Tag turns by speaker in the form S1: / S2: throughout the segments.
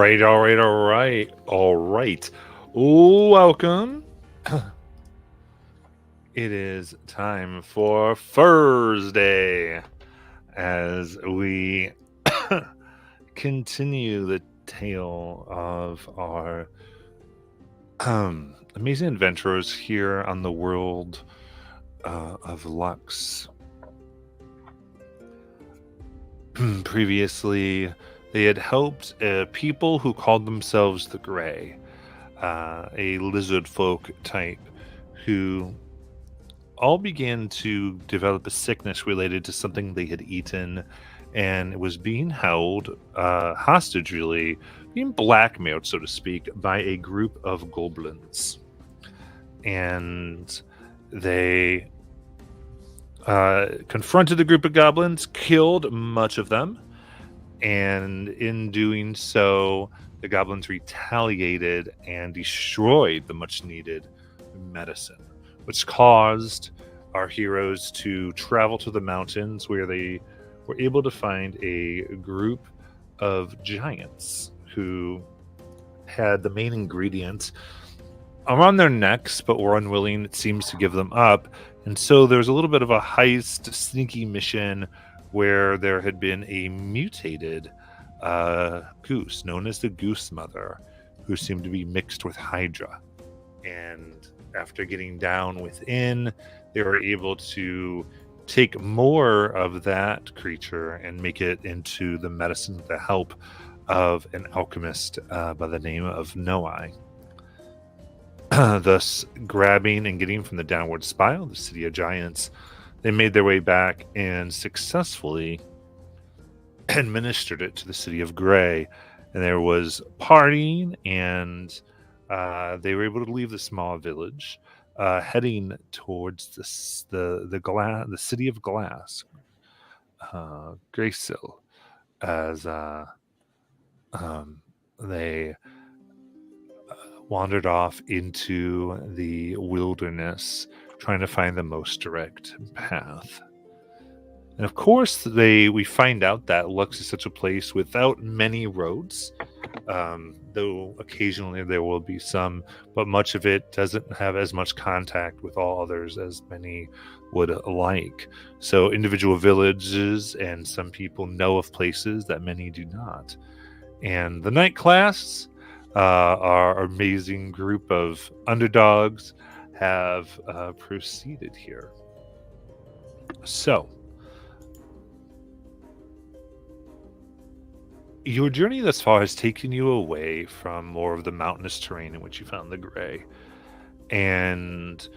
S1: All right. Welcome. It is time for Thursday as we continue the tale of our amazing adventurers here on the world of Lux. Previously, they had helped people who called themselves the Grey, a lizard folk type who all began to develop a sickness related to something they had eaten and was being held hostage, really, being blackmailed, so to speak, by a group of goblins. And they confronted a group of goblins, killed much of them, and in doing so, the goblins retaliated and destroyed the much-needed medicine, which caused our heroes to travel to the mountains where they were able to find a group of giants who had the main ingredient around their necks but were unwilling, it seems, to give them up. And so there was a little bit of a heist, sneaky mission where there had been a mutated goose known as the Goose Mother who seemed to be mixed with Hydra. And after getting down within, they were able to take more of that creature and make it into the medicine with the help of an alchemist by the name of Noai. Thus, grabbing and getting from the downward spiral, the City of Giants, they made their way back and successfully administered it to the City of Grey. And there was partying, and they were able to leave the small village, heading towards the City of Glass, Graysill, as they wandered off into the wilderness, trying to find the most direct path. And of course, we find out that Lux is such a place without many roads, though occasionally there will be some, but much of it doesn't have as much contact with all others as many would like. So individual villages and some people know of places that many do not. And the Night Class, our amazing group of underdogs, have proceeded here. So, your journey thus far has taken you away from more of the mountainous terrain in which you found the Grey, and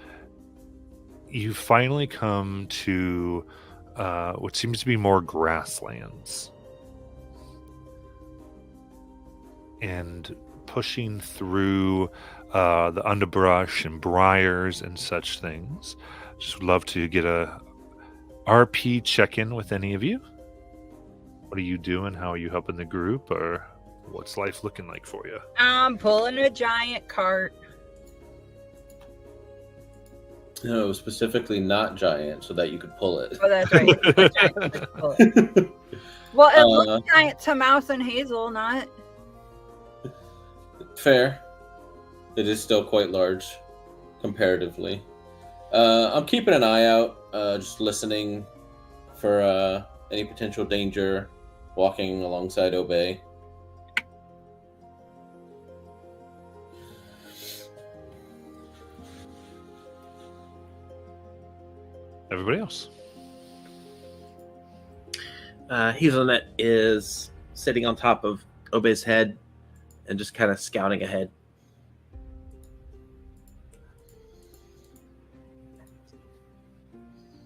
S1: you finally come to what seems to be more grasslands. And pushing through the underbrush and briars and such things. Just would love to get a RP check-in with any of you. What are you doing? How are you helping the group? Or what's life looking like for you?
S2: I'm pulling a giant cart.
S3: No, specifically not giant, so that you could pull it.
S2: Oh, that's right. Giant, pull it. Well, it looks giant to Mouse and Hazel, not...
S3: Fair. It is still quite large, comparatively. I'm keeping an eye out, just listening for any potential danger, walking alongside Obey.
S1: Everybody else?
S4: Hazelnut is sitting on top of Obey's head and just kind of scouting ahead.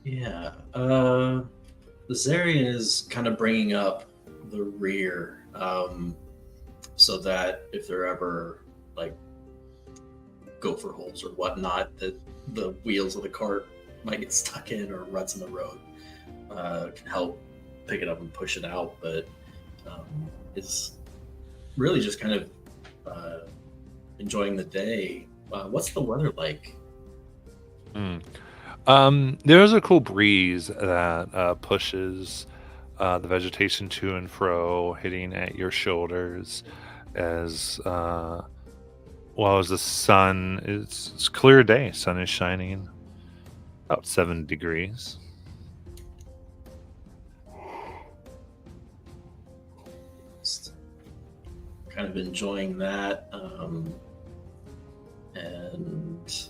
S5: Yeah. Zarian is kind of bringing up the rear so that if there ever, like, gopher holes or whatnot that the wheels of the cart might get stuck in or ruts in the road, can help pick it up and push it out, but is really just kind of enjoying the day. What's the weather like?
S1: There's a cool breeze that pushes the vegetation to and fro, hitting at your shoulders as as the sun it's clear day, sun is shining about 7 degrees.
S5: Just kind of enjoying that, and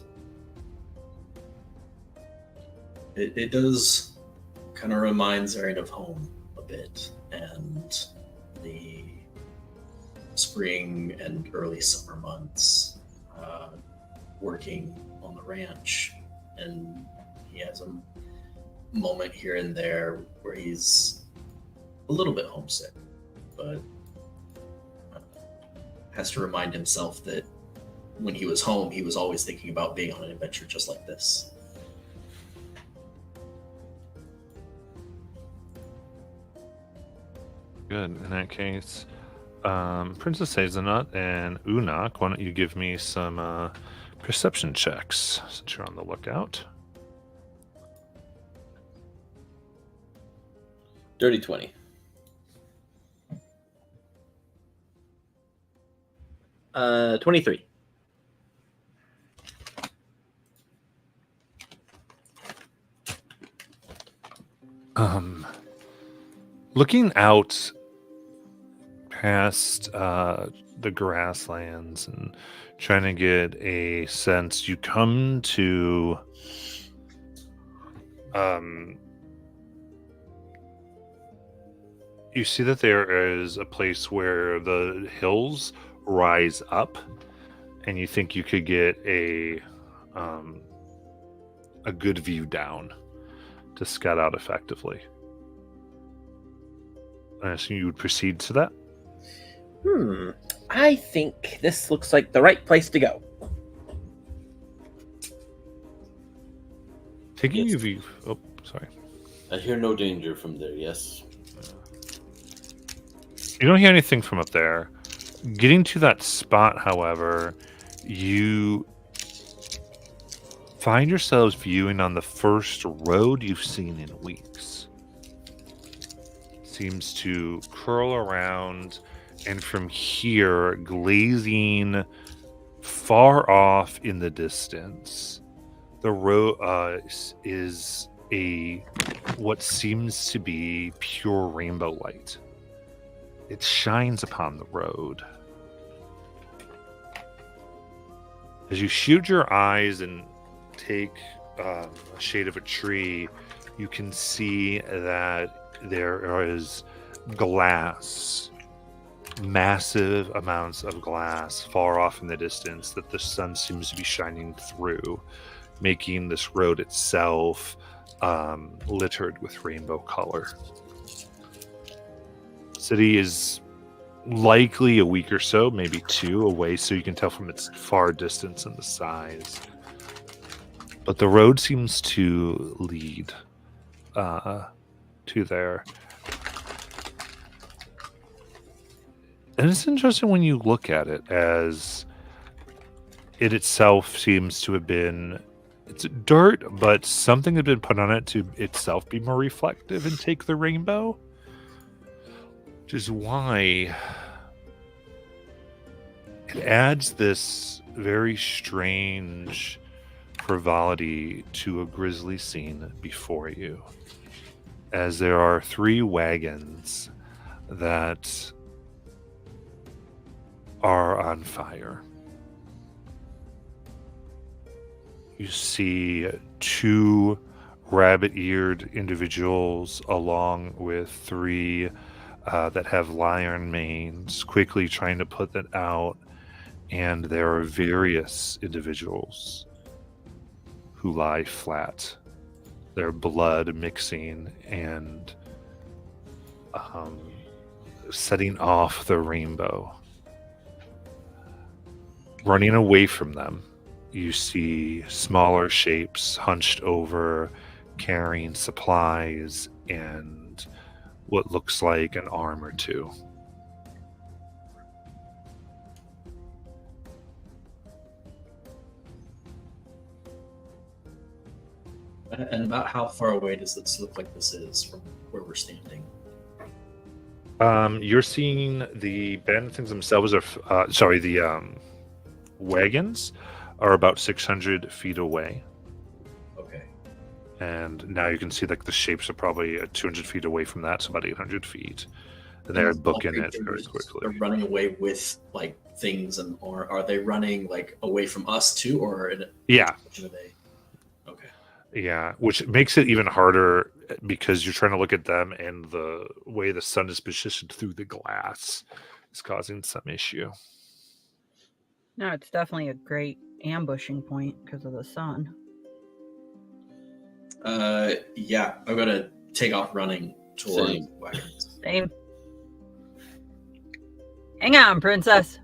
S5: it does kind of remind Zarian of home a bit, and the spring and early summer months, working on the ranch, and he has a moment here and there where he's a little bit homesick, but has to remind himself that when he was home, he was always thinking about being on an adventure just like this.
S1: Good. In that case, Princess Hazelnut and Unak, why don't you give me some perception checks since you're on the lookout?
S3: Dirty 20.
S4: Uh, 23.
S1: Looking out past the grasslands and trying to get a sense, you come to you see that there is a place where the hills rise up, and you think you could get a good view down to scout out effectively. I assume you would proceed to that.
S4: I think this looks like the right place to go.
S1: Taking
S3: Yes.
S1: you view. Oh, sorry.
S3: I hear no danger from there, yes.
S1: You don't hear anything from up there. Getting to that spot, however, you find yourselves viewing on the first road you've seen in weeks. Seems to curl around, and from here, glazing far off in the distance, the road is what seems to be pure rainbow light. It shines upon the road. As you shoot your eyes and take a shade of a tree, you can see that there is glass, massive amounts of glass far off in the distance that the sun seems to be shining through, making this road itself littered with rainbow color. City is likely a week or so, maybe 2 away, so you can tell from its far distance and the size. But the road seems to lead to there. And it's interesting when you look at it, as it itself seems to have been, it's dirt, but something had been put on it to itself be more reflective and take the rainbow. Which is why it adds this very strange frivolity to a grisly scene before you, as there are 3 wagons that are on fire. You see 2 rabbit-eared individuals along with 3 that have lion manes quickly trying to put that out, and there are various individuals who lie flat, their blood mixing and setting off the rainbow. Running away from them, you see smaller shapes hunched over, carrying supplies and what looks like an arm or 2.
S5: And about how far away does this look like this is from where we're standing?
S1: You're seeing the bandits themselves are, the wagons are about 600 feet away.
S5: Okay.
S1: And now you can see like the shapes are probably 200 feet away from that, so about 800 feet. And they're booking it very quickly.
S5: They're running away with like things, or are they running like away from us too, or
S1: Yeah.
S5: Are they? Okay.
S1: Yeah, which makes it even harder because you're trying to look at them, and the way the sun is positioned through the glass is causing some issue.
S2: No, it's definitely a great ambushing point because of the sun.
S5: Yeah, I'm gonna take off running towards
S3: Same.
S5: wagons.
S2: Same. Hang on, princess.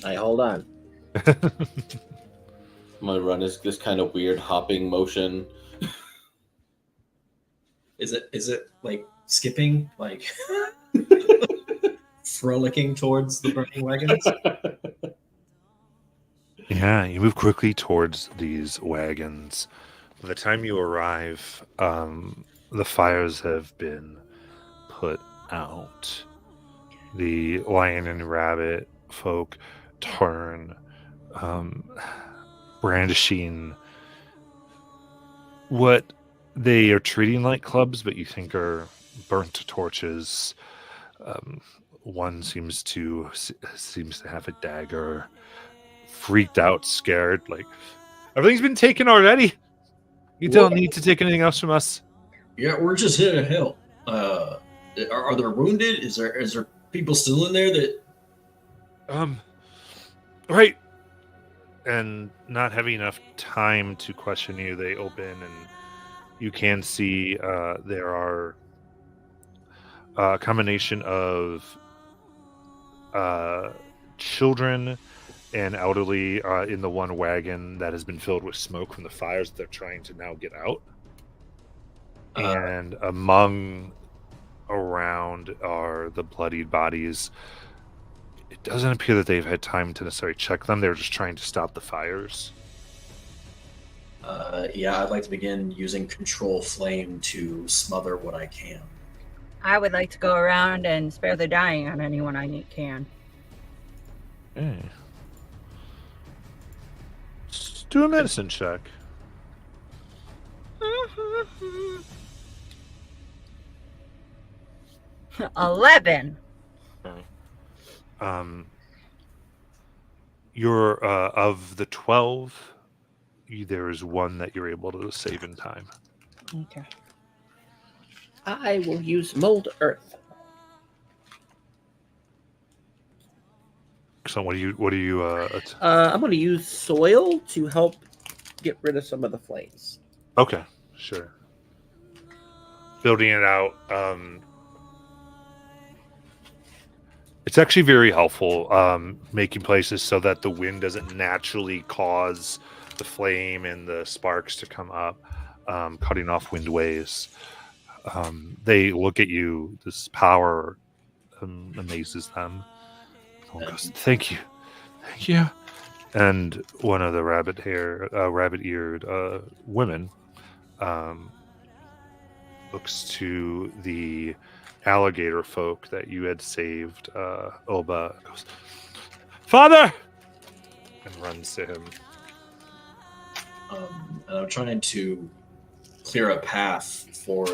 S4: I hold on.
S3: My run is this kind of weird hopping motion.
S5: Is it like skipping, like frolicking towards the burning wagons?
S1: Yeah, you move quickly towards these wagons. By the time you arrive, the fires have been put out. The lion and rabbit folk turn, brandishing what they are treating like clubs, but you think are burnt torches. One seems to have a dagger. Freaked out, scared, like everything's been taken already. You don't need to take anything else from us.
S5: Yeah, we're just here to help. Are there wounded? Is there people still in there that?
S1: Right. And not having enough time to question you, they open, and you can see there are a combination of children and elderly in the one wagon that has been filled with smoke from the fires that they're trying to now get out. And around are the bloodied bodies. It doesn't appear that they've had time to necessarily check them. They're just trying to stop the fires.
S5: Yeah, I'd like to begin using control flame to smother what I can.
S2: I would like to go around and spare the dying on anyone I can.
S1: Okay. Let's do a medicine check.
S2: 11.
S1: You're of the 12, there is one that you're able to save in time.
S2: Okay.
S4: I will use mold earth.
S1: So what do you
S4: I'm going to use soil to help get rid of some of the flames.
S1: Okay, sure. Building it out. It's actually very helpful, making places so that the wind doesn't naturally cause the flame and the sparks to come up, cutting off windways. They look at you. This power amazes them. Oh, goes, thank you. And one of the rabbit-eared women looks to the alligator folk that you had saved, Oba, goes, "Father!" and runs to him.
S5: And I'm trying to clear a path for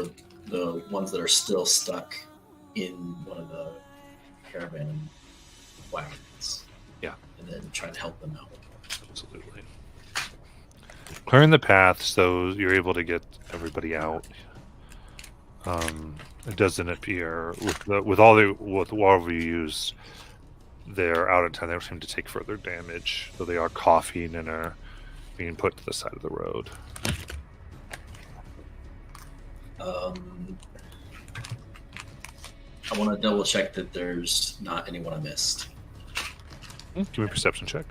S5: the ones that are still stuck in one of the caravan wagons.
S1: Yeah.
S5: And then try to help them out.
S1: Absolutely. Clearing the path so you're able to get everybody out. It doesn't appear with all of you use, they're out of time. They don't seem to take further damage, though they are coughing and are being put to the side of the road.
S5: I want to double check that there's not anyone I missed.
S1: Give me a perception check.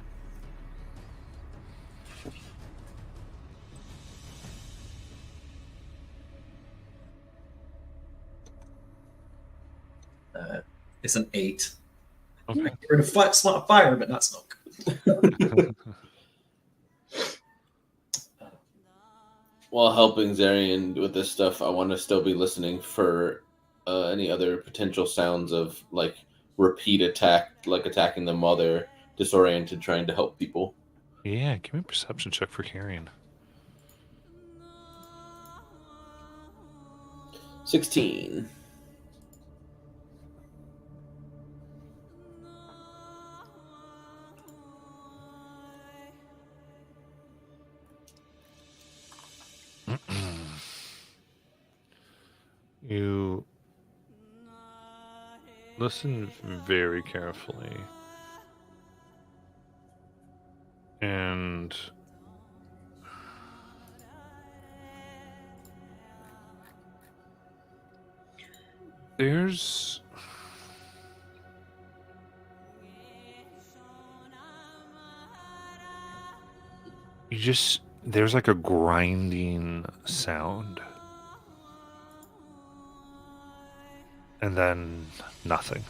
S5: It's an 8.
S1: Okay.
S5: Get rid of fire, but not smoke.
S3: While helping Zarian with this stuff, I want to still be listening for any other potential sounds of like repeat attack, like attacking them while they're disoriented, trying to help people.
S1: Yeah, give me a perception check for carrying.
S3: 16.
S1: You listen very carefully, and there's there's like a grinding sound. And then nothing.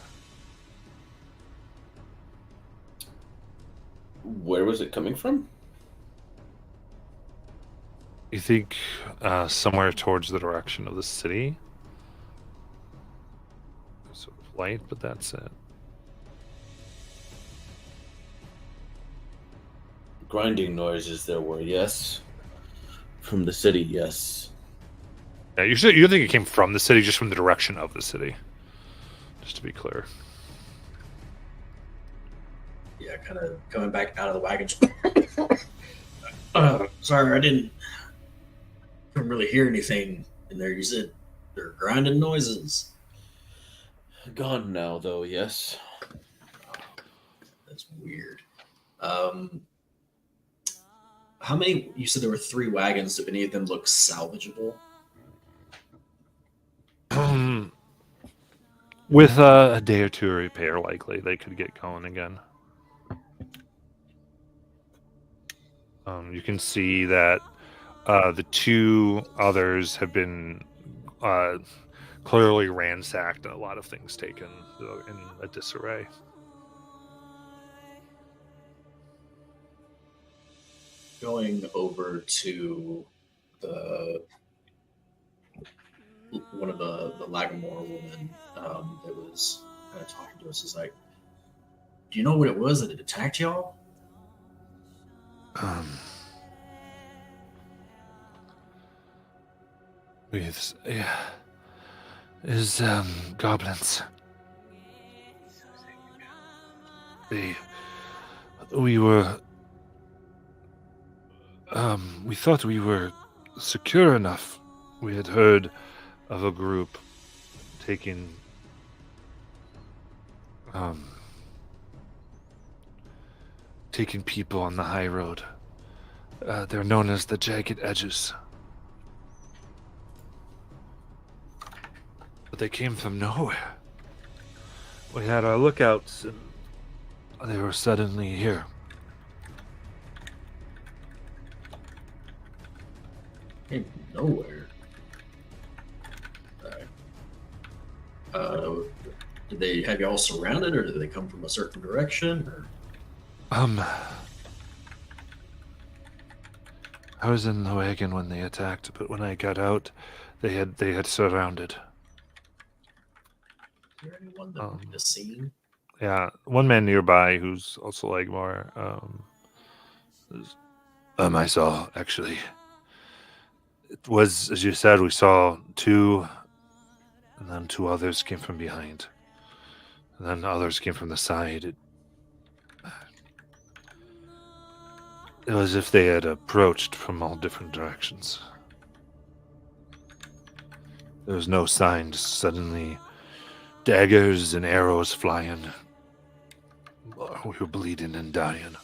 S3: Where was it coming from?
S1: You think somewhere towards the direction of the city? Sort of light, but that's it.
S3: Grinding noises there were, yes. From the city, yes.
S1: Yeah, you think it came from the city, just from the direction of the city. Just to be clear.
S5: Yeah, kind of coming back out of the wagon. Sorry, I couldn't really hear anything in there. You said they're grinding noises.
S3: Gone now, though, yes.
S5: That's weird. How many? You said there were 3 wagons. Do any of them look salvageable?
S1: With a day or two of repair, likely they could get going again. You can see that the 2 others have been clearly ransacked and a lot of things taken in a disarray.
S5: Going over to one of the Lagamore women that was kind of talking to us is like, do you know what it was that it attacked y'all?
S1: Is goblins. We thought we were secure enough. We had heard of a group taking people on the high road. They're known as the Jagged Edges. But they came from nowhere. We had our lookouts and they were suddenly here.
S5: Came from nowhere. Did they have y'all surrounded, or did they come from a certain direction? Or?
S1: I was in the wagon when they attacked, but when I got out, they had surrounded.
S5: Is there anyone that would be the scene?
S1: Yeah, one man nearby who's also Legmar. I saw actually. It was, as you said, we saw 2, and then 2 others came from behind, and then others came from the side. It was as if they had approached from all different directions. There was no sign, just suddenly daggers and arrows flying. We were bleeding and dying.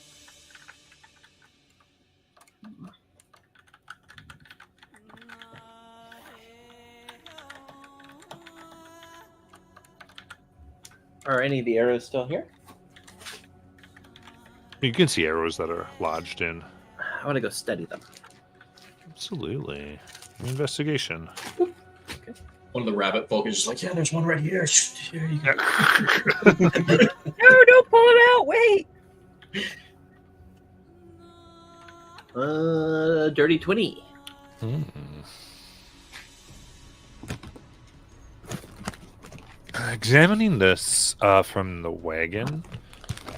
S4: Are any of the arrows still here?
S1: You can see arrows that are lodged in.
S4: I want to go study them.
S1: Absolutely. Investigation.
S5: One of the rabbit folk is just like, yeah, there's one right here. Here you go.
S2: No, don't pull it out. Wait.
S4: Dirty 20.
S1: examining this from the wagon,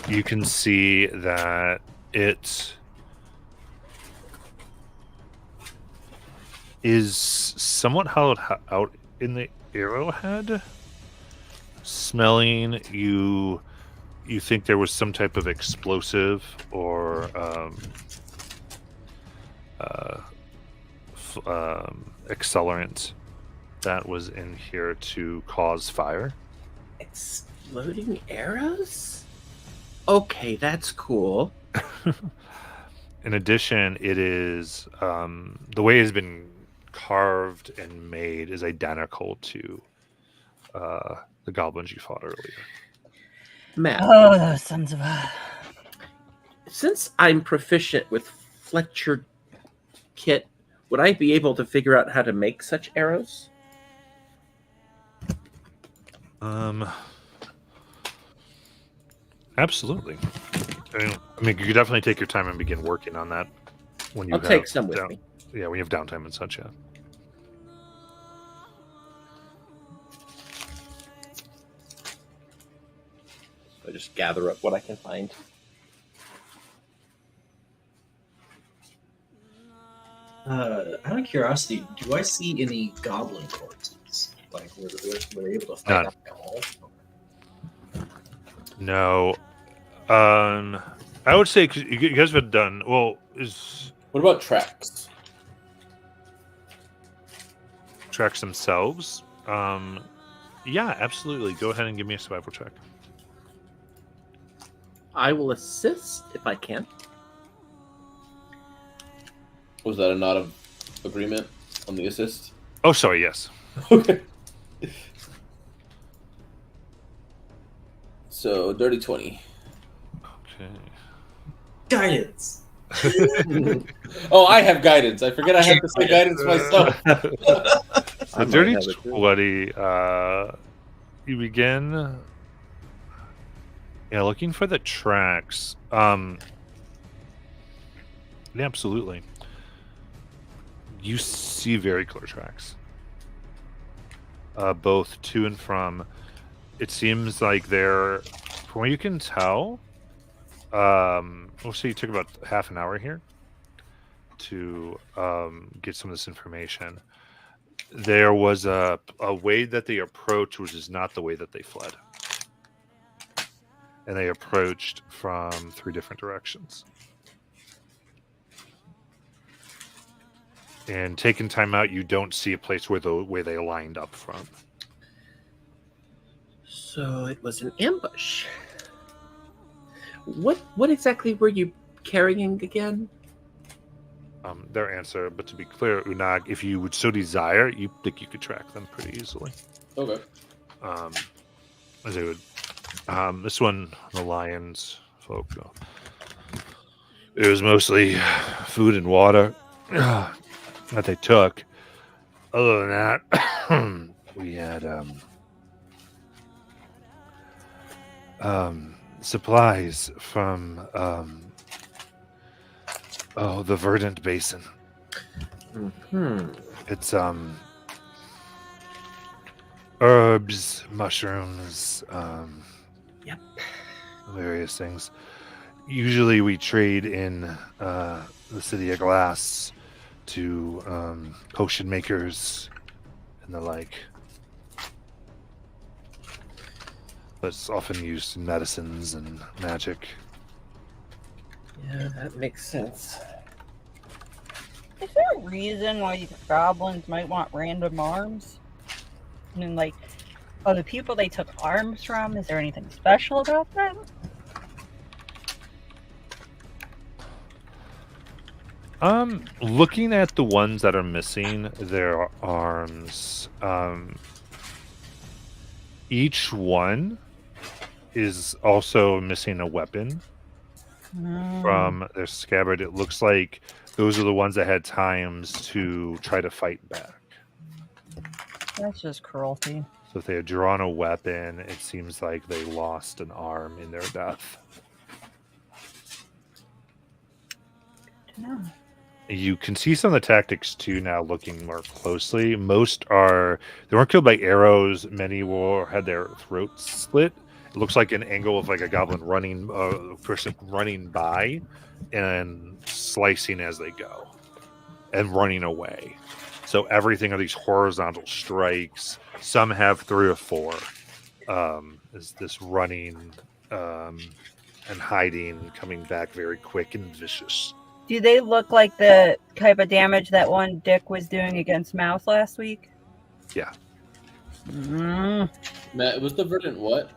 S1: you can see that it is somewhat hollowed out in the arrowhead. Smelling, you think there was some type of explosive or accelerant that was in here to cause fire.
S4: Exploding arrows? Okay, that's cool.
S1: In addition, it is the way it has been carved and made is identical to the goblins you fought earlier.
S4: Matt,
S2: Oh, those sons of a.
S4: since I'm proficient with Fletcher kit, would I be able to figure out how to make such arrows?
S1: Absolutely. I mean, you could definitely take your time and begin working on that when you
S4: I'll
S1: have
S4: take some with me.
S1: Yeah, when you have downtime and such. Yeah.
S4: I just gather up what I can find.
S5: Out of curiosity, do I see any goblin corpses? Like, were they able to fight
S1: None.
S5: out at all?
S1: No. I would say 'cause you guys have done well. Is
S3: What about tracks?
S1: tracks themselves? Yeah, absolutely. Go ahead and give me a survival check.
S4: I will assist if I can.
S3: Was that a nod of agreement on the assist?
S1: Oh, sorry. Yes.
S3: Okay. So, dirty 20.
S1: Okay.
S5: Guidance.
S3: Oh, I have guidance. I forget I have to say guidance myself.
S1: So
S4: I might
S1: dirty
S4: have it too.
S1: 20. You begin. Yeah, looking for the tracks. Yeah, absolutely. You see very clear tracks. Both to and from. It seems like they're, from what you can tell, we'll say you took about half an hour here to get some of this information. There was a way that they approached, which is not the way that they fled. And they approached from 3 different directions. And taking time out, you don't see a place where they lined up from.
S4: So it was an ambush. What exactly were you carrying again?
S1: Their answer, but to be clear, Unag, if you would so desire, you think you could track them pretty easily.
S3: Okay.
S1: As they would. This one, the Lions folk, it was mostly food and water that they took. Other than that, we had supplies from the Verdant Basin. It's herbs, mushrooms,
S4: Yep.
S1: various things. Usually we trade in the City of Glass to potion makers and the like. But it's often used in medicines and magic.
S4: Yeah, that makes sense.
S2: Is there a reason why these goblins might want random arms? And then, like, oh, the people they took arms from, is there anything special about them?
S1: Looking at the ones that are missing their arms, each one is also missing a weapon from their scabbard. It looks like those are the ones that had times to try to fight back.
S2: That's just cruelty.
S1: So if they had drawn a weapon, it seems like they lost an arm in their death.
S2: To know.
S1: You can see some of the tactics too now looking more closely. Most are they weren't killed by arrows. Many had their throats slit. It looks like an angle of like a goblin running, person running by, and slicing as they go, and running away. So everything are these horizontal strikes. Some have 3 or 4. Is this running and hiding, coming back very quick and vicious.
S2: Do they look like the type of damage that one Dick was doing against Mouse last week?
S1: Yeah.
S2: Mm.
S3: Matt, was the verdant what?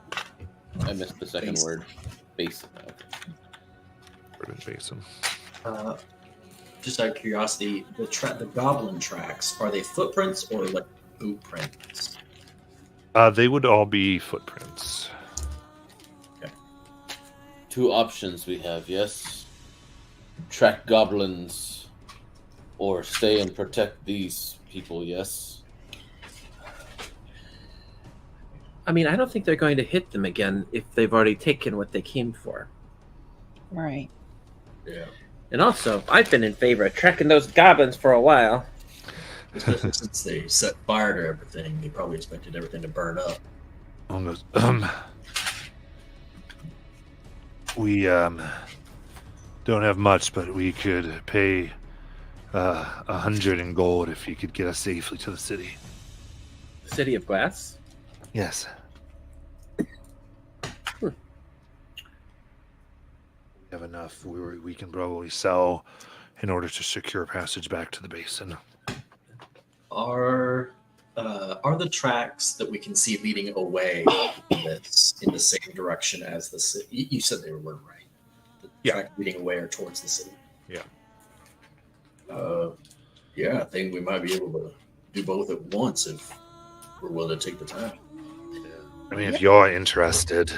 S3: I missed the second
S5: Base.
S3: word. Base.
S1: Verdant Basin.
S5: Just out of curiosity, the goblin tracks, are they footprints or like boot prints?
S1: They would all be footprints.
S3: 2 options we have, yes. Track goblins or stay and protect these people, yes.
S4: I mean, I don't think they're going to hit them again if they've already taken what they came for.
S2: Right.
S5: Yeah.
S4: And also, I've been in favor of tracking those goblins for a while.
S5: Especially since they set fire to everything, they probably expected everything to burn up.
S1: Almost. We don't have much, but we could pay 100 in gold if you could get us safely to the city.
S4: The City of Glass?
S1: Yes. We have enough. We can probably sell in order to secure passage back to the basin.
S5: Are the tracks that we can see leading away that's in the same direction as the city? You said they were right. The
S1: Yeah.
S5: track leading away or towards the city.
S1: Yeah.
S5: Yeah, I think we might be able to do both at once if we're willing to take the time.
S1: I mean, if you're interested,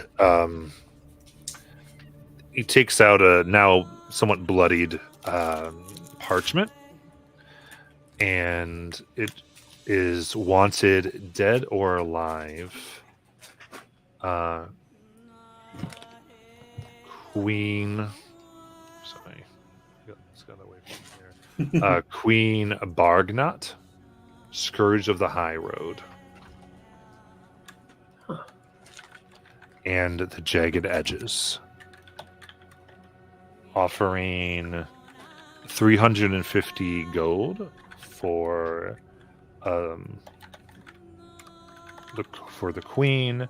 S1: he takes out a now somewhat bloodied parchment, and it is wanted dead or alive. Queen. Sorry, let's go away from here. Queen Bargnot, Scourge of the High Road. And the Jagged Edges, offering 350 gold for the queen,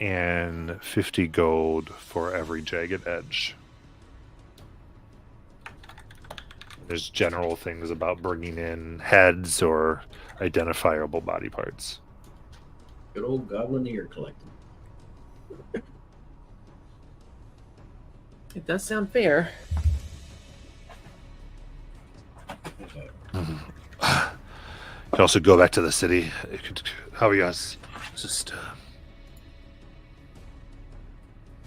S1: and 50 gold for every jagged edge. There's general things about bringing in heads or identifiable body parts.
S5: Good old goblin ear collecting.
S4: It does sound fair.
S1: You could also go back to the city. How are you guys? Just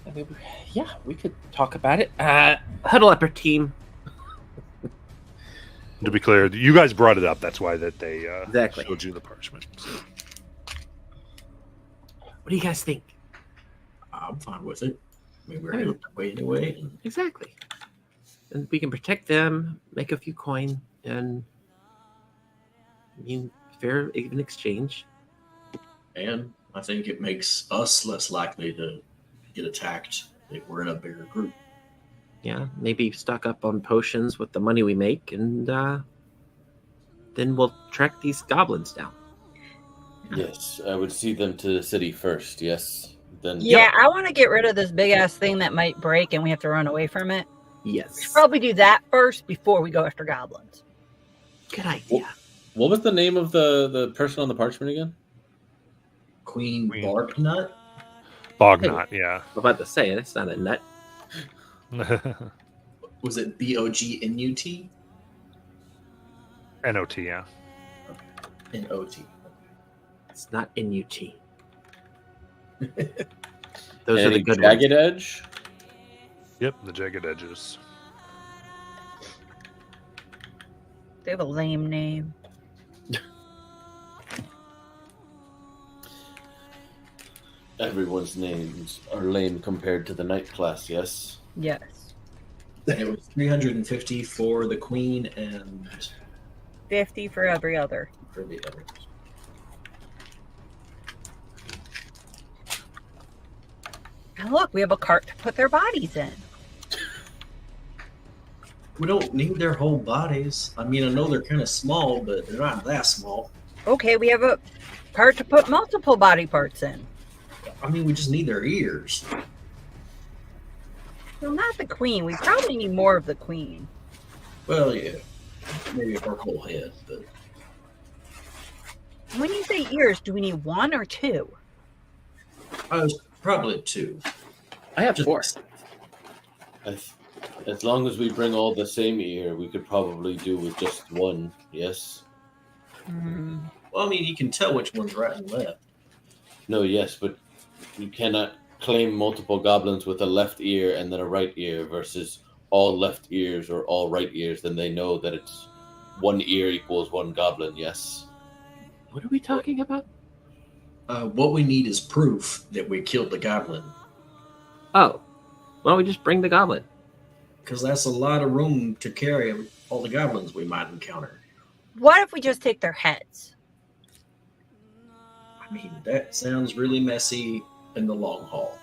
S4: I mean, yeah, we could talk about it. Huddle up, our team.
S1: to be clear, you guys brought it up. That's why that they
S4: Exactly.
S1: showed you the parchment. So.
S4: What do you guys think?
S5: I'm fine with it. I mean, we're
S4: I mean-
S5: headed that way anyway. And
S4: Exactly. And we can protect them, make a few coin, and fair even exchange.
S5: And I think it makes us less likely to get attacked if we're in a bigger group.
S4: Yeah, maybe stock up on potions with the money we make, and then we'll track these goblins down.
S3: Yes, I would see them to the city first, yes. Then
S2: Yeah, I want to get rid of this big ass thing that might break and we have to run away from it. We
S4: Yes.
S2: should probably do that first before we go after goblins.
S4: Good idea.
S3: What was the name of the person on the parchment again?
S5: Queen
S1: Queen.
S5: Barknut?
S1: Bognot, yeah.
S4: I'm about to say it. It's not a nut.
S5: Was it Bognut?
S1: NOT, yeah.
S5: N-O-T.
S4: It's not NUT. Those are
S3: Any
S4: the good
S3: Jagged
S4: ones.
S3: Edge?
S1: Yep, the Jagged Edges.
S2: They have a lame name.
S3: Everyone's names are lame compared to the night class, yes?
S2: Yes.
S5: It was 350 for the queen and
S2: 50 for every other.
S5: for the others.
S2: And look, we have a cart to put their bodies in.
S5: We don't need their whole bodies. I mean, I know they're kind of small, but they're not that small.
S2: Okay, we have a cart to put multiple body parts in.
S5: I mean, we just need their ears.
S2: Well, not the queen. We probably need more of the queen.
S5: Well, yeah, maybe her whole head, but
S2: When you say ears, do we need one or two?
S5: probably two.
S4: I have
S5: Just-
S4: 4.
S3: As long as we bring all the same ear, we could probably do with just one. Yes.
S2: Hmm.
S5: Well, I mean, you can tell which one's right and left.
S3: No. Yes, but you cannot claim multiple goblins with a left ear and then a right ear versus all left ears or all right ears. Then they know that it's one ear equals one goblin. Yes.
S4: What are we talking about?
S5: What we need is proof that we killed the goblin,
S4: Oh, why don't we just bring the goblin?
S5: because that's a lot of room to carry all the goblins we might encounter.
S2: What if we just take their heads?
S5: I mean, that sounds really messy in the long haul.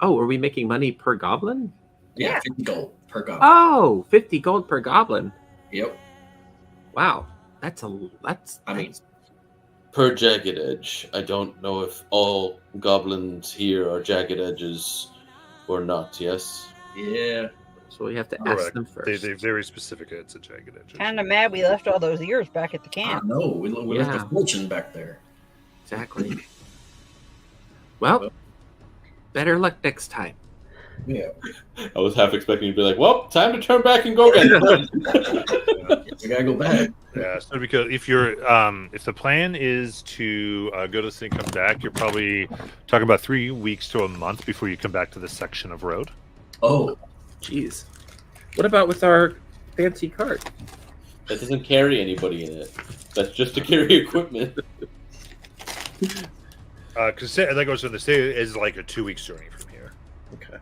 S4: Oh, are we making money per goblin?
S5: Yeah,
S2: Yeah.
S5: 50 gold per goblin.
S4: Oh, 50 gold per goblin.
S5: Yep.
S4: Wow. That's
S5: I mean,
S3: Per jagged edge. I don't know if all goblins here are jagged edges or not. Yes.
S5: yeah.
S4: so we have to ask
S1: Correct.
S4: them first.
S1: They're very specific. It's a jagged edge.
S2: Kind of mad we left all those ears back at the
S5: I
S2: camp.
S5: know. We left
S4: Yeah.
S5: a fortune back there.
S4: Exactly. Well, better luck next time.
S5: Yeah.
S3: I was half expecting you to be like, "Well, time to turn back and go again."
S5: We gotta go back.
S1: Yeah, so because if the plan is to go to the city and come back, you're probably talking about 3 weeks to a month before you come back to this section of road.
S5: Oh,
S4: Jeez. What about with our fancy cart?
S3: That doesn't carry anybody in it. That's just to carry equipment.
S1: Because like I was going to say, is like a 2 weeks journey from here.
S4: Okay.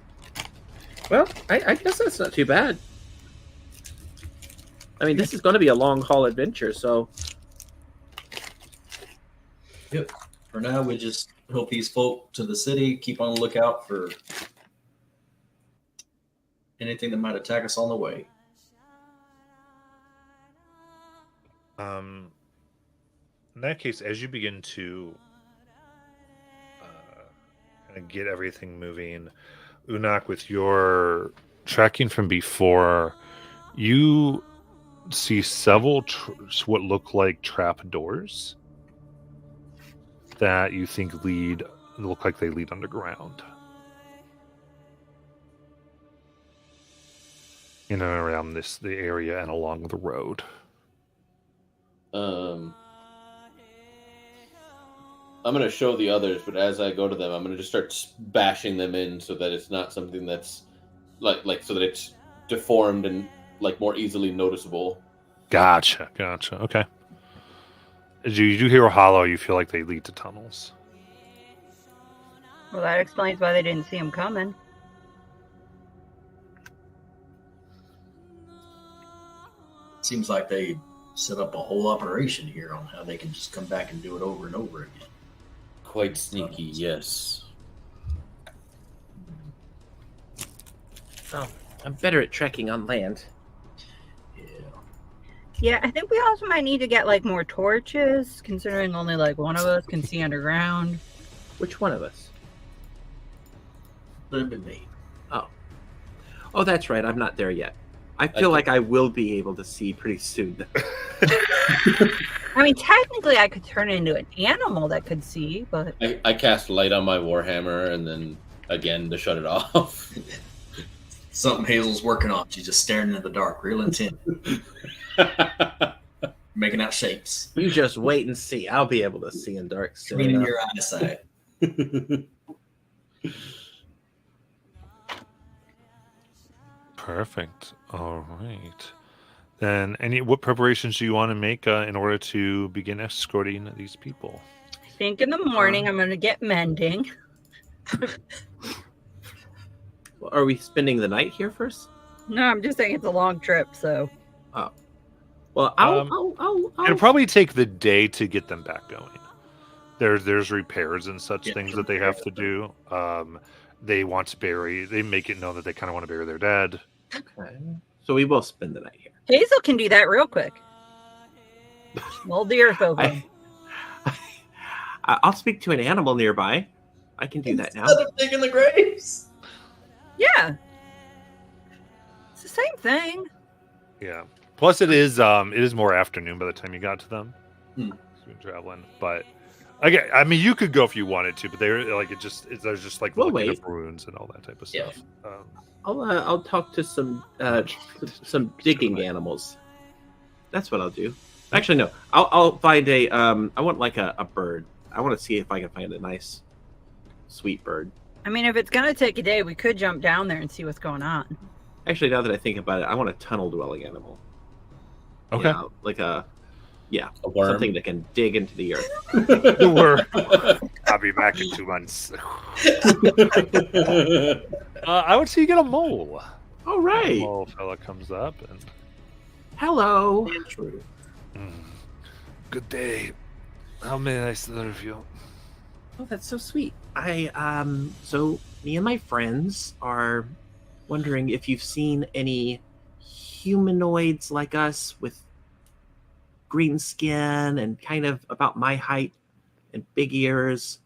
S4: Well, I guess that's not too bad. I mean, this is going to be a long haul adventure, so
S5: for now, we just help these folk to the city. Keep on the lookout for anything that might attack us on the way.
S1: In that case, as you begin to kind of get everything moving, Unak, with your tracking from before, you see several what look like trap doors that you think look like they lead underground. In and around the area and along the road.
S3: I'm gonna show the others, but as I go to them, I'm gonna just start bashing them in so that it's not something that's like so that it's deformed and like more easily noticeable.
S1: Gotcha. Okay. As you do hear a hollow, you feel like they lead to tunnels.
S2: Well, that explains why they didn't see him coming.
S5: Seems like they set up a whole operation here on how they can just come back and do it over and over again.
S3: Quite sneaky, yes.
S4: oh, I'm better at trekking on land.
S5: Yeah.
S2: Yeah, I think we also might need to get like more torches, considering only like one of us can see underground.
S4: Which one of us?
S5: That'd be me.
S4: Oh, that's right. I'm not there yet. I feel like I will be able to see pretty soon.
S2: I mean, technically, I could turn into an animal that could see, but
S3: I cast light on my warhammer and then again to shut it off.
S5: Something Hazel's working on. She's just staring into the dark, real intent, making out shapes.
S4: You just wait and see. I'll be able to see in dark soon
S5: Cleaning
S4: enough.
S5: your eyesight.
S1: Perfect. All right. Then, what preparations do you want to make in order to begin escorting these people?
S2: I think in the morning I'm going to get mending.
S4: Are we spending the night here first?
S2: No, I'm just saying it's a long trip, so.
S4: Well, I'll
S1: It'll probably take the day to get them back going. There's repairs and such
S5: Yeah,
S1: things that they have to do. They want to bury. They make it known that they kind of want to bury their dead.
S4: Okay. So we will spend the night here.
S2: Hazel can do that real quick. Mold the earth over.
S4: I'll speak to an animal nearby. I can do that now.
S5: Instead of digging the graves.
S2: Yeah. It's the same thing.
S1: Yeah. Plus, it is more afternoon by the time you got to them.
S5: Hmm.
S1: You're traveling, but again, I mean, you could go if you wanted to, but they're like there's just like
S4: We'll
S1: looking
S4: wait.
S1: at ruins and all that type of
S5: Yeah.
S1: stuff.
S4: I'll talk to some digging animals. That's what I'll do. Actually, no. I'll find a I want like a bird. I want to see if I can find a nice, sweet bird.
S2: I mean, if it's going to take a day, we could jump down there and see what's going on.
S4: Actually, now that I think about it, I want a tunnel dwelling animal.
S1: Okay.
S4: Yeah, like a
S3: worm.
S4: something that can dig into the earth.
S1: The worm. I'll be back in 2 months. I would say you get a mole.
S4: All
S1: A
S4: right.
S1: mole fella comes up and
S4: Hello.
S5: True.
S1: good day. How may I serve you?
S4: Oh, that's so sweet. So me and my friends are wondering if you've seen any humanoids like us with green skin and kind of about my height and big ears.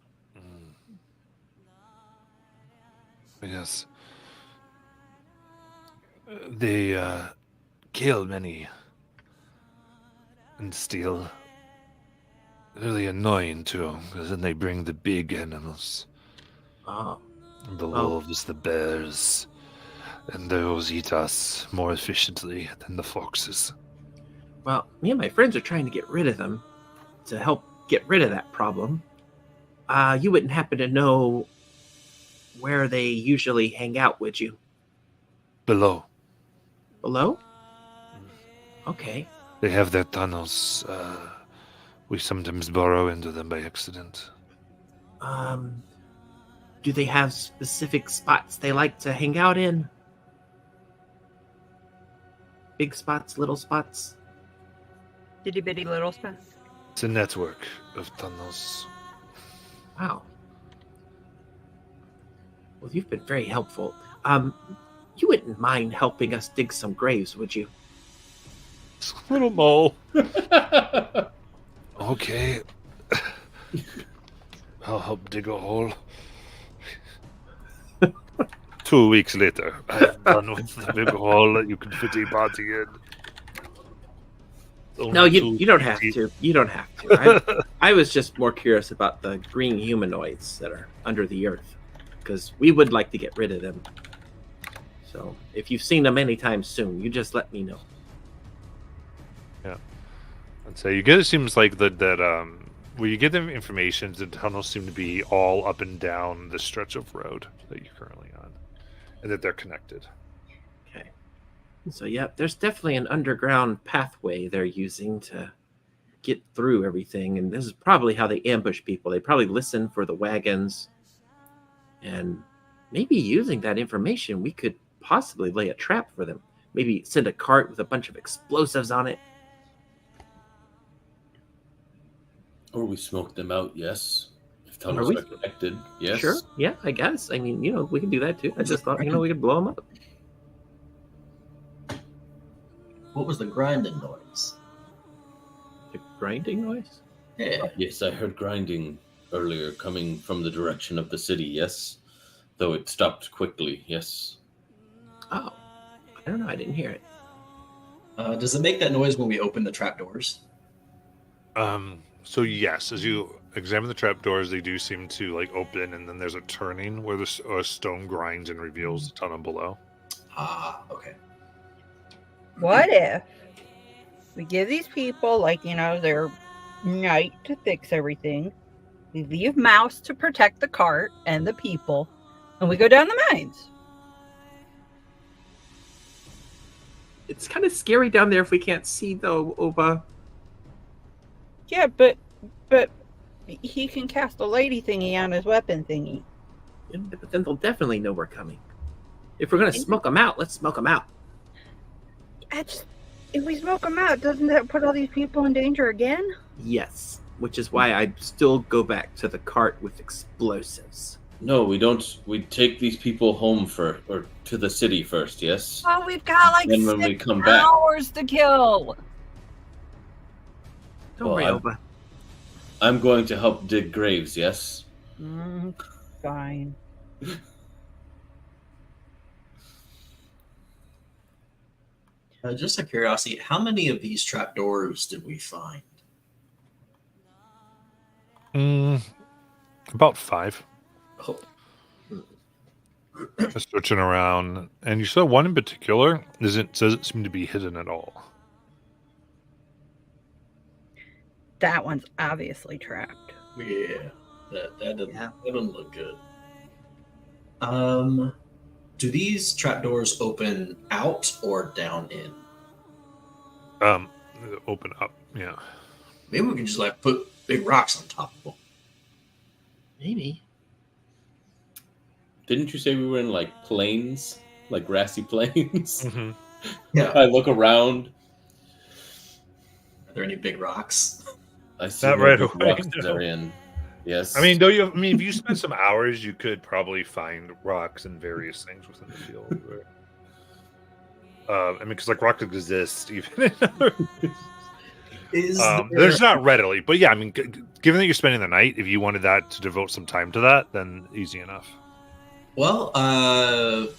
S1: Yes. They kill many and steal. Really annoying too, because then they bring the big animals.
S4: Oh,
S1: The
S4: Oh.
S1: wolves, the bears, and those eat us more efficiently than the foxes.
S4: well, me and my friends are trying to get rid of them to help get rid of that problem. You wouldn't happen to know where they usually hang out, would you?
S1: Below,
S4: Below? Okay.
S1: they have their tunnels. We sometimes burrow into them by accident.
S4: Do they have specific spots they like to hang out in? Big spots, little spots?
S2: Itty bitty little stuff.
S1: It's a network of tunnels.
S4: Wow. Well, you've been very helpful. You wouldn't mind helping us dig some graves, would you?
S1: Little mole. Okay. I'll help dig a hole. 2 weeks later, I'm done with the big hole that you can fit a body in.
S4: No,
S1: Only
S4: you
S1: 2
S4: don't have
S1: feet.
S4: to. You don't have to. I was just more curious about the green humanoids that are under the earth, because we would like to get rid of them. So if you've seen them anytime soon, you just let me know.
S1: I'd say you get. It seems like that where you get the information, the tunnels seem to be all up and down the stretch of road that you're currently on, and that they're connected.
S4: Okay. So yeah, there's definitely an underground pathway they're using to get through everything, and this is probably how they ambush people. They probably listen for the wagons, and maybe using that information, we could possibly lay a trap for them. Maybe send a cart with a bunch of explosives on it.
S3: Or we smoke them out, yes. If
S4: Are
S3: tunnels
S4: we-
S3: are connected, yes.
S4: Sure. Yeah, I guess. I mean, we can do that too. I just thought, we could blow them up.
S5: What was the grinding noise?
S4: The grinding noise?
S5: Yeah.
S3: Yes, I heard grinding earlier coming from the direction of the city, yes. Though it stopped quickly, yes.
S4: Oh, I don't know. I didn't hear it.
S5: Does it make that noise when we open the trapdoors?
S1: So yes, as you examine the trapdoors, they do seem to like open, and then there's a turning where the stone grinds and reveals the tunnel below.
S5: Ah, okay.
S2: What if we give these people, their night to fix everything? We leave Mouse to protect the cart and the people, and we go down the mines.
S4: It's kind of scary down there if we can't see, though, Oba.
S2: Yeah, but he can cast a lady thingy on his weapon thingy.
S4: But then they'll definitely know we're coming. If we're going to smoke them out, let's smoke them out.
S2: If we smoke them out, doesn't that put all these people in danger again?
S4: Yes, which is why I still go back to the cart with explosives.
S3: No, we don't. We take these people home or to the city first. Yes.
S2: Oh, we've got like
S3: Then when we
S2: 6
S3: come back-
S2: hours to kill.
S4: Don't
S3: Well,
S4: worry,
S3: I'm-
S4: Oba.
S3: I'm going to help dig graves. Yes.
S2: Fine.
S5: Just a curiosity, how many of these trapdoors did we find?
S1: About 5.
S5: Oh,
S1: Just searching around, and you saw one in particular doesn't seem to be hidden at all.
S2: That one's obviously trapped.
S5: yeah. That doesn't,
S4: Yeah.
S5: that doesn't look good. Do these trapdoors open out or down in?
S1: Open up, yeah.
S5: Maybe we can just like put big rocks on top of them.
S4: Maybe.
S3: Didn't you say we were in like plains, like grassy plains?
S1: Mm-hmm.
S5: Yeah.
S3: I look around.
S5: Are there any big rocks?
S3: I see
S1: Not
S3: no
S1: right
S3: big
S1: away,
S3: rocks
S1: no.
S3: they're in. Yes.
S1: I mean, if you spend some hours, you could probably find rocks and various things within the field. I mean, because like rocks exist even.
S5: Is
S1: There's not readily, but yeah, I mean, given that you're spending the night, if you wanted that to devote some time to that, then easy enough.
S5: Well, I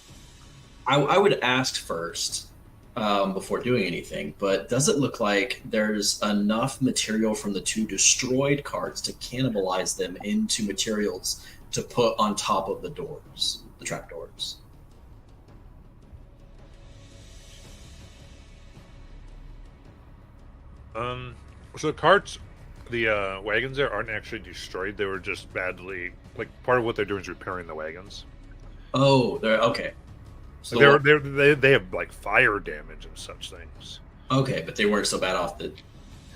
S5: would ask first before doing anything, but does it look like there's enough material from the 2 destroyed carts to cannibalize them into materials to put on top of the doors, the trap doors?
S1: So the carts, the wagons there aren't actually destroyed. They were just badly, like part of what they're doing is repairing the wagons.
S5: Oh, they're okay. So
S1: They have like fire damage and such things.
S5: okay, but they weren't so bad off that.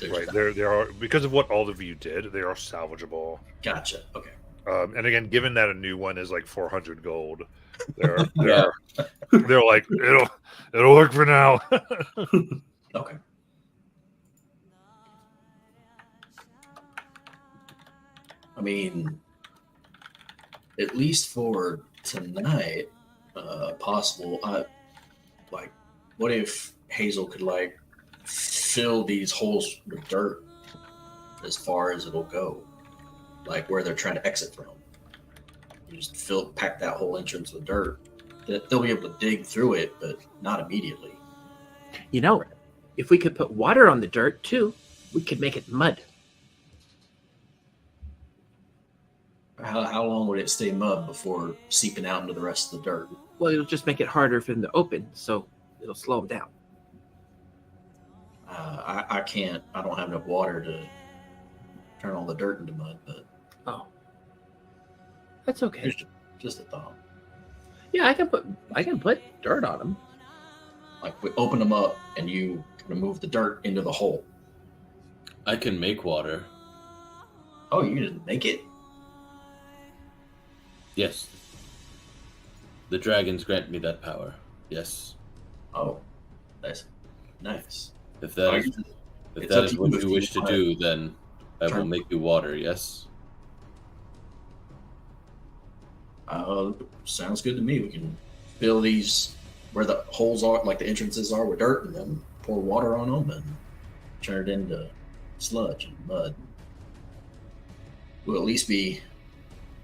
S1: Right. They are, because of what all of you did, they are salvageable.
S5: Gotcha. Okay.
S1: And again, given that a new one is like 400 gold, they're
S3: Yeah.
S1: they're like it'll work for now.
S5: Okay. I mean, at least for tonight, possible. Like, what if Hazel could like fill these holes with dirt as far as it'll go, like where they're trying to exit from? You just pack that whole entrance with dirt. They'll be able to dig through it, but not immediately.
S4: You know, if we could put water on the dirt too, we could make it mud.
S5: How long would it stay mud before seeping out into the rest of the dirt?
S4: Well, it'll just make it harder for them to open, so it'll slow them down.
S5: I can't. I don't have enough water to turn all the dirt into mud. But
S4: Oh, that's okay.
S5: just a thought.
S4: Yeah, I can put dirt on them.
S5: Like we open them up and you remove the dirt into the hole.
S3: I can make water.
S5: Oh, you can just make it?
S3: Yes. The dragons grant me that power. Yes.
S5: Oh, that's nice.
S3: If that
S5: Oh,
S3: is,
S5: you just-
S3: if
S5: it's
S3: that
S5: up
S3: is
S5: to you
S3: what
S5: if
S3: you
S5: you
S3: wish to
S5: want
S3: do, then I will
S5: turn-
S3: make you water. Yes.
S5: Sounds good to me. We can fill these where the holes are, like the entrances are, with dirt, and then pour water on them and turn it into sludge and mud. We'll at least be,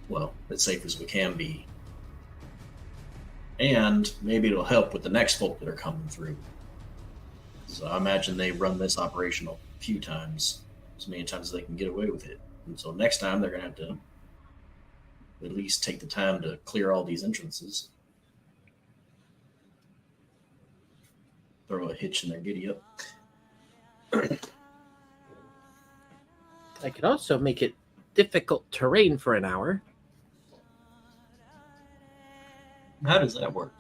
S5: well, as safe as we can be. And maybe it'll help with the next folk that are coming through. So I imagine they run this operation a few times, as many times as they can get away with it. And so next time they're going to have to at least take the time to clear all these entrances. Throw a hitch in their giddy up.
S4: I could also make it difficult terrain for an hour.
S5: How does that work?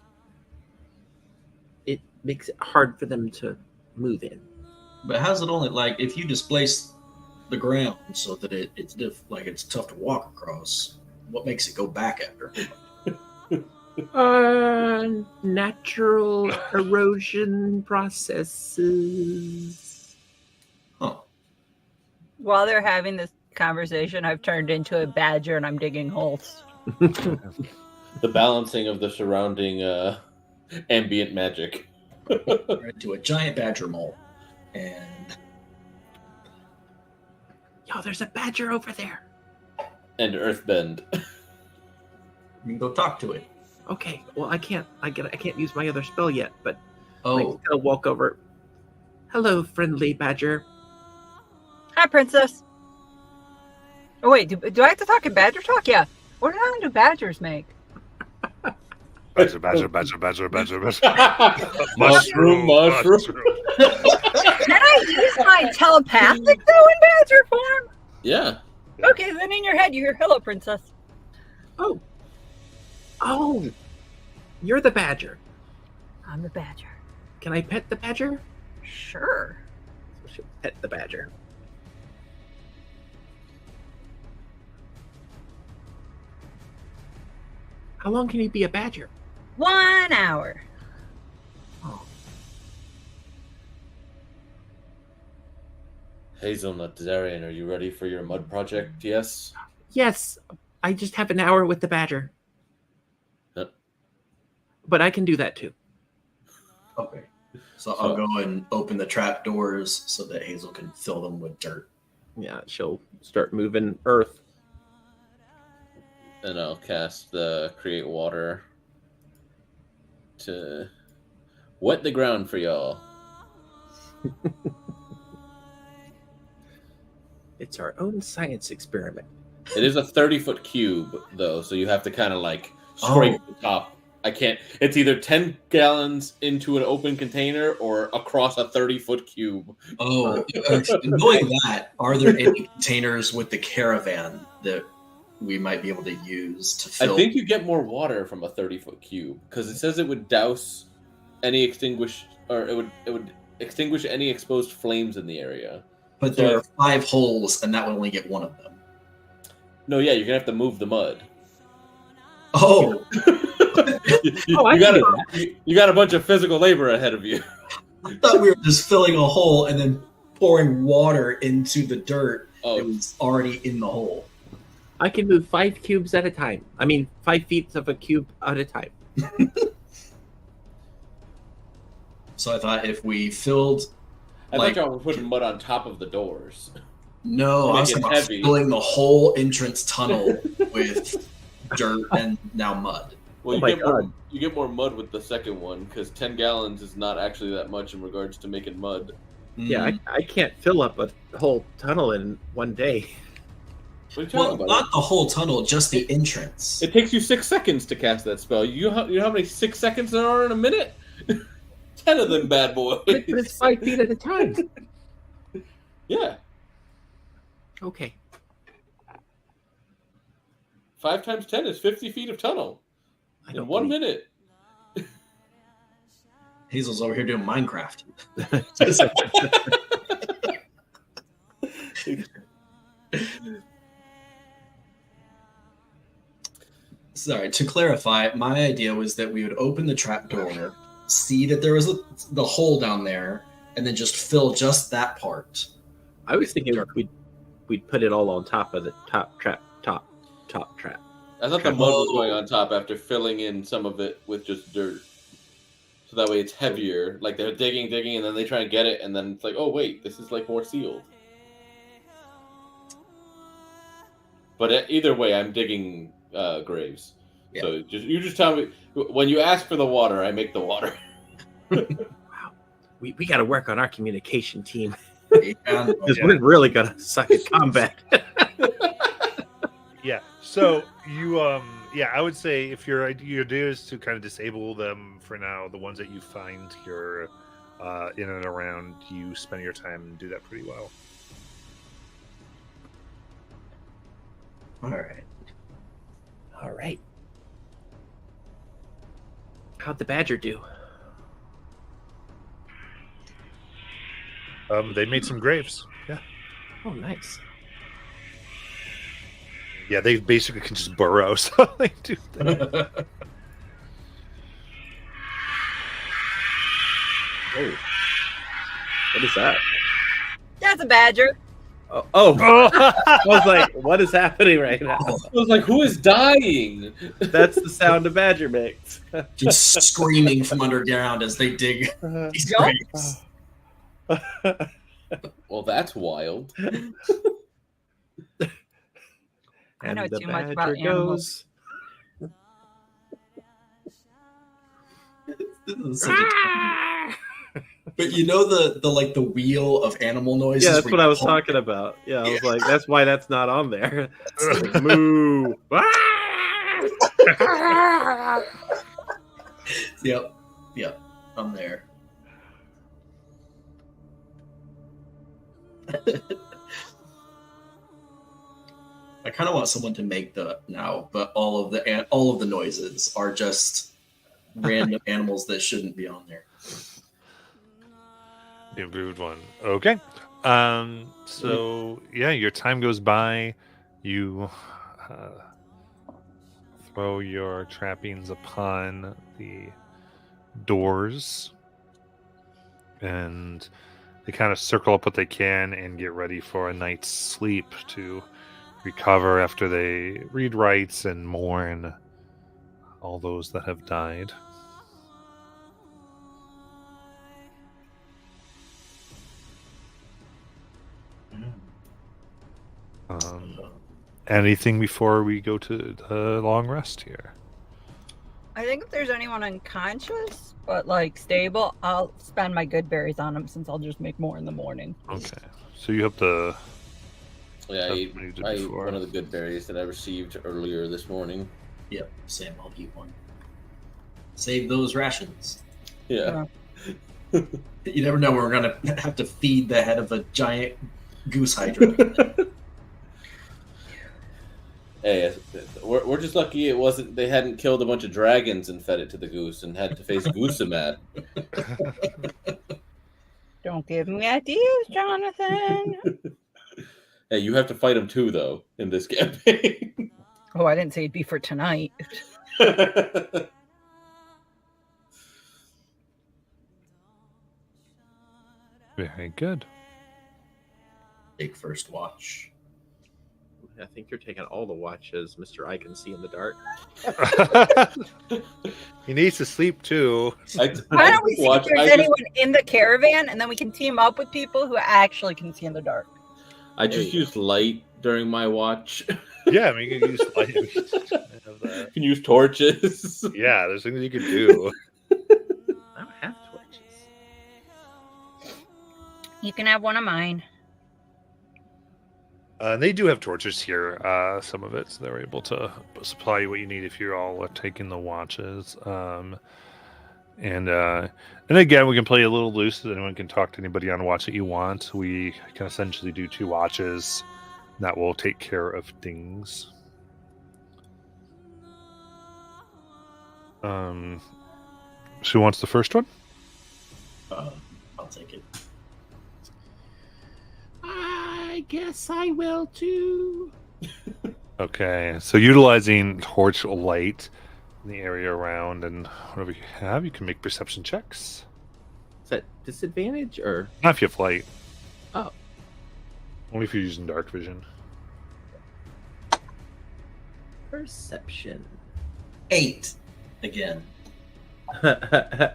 S4: It makes it hard for them to move in.
S5: But how's it only like if you displace the ground so that it's tough to walk across? What makes it go back after?
S4: Natural erosion processes.
S5: Huh.
S2: While they're having this conversation, I've turned into a badger and I'm digging holes.
S3: The balancing of the surrounding ambient magic.
S5: We're into a giant badger mole. And
S4: Yo, there's a badger over there.
S3: And earthbend.
S5: you can go talk to it.
S4: Okay, well I can't use my other spell yet, but I'm
S5: Oh,
S4: gonna walk over. Hello, friendly badger.
S2: Hi, princess. Oh wait, do I have to talk in badger talk? Yeah. What sound do badgers make?
S1: Badger.
S3: Mushroom.
S2: Can I use my telepathic though in badger form?
S3: Yeah.
S2: Okay, then in your head you hear "Hello, princess."
S4: Oh, you're the badger.
S2: I'm the badger.
S4: Can I pet the badger?
S2: Sure.
S4: I should pet the badger. How long can you be a badger?
S2: 1 hour.
S4: Oh,
S3: Hazelnut Zarian, are you ready for your mud project? Yes.
S4: yes. I just have an hour with the badger.
S3: Yep.
S4: But I can do that too.
S5: okay. So I'll go and open the trap doors so that Hazel can fill them with dirt.
S4: Yeah, she'll start moving earth.
S3: And I'll cast the create water to wet the ground for y'all.
S4: It's our own science experiment.
S3: It is a 30-foot cube, though, so you have to kind of like scrape the top. I can't. It's either 10 gallons into an open container or across a 30-foot cube.
S5: Oh, knowing that, are there any containers with the caravan that we might be able to use to fill?
S3: I think you get more water from a 30-foot cube because it says it would douse any extinguished, or it would extinguish any exposed flames in the area.
S5: But there are 5 holes, and that would only get one of them.
S3: No, yeah, you're gonna have to move the mud.
S5: Oh,
S3: You got a bunch of physical labor ahead of you.
S5: I thought we were just filling a hole and then pouring water into the dirt that
S3: Oh,
S5: was already in the hole.
S4: I can move 5 cubes at a time. I mean, 5 feet of a cube at a time.
S5: So I thought if we filled,
S3: I
S5: like-
S3: thought y'all were putting mud on top of the doors.
S5: no, I was
S3: Make it
S5: talking about
S3: heavy.
S5: filling the whole entrance tunnel with dirt and now mud.
S3: Well,
S4: Oh my God.
S3: you get more mud with the second one because 10 gallons is not actually that much in regards to making mud.
S4: Yeah,
S5: Mm.
S4: I can't fill up a whole tunnel in one day.
S3: What are you talking
S5: Well,
S3: about?
S5: not the whole tunnel, just the entrance.
S3: It takes you 6 seconds to cast that spell. You know how many 6 seconds there are in a minute? 10 of them bad boys.
S4: But it's 5 feet at a time.
S3: Yeah.
S4: Okay.
S3: 5 times 10 is 50 feet of tunnel
S4: I
S3: in
S4: don't
S3: 1
S4: believe-
S3: minute.
S5: Hazel's over here doing Minecraft. Sorry, to clarify, my idea was that we would open the trap door, see that there was the hole down there, and then just fill just that part.
S4: I was thinking we'd put it all on top of the top trap.
S3: I thought the mud was going on top after filling in some of it with just dirt. So that way it's heavier. Like they're digging, and then they try and get it, and then it's like, oh wait, this is like more sealed. But either way, I'm digging graves.
S5: Yeah.
S3: So you just tell me when you ask for the water, I make the water.
S4: We got to work on our communication team
S5: And
S4: because
S1: Yeah.
S4: we're really gonna suck at combat.
S1: Yeah. So you I would say if your idea is to kind of disable them for now, the ones that you find here in and around, you spend your time and do that pretty well.
S5: all right.
S4: All right. How'd the badger do?
S1: They made some graves. Yeah.
S4: Oh, nice.
S1: Yeah, they basically can just burrow, so they do that.
S4: Oh, what is that?
S2: That's a badger.
S4: Oh, I was like, what is happening right now?
S3: I was like, who is dying?
S4: That's the sound a badger makes.
S5: Just screaming from underground as they dig these
S2: Yup.
S5: graves.
S3: Well, that's wild.
S2: I know
S4: And the
S2: too much
S4: badger
S2: about animals.
S4: goes.
S5: This is such a- But you know the wheel of animal noises.
S4: Yeah, that's
S5: where
S4: what
S5: you
S4: I was
S5: pull-
S4: talking about. Yeah, I was like, that's why that's not on there. It's like, moo.
S5: Yep. I'm there. I kind of want someone to make the now, but all of the noises are just random animals that shouldn't be on there.
S1: The improved one. Okay. So yeah, your time goes by. You throw your trappings upon the doors, and they kind of circle up what they can and get ready for a night's sleep to recover after they read rites and mourn all those that have died. Anything before we go to the long rest here?
S2: I think if there's anyone unconscious but like stable, I'll spend my good berries on them since I'll just make more in the morning.
S1: Okay. So you have the
S3: Yeah, I
S1: That's
S3: ate,
S1: what you did
S3: I ate
S1: before.
S3: one of the good berries that I received earlier this morning.
S5: Yep, Sam, I'll eat one. Save those rations.
S3: Yeah.
S5: You never know. We're gonna have to feed the head of a giant goose hydra.
S3: Hey, we're just lucky it wasn't. They hadn't killed a bunch of dragons and fed it to the goose and had to face Goosemat.
S2: Don't give me ideas, Jonathan.
S3: Hey, you have to fight him too, though, in this campaign.
S2: Oh, I didn't say it'd be for tonight.
S1: very good.
S5: Take first watch.
S4: I think you're taking all the watches, Mr. I can see in the dark.
S1: He needs to sleep too.
S2: Why don't we see if there's anyone in the caravan, and then we can team up with people who actually can see in the dark.
S3: I just used light during my watch.
S1: Yeah, I mean, you can use light.
S3: You can use torches.
S1: Yeah, there's things you can do.
S4: I don't have torches.
S2: You can have one of mine.
S1: They do have torches here, some of it, so they're able to supply you what you need if you're all taking the watches. And again, we can play a little loose. Anyone can talk to anybody on watch that you want. We can essentially do 2 watches. That will take care of things. So who wants the first one?
S5: I'll take it.
S4: I guess I will too.
S1: Okay, so utilizing torch light in the area around and whatever you have, you can make perception checks.
S4: Is that disadvantage or?
S1: Not if you have light.
S4: Oh.
S1: Only if you're using dark vision.
S4: Perception.
S5: 8 again.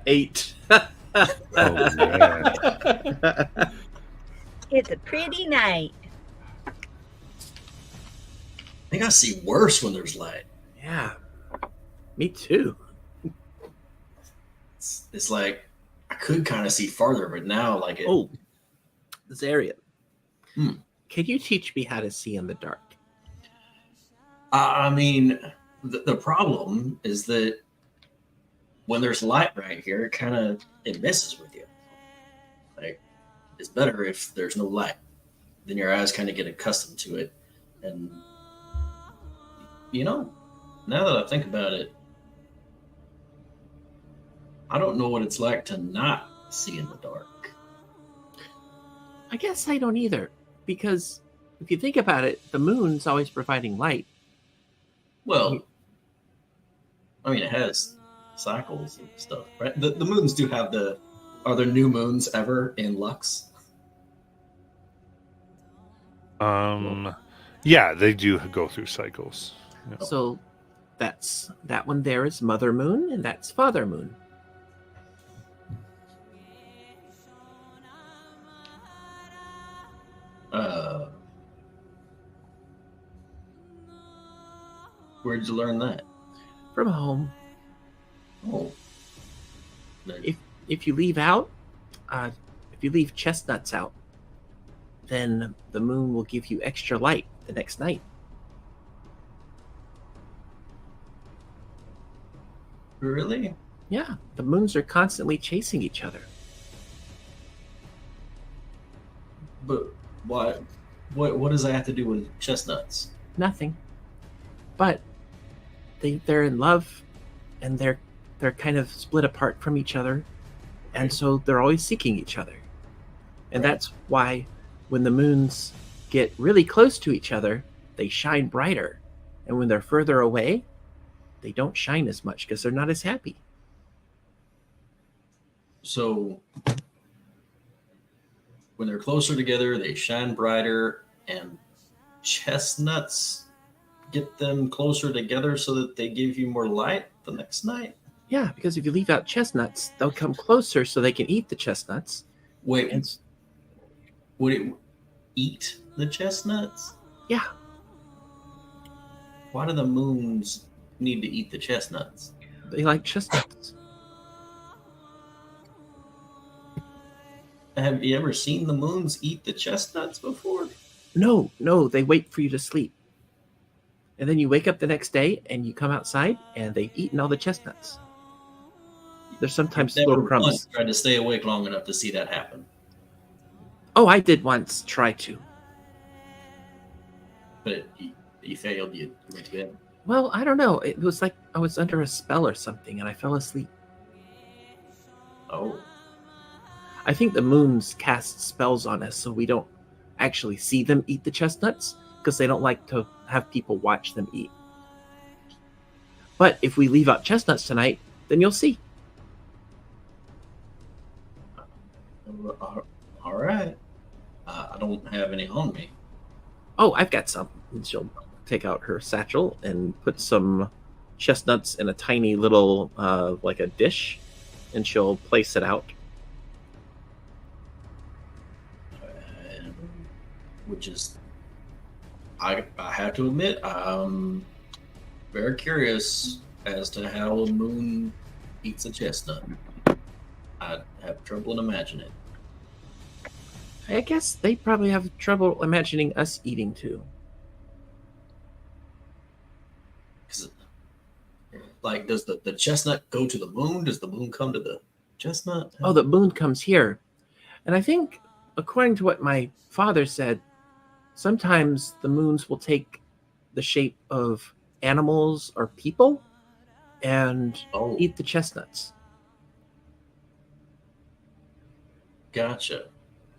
S4: 8.
S1: Oh, yeah.
S2: It's a pretty night.
S5: I think I see worse when there's light.
S4: Yeah. Me too.
S5: It's like I could kind of see farther, but now like it.
S4: Oh, Zarian.
S5: Hmm.
S4: Can you teach me how to see in the dark?
S5: I mean, the problem is that when there's light right here, it messes with you. Like, it's better if there's no light. Then your eyes kind of get accustomed to it. And, now that I think about it, I don't know what it's like to not see in the dark.
S4: I guess I don't either. Because if you think about it, the moon's always providing light.
S5: Well, I mean, it has cycles and stuff, right? The moons do have the Are there new moons ever in Lux?
S1: Yeah, they do go through cycles. Yeah.
S4: So that one there is Mother Moon, and that's Father Moon.
S5: Where'd you learn that?
S4: From home.
S5: Oh.
S4: If you leave out, if you leave chestnuts out, then the moon will give you extra light the next night.
S5: Really?
S4: Yeah, the moons are constantly chasing each other.
S5: But why? What does that have to do with chestnuts?
S4: Nothing. But they're in love, and they're kind of split apart from each other, and so they're always seeking each other. And
S5: Right.
S4: that's why when the moons get really close to each other, they shine brighter. And when they're further away, they don't shine as much because they're not as happy.
S5: So when they're closer together, they shine brighter, and chestnuts get them closer together so that they give you more light the next night.
S4: Yeah, because if you leave out chestnuts, they'll come closer so they can eat the chestnuts.
S5: Wait,
S4: And
S5: would it eat the chestnuts?
S4: yeah,
S5: Why do the moons need to eat the chestnuts?
S4: they like chestnuts.
S5: Have you ever seen the moons eat the chestnuts before?
S4: No, they wait for you to sleep. And then you wake up the next day and you come outside and they've eaten all the chestnuts. There's sometimes
S5: Never
S4: little crumbs.
S5: once tried to stay awake long enough to see that happen.
S4: Oh, I did once try to.
S5: But you failed. You went to bed.
S4: Well, I don't know. It was like I was under a spell or something and I fell asleep.
S5: Oh,
S4: I think the moons cast spells on us so we don't actually see them eat the chestnuts because they don't like to have people watch them eat. But if we leave out chestnuts tonight, then you'll see.
S5: all right. I don't have any on me.
S4: Oh, I've got some. And she'll take out her satchel and put some chestnuts in a tiny little, like a dish, and she'll place it out.
S5: Which is, I have to admit, I'm very curious as to how a moon eats a chestnut. I have trouble in imagining it.
S4: I guess they probably have trouble imagining us eating too.
S5: 'Cause, like, does the chestnut go to the moon? Does the moon come to the chestnut?
S4: Oh, the moon comes here. And I think, according to what my father said, sometimes the moons will take the shape of animals or people and
S5: Oh,
S4: eat the chestnuts.
S5: gotcha.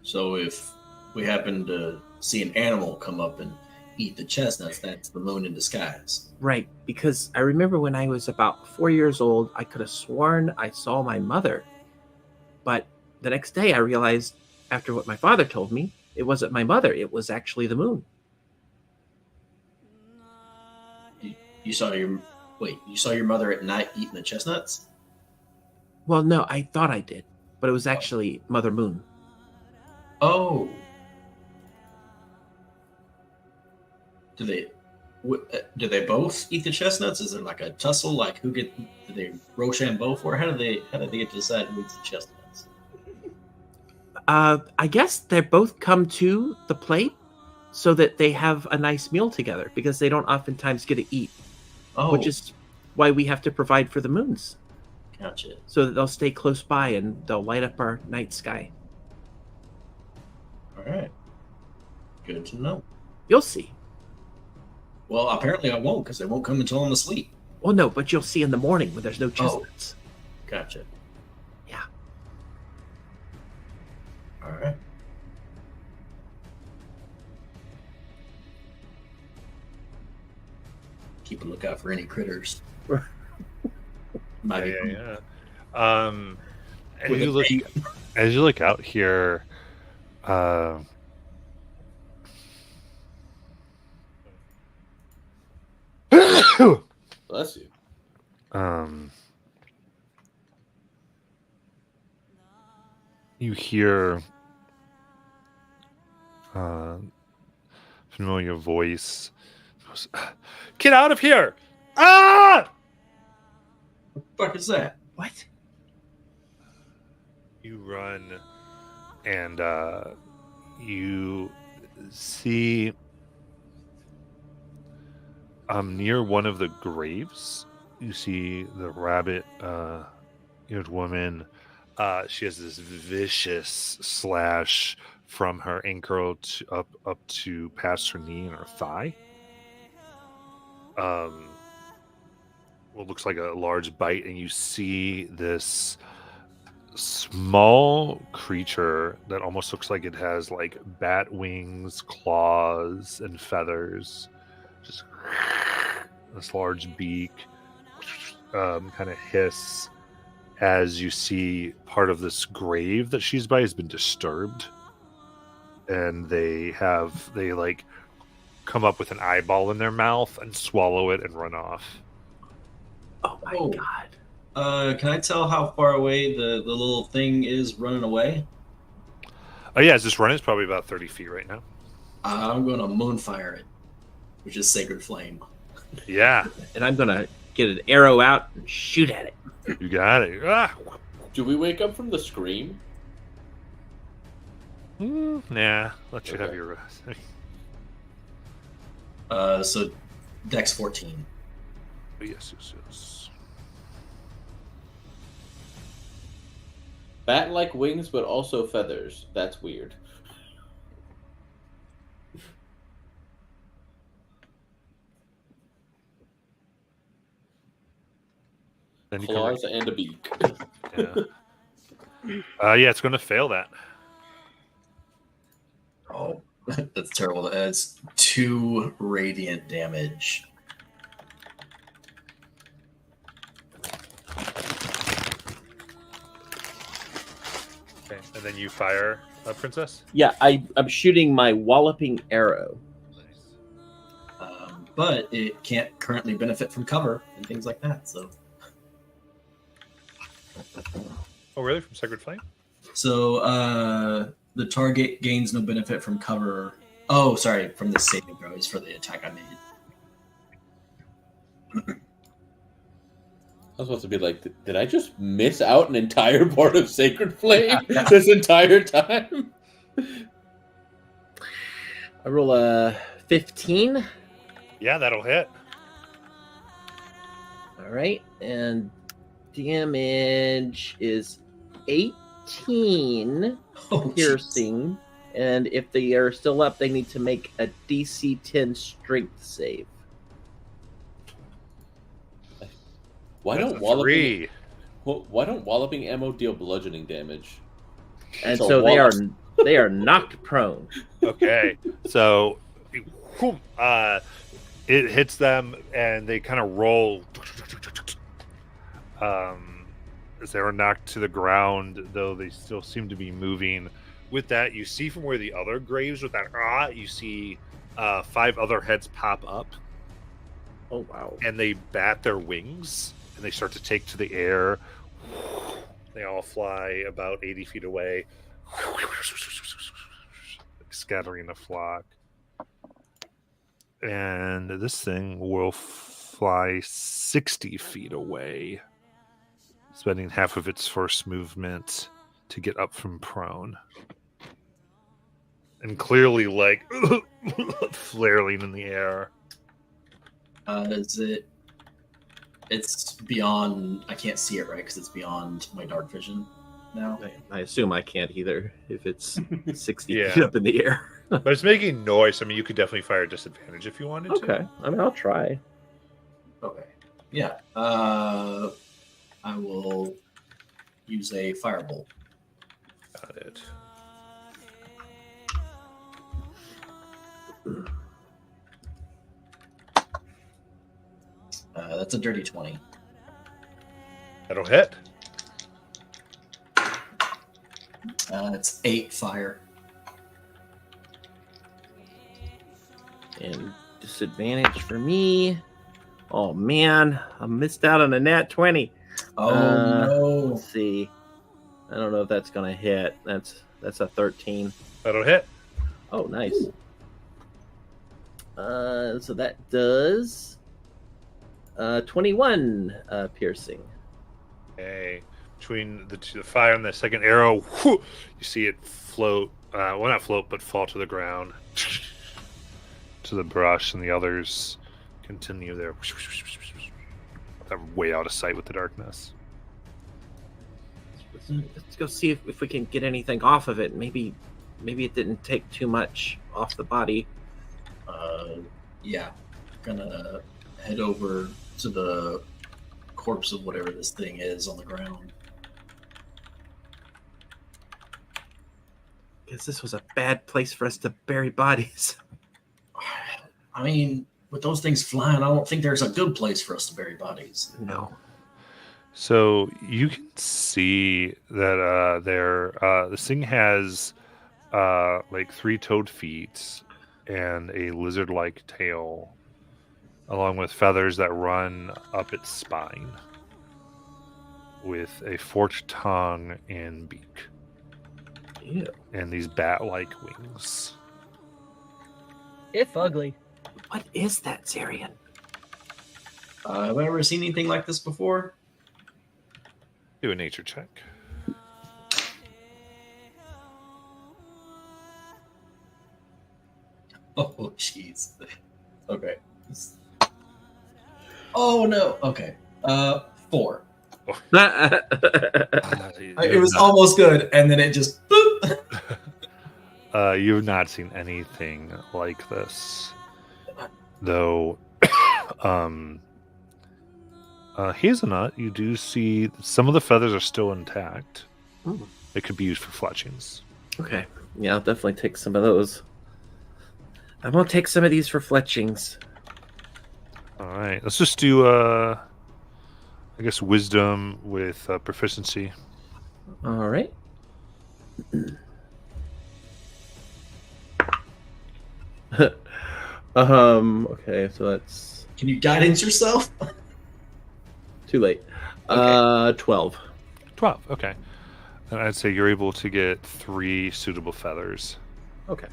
S5: So if we happen to see an animal come up and eat the chestnuts, that's the moon in disguise.
S4: Right, because I remember when I was about 4 years old, I could have sworn I saw my mother. But the next day I realized, after what my father told me, it wasn't my mother, it was actually the moon.
S5: You saw your mother at night eating the chestnuts?
S4: Well, no, I thought I did, but it was actually Mother Moon.
S5: Oh. Do they both eat the chestnuts? Is there like a tussle? Like do they Rochambeau for? How do they get to decide who eats the chestnuts?
S4: I guess they both come to the plate so that they have a nice meal together because they don't oftentimes get to eat,
S5: Oh,
S4: which is why we have to provide for the moons
S5: gotcha.
S4: so that they'll stay close by and they'll light up our night sky.
S5: All right. Good to know.
S4: You'll see.
S5: Well, apparently I won't because they won't come until I'm asleep.
S4: Well, no, but you'll see in the morning when there's no chestnuts.
S5: Gotcha.
S4: Yeah.
S5: All right. Keep a lookout for any critters. Might be
S1: Yeah. And
S5: With
S1: you
S5: a
S1: look.
S5: bait.
S1: As you look out here, uh,
S3: Bless you.
S1: You hear familiar voice. Get out of here! Ah!
S5: What the fuck is that?
S4: What?
S1: You run, and you see near one of the graves. You see the rabbit-eared woman. She has this vicious slash from her ankle up to past her knee and her thigh. What looks like a large bite, and you see this small creature that almost looks like it has like bat wings, claws, and feathers. Just this large beak, kind of hiss as you see part of this grave that she's by has been disturbed, and they like come up with an eyeball in their mouth and swallow it and run off.
S4: Oh my
S5: Oh.
S4: god.
S5: Can I tell how far away the little thing is running away?
S1: Oh yeah, this run is probably about 30 feet right now.
S5: I'm going to moonfire it, which is Sacred Flame.
S1: Yeah,
S4: And I'm gonna get an arrow out and shoot at it.
S1: you got it. Ah!
S3: Do we wake up from the scream?
S1: Nah, let you have
S3: Okay.
S1: your rest.
S5: So Dex 14.
S1: Yes.
S3: Bat-like wings, but also feathers. That's weird.
S1: Then you come
S3: Claws and a beak.
S1: yeah. Yeah, it's going to fail that.
S5: Oh, that's terrible. That's 2 radiant damage.
S1: Okay, and then you fire a princess.
S4: Yeah, I'm shooting my walloping arrow.
S5: But it can't currently benefit from cover and things like that. So
S1: Oh, really? From Sacred Flame?
S5: the target gains no benefit from cover. Oh, sorry, from the saving throws for the attack I made.
S3: I was supposed to be like, did I just miss out an entire part of Sacred Flame this entire time?
S4: I roll a 15.
S1: Yeah, that'll hit.
S4: All right, and damage is 18
S5: Oh,
S4: piercing. And if they are still up, they need to make a DC 10 strength save.
S3: Why
S1: That's
S3: don't
S1: a 3.
S3: walloping ammo deal bludgeoning damage?
S4: And
S3: So
S4: so
S3: wallop-
S4: they are knocked prone.
S1: Okay, so it hits them, and they kind of roll as they were knocked to the ground, though they still seem to be moving. With that, you see from where the other graves with that you see 5 other heads pop up,
S4: Oh wow.
S1: and they bat their wings, and they start to take to the air. They all fly about 80 feet away, scattering the flock. And this thing will fly 60 feet away, spending half of its first movement to get up from prone. And clearly, like, flaring in the air.
S5: Is it? It's beyond. I can't see it right because it's beyond my dark vision now.
S4: I assume I can't either if it's 60
S1: Yeah.
S4: feet up in the air.
S1: But it's making noise. I mean, you could definitely fire a disadvantage if you wanted to.
S4: Okay, I mean, I'll try.
S5: Okay. Yeah. I will use a firebolt.
S1: Got it.
S5: That's a dirty 20.
S1: That'll hit.
S5: It's 8 fire.
S4: And disadvantage for me. Oh man, I missed out on a nat 20.
S5: Oh no!
S4: Let's see. I don't know if that's gonna hit. That's a 13.
S1: That'll hit.
S4: Oh, nice. So that does 21 piercing.
S1: Okay. Between the fire and the second arrow, whoo, you see it float. Well, not float, but fall to the ground. To the brush, and the others continue there. They're way out of sight with the darkness.
S4: Let's go see if we can get anything off of it. Maybe it didn't take too much off the body.
S5: Yeah, gonna head over to the corpse of whatever this thing is on the ground.
S4: Because this was a bad place for us to bury bodies.
S5: I mean, with those things flying, I don't think there's a good place for us to bury bodies.
S4: No.
S1: So you can see that this thing has like 3-toed feet and a lizard-like tail, along with feathers that run up its spine, with a forked tongue and beak,
S4: Ew.
S1: and these bat-like wings.
S2: It's ugly.
S4: What is that, Zarian?
S5: Have I ever seen anything like this before?
S1: Do a nature check.
S5: Oh, jeez. Okay. Oh no. Okay. 4. It was almost good, and then it just. Boop.
S1: You've not seen anything like this, though. Hazelnut, you do see some of the feathers are still intact.
S4: Ooh.
S1: They could be used for fletchings.
S4: Okay. Yeah, I'll definitely take some of those. I'm gonna take some of these for fletchings.
S1: All right, let's just do, I guess, wisdom with proficiency.
S4: All right. Okay, so that's
S5: Can you guidance yourself?
S4: too late.
S5: Okay.
S4: 12.
S1: 12, okay. And I'd say you're able to get 3 suitable feathers.
S4: Okay.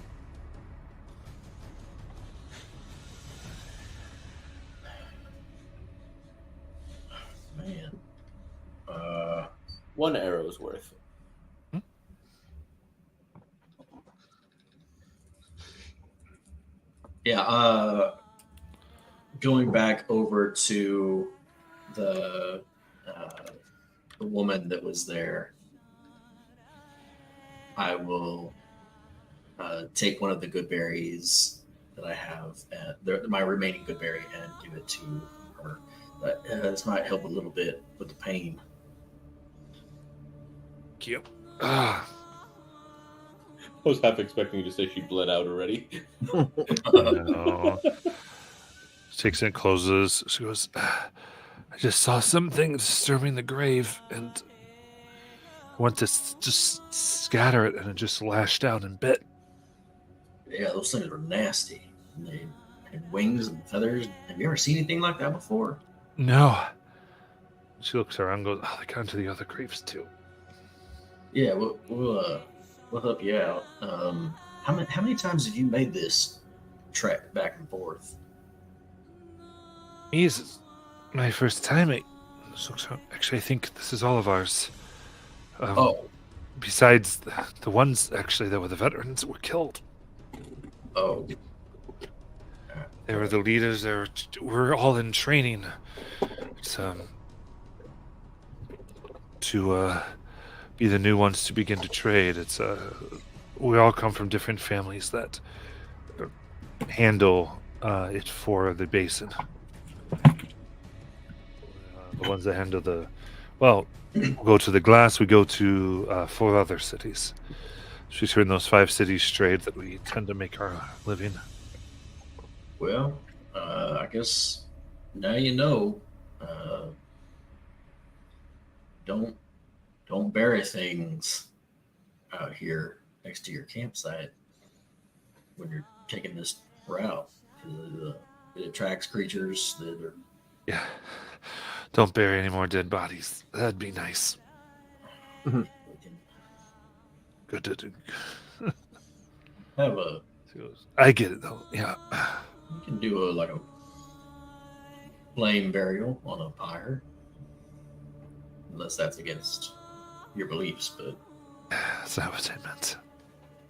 S5: Man.
S3: 1 arrow's worth.
S5: Yeah, going back over to the woman that was there, I will take one of the good berries that I have, my remaining good berry, and give it to her. This might help a little bit with the pain.
S1: Cute.
S3: I was half expecting you to say she bled out already.
S1: No. Takes it, closes. She goes, I just saw something disturbing the grave, and I went to just scatter it, and it just lashed out and bit.
S5: Yeah, those things are nasty. And they had wings and feathers. Have you ever seen anything like that before?
S1: No. She looks around and goes, oh, they got into the other graves too.
S5: Yeah, we'll help you out. How many times have you made this trek back and forth?
S1: This is my first time. Actually, I think this is all of ours. Besides the ones, actually, that were the veterans that were killed.
S5: Oh.
S1: They were the leaders. We're all in training. It's, to be the new ones to begin to trade. It's we all come from different families that handle it for the basin. The ones that handle we'll go to the glass. We go to 4 other cities. She's in those 5 cities trade that we tend to make our living.
S5: Well, I guess now you know. Don't bury things out here next to your campsite when you're taking this route. It attracts creatures that are.
S1: Yeah. Don't bury any more dead bodies. That'd be nice.
S5: We can
S1: Good.
S5: have a.
S1: I get it though. Yeah.
S5: You can do a flame burial on a pyre, unless that's against your beliefs. But
S1: That's not what I meant.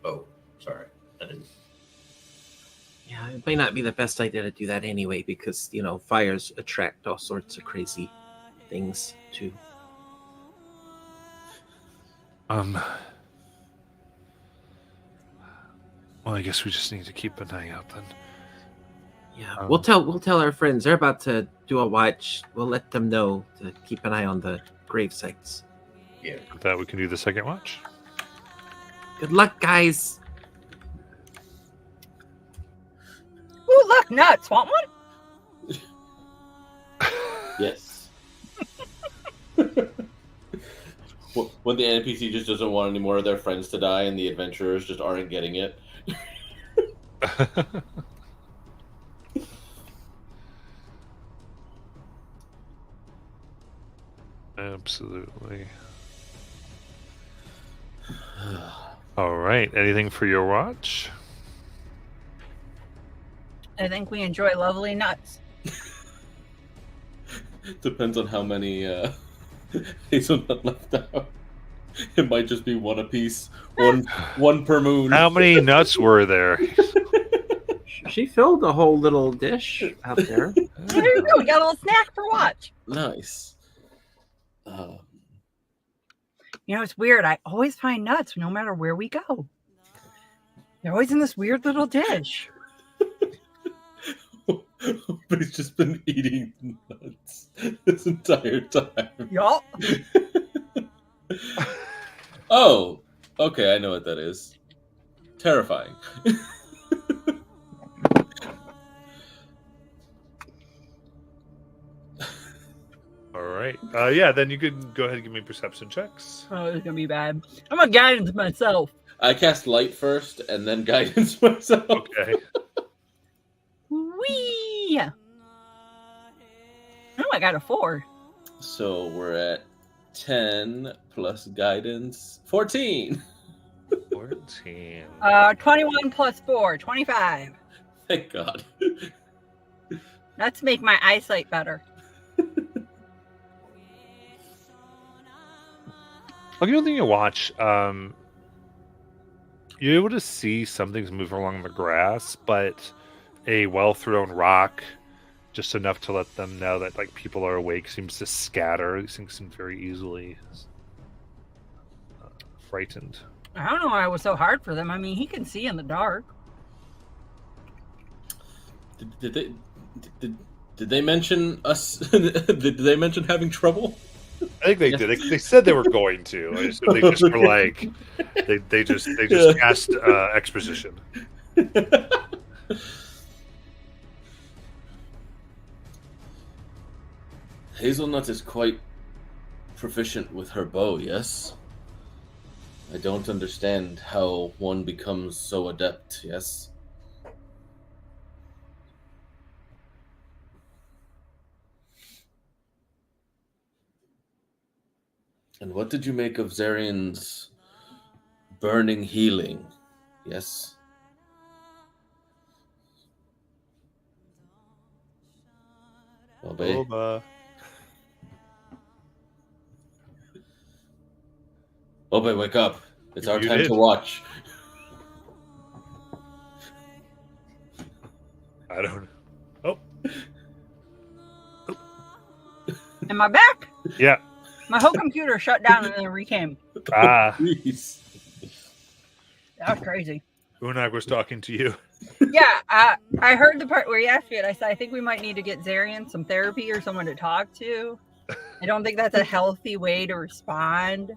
S5: oh, sorry, I didn't.
S4: Yeah, it may not be the best idea to do that anyway, because fires attract all sorts of crazy things too.
S1: Well, I guess we just need to keep an eye out then.
S4: Yeah, we'll tell our friends they're about to do a watch. We'll let them know to keep an eye on the grave sites.
S5: Yeah,
S1: With that, we can do the second watch.
S4: Good luck, guys.
S2: Ooh, look, nuts. Want one?
S3: Yes. When the NPC just doesn't want any more of their friends to die and the adventurers just aren't getting it.
S1: Absolutely. All right. Anything for your watch?
S2: I think we enjoy lovely nuts.
S3: Depends on how many hazelnut left out. It might just be one apiece, one per moon.
S1: How many nuts were there?
S4: She filled a whole little dish out there.
S2: There you go. We got a little snack for watch.
S3: Nice.
S2: It's weird. I always find nuts no matter where we go. They're always in this weird little dish.
S3: But he's just been eating nuts this entire time.
S2: Yup.
S3: Oh, okay, I know what that is. Terrifying.
S1: All right. Yeah, then you could go ahead and give me perception checks.
S2: Oh, it's gonna be bad. I'm gonna guidance myself.
S3: I cast light first and then guidance myself.
S1: Okay.
S2: Whee! Oh, I got a 4.
S3: So we're at 10 plus guidance, 14.
S1: 14.
S2: 21 plus 4, 25.
S3: Thank God.
S2: Let's make my eyesight better.
S1: I'll give you thing you watch. You're able to see some things move along the grass, but a well-thrown rock, just enough to let them know that people are awake, seems to scatter. These things seem very easily frightened.
S2: I don't know why it was so hard for them. I mean, he can see in the dark.
S3: Did they mention us? Did they mention having trouble?
S1: I think they did. They said they were going to. I assume they just were like, they just cast exposition.
S3: Hazelnut is quite proficient with her bow, yes? I don't understand how one becomes so adept, yes? And what did you make of Zarian's burning healing? Yes? Obey.
S1: Boba.
S3: Obey, wake up. It's our
S1: You
S3: time
S1: did.
S3: to watch.
S1: I don't know.
S2: Am I back?
S1: Yeah.
S2: My whole computer shut down and then recame.
S1: Ah,
S3: Please.
S2: That was crazy.
S1: Unag was talking to you.
S2: Yeah, I heard the part where he asked me it. I said, I think we might need to get Zarian some therapy or someone to talk to. I don't think that's a healthy way to respond.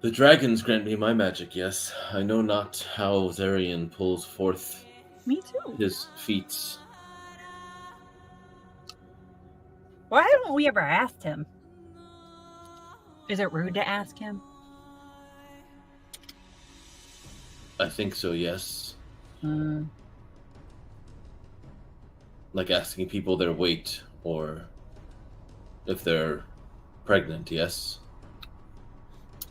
S3: The dragons grant me my magic, yes. I know not how Zarian pulls forth
S2: Me too.
S3: his feats.
S2: Why haven't we ever asked him? Is it rude to ask him?
S3: I think so, yes.
S2: Hmm.
S3: Like asking people their weight or if they're pregnant, yes.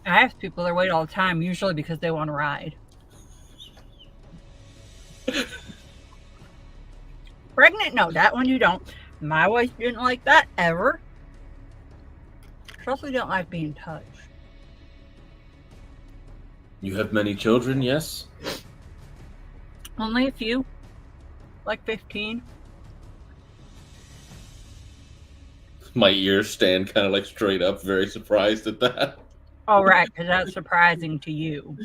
S2: I ask people their weight all the time, usually because they want to ride. Pregnant? No, that one you don't. My wife didn't like that ever. She also didn't like being touched.
S3: You have many children, yes?
S2: Only a few. Like 15.
S3: My ears stand kind of like straight up, very surprised at that.
S2: All right, because that's surprising to you.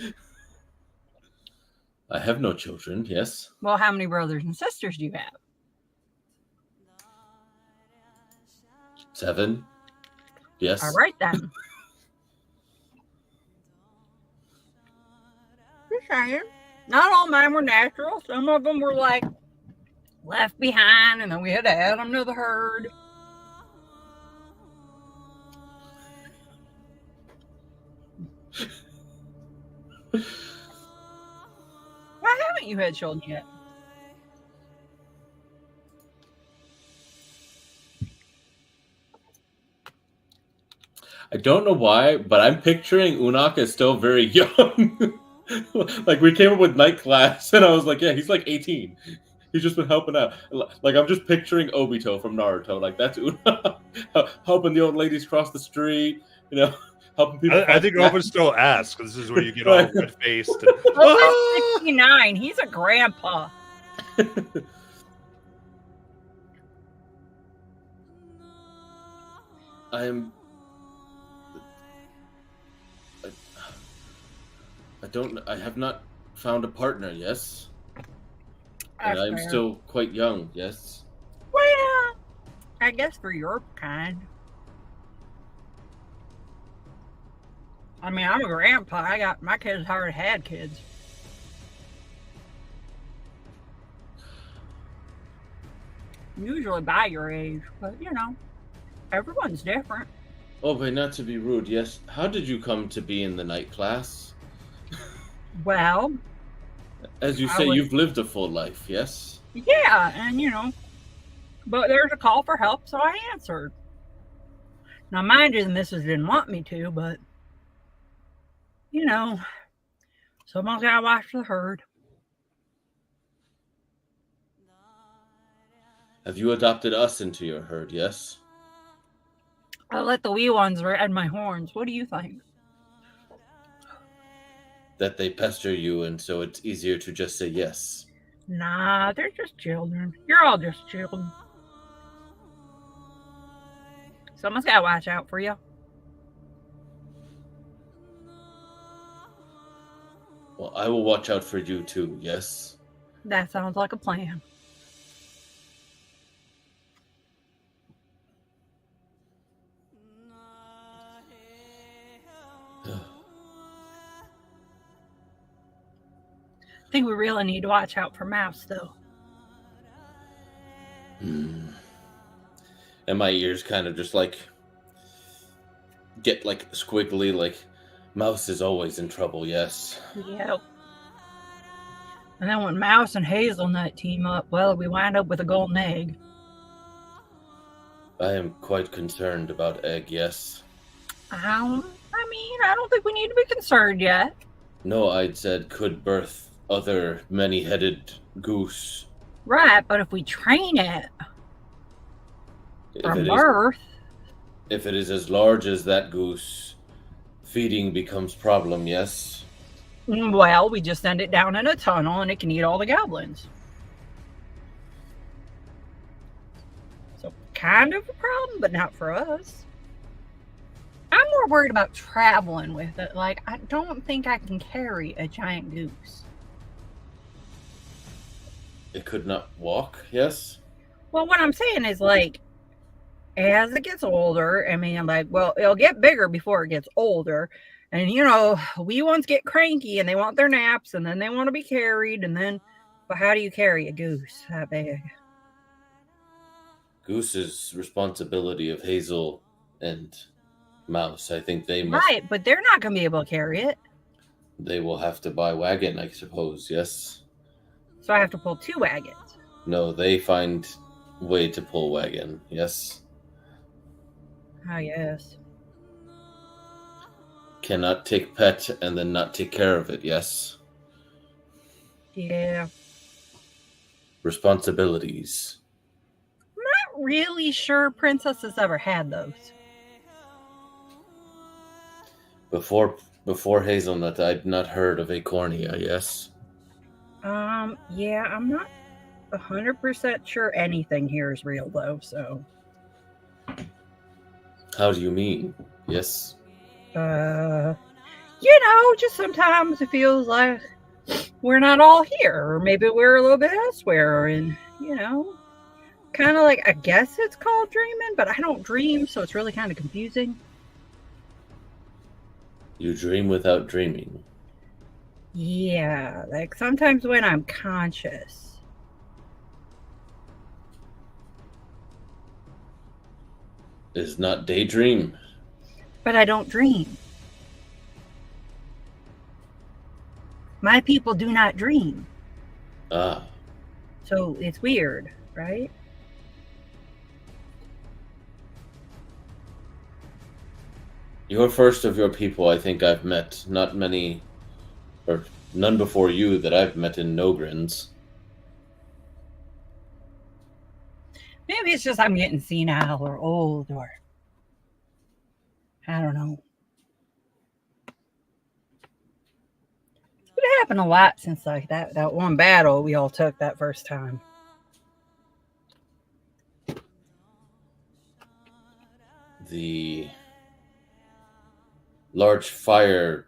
S3: I have no children, yes.
S2: Well, how many brothers and sisters do you have?
S3: 7, yes.
S2: All right, then. Just saying. Not all mine were natural. Some of them were like left behind, and then we had to add them to the herd. Why haven't you had children yet?
S3: I don't know why, but I'm picturing Unak as still very young. Like we came up with night class, and I was like, yeah, he's like 18. He's just been helping out. Like I'm just picturing Obito from Naruto. Like that's Unak helping the old ladies cross the street. You know, helping people.
S1: I think Open still asks because this is where you get all
S3: Right.
S1: red faced.
S2: Open's 69. He's a grandpa.
S3: I'm. I have not found a partner. Yes, and
S2: That's
S3: I'm
S2: fair.
S3: still quite young. Yes.
S2: Well, I guess for your kind. I mean, I'm a grandpa. I got my kids already had kids. Usually by your age, but you know, everyone's different.
S3: Oh, but not to be rude. Yes. How did you come to be in the night class?
S2: Well,
S3: As you
S2: I
S3: say,
S2: was-
S3: you've lived a full life. Yes.
S2: yeah, and you know, but there's a call for help, so I answered. Now, mind you, the missus didn't want me to, but you know, someone's got to watch the herd.
S3: Have you adopted us into your herd? Yes.
S2: I let the wee ones ride my horns. What do you think?
S3: That they pester you, and so it's easier to just say yes.
S2: Nah, they're just children. You're all just children. Someone's got to watch out for you.
S3: Well, I will watch out for you too. Yes.
S2: That sounds like a plan. I think we really need to watch out for Mouse, though.
S3: And my ears kind of just like get like squiggly. Like Mouse is always in trouble. Yes.
S2: Yep. And then when Mouse and Hazelnut team up, well, we wind up with a golden egg.
S3: I am quite concerned about Egg. Yes.
S2: I mean, I don't think we need to be concerned yet.
S3: No, I'd said could birth other many-headed goose.
S2: Right, but if we train it
S3: If
S2: from
S3: it is,
S2: birth,
S3: if it is as large as that goose, feeding becomes problem. Yes.
S2: well, we just send it down in a tunnel and it can eat all the goblins. So, kind of a problem, but not for us. I'm more worried about traveling with it. Like, I don't think I can carry a giant goose.
S3: It could not walk. Yes.
S2: Well, what I'm saying is, like, as it gets older, I mean, like, well, it'll get bigger before it gets older. And, you know, wee ones get cranky and they want their naps and then they want to be carried. And then, but how do you carry a goose that big?
S3: Goose's responsibility of Hazel and Mouse. I think they must.
S2: Right, but they're not going to be able to carry it.
S3: They will have to buy wagon, I suppose. Yes.
S2: So I have to pull 2 wagons.
S3: No, they find way to pull wagon. Yes.
S2: Oh, yes.
S3: Cannot take pet and then not take care of it. Yes.
S2: Yeah.
S3: Responsibilities.
S2: Not really sure Princess has ever had those.
S3: Before Hazelnut, I'd not heard of Acornia. Yes.
S2: Yeah, I'm not 100% sure anything here is real, though, so.
S3: How do you mean? Yes.
S2: Just sometimes it feels like we're not all here, or maybe we're a little bit elsewhere, and, kind of like, I guess it's called dreaming, but I don't dream, so it's really kind of confusing.
S3: You dream without dreaming.
S2: Yeah, like sometimes when I'm conscious.
S3: Is not daydream.
S2: But I don't dream. My people do not dream.
S3: Ah.
S2: So it's weird, right?
S3: You're first of your people I think I've met. Not many, or none before you that I've met in Nogrins.
S2: Maybe it's just I'm getting senile or old, or I don't know. It happened a lot since like that one battle we all took that first time.
S3: The large fire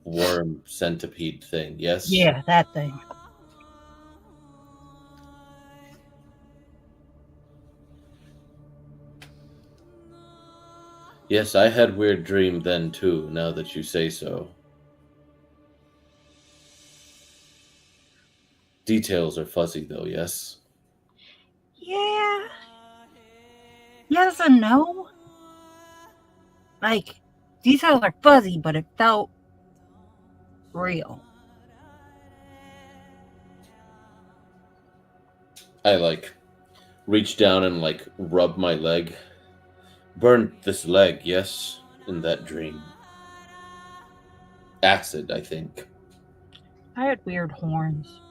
S3: worm centipede thing, yes?
S2: Yeah, that thing.
S3: Yes, I had weird dream then too, now that you say so. Details are fuzzy though, yes?
S2: Yeah. Yes and no. Like, details are fuzzy, but it felt real.
S3: I reach down and rub my leg. Burnt this leg, yes, in that dream. Acid, I think.
S2: I had weird horns.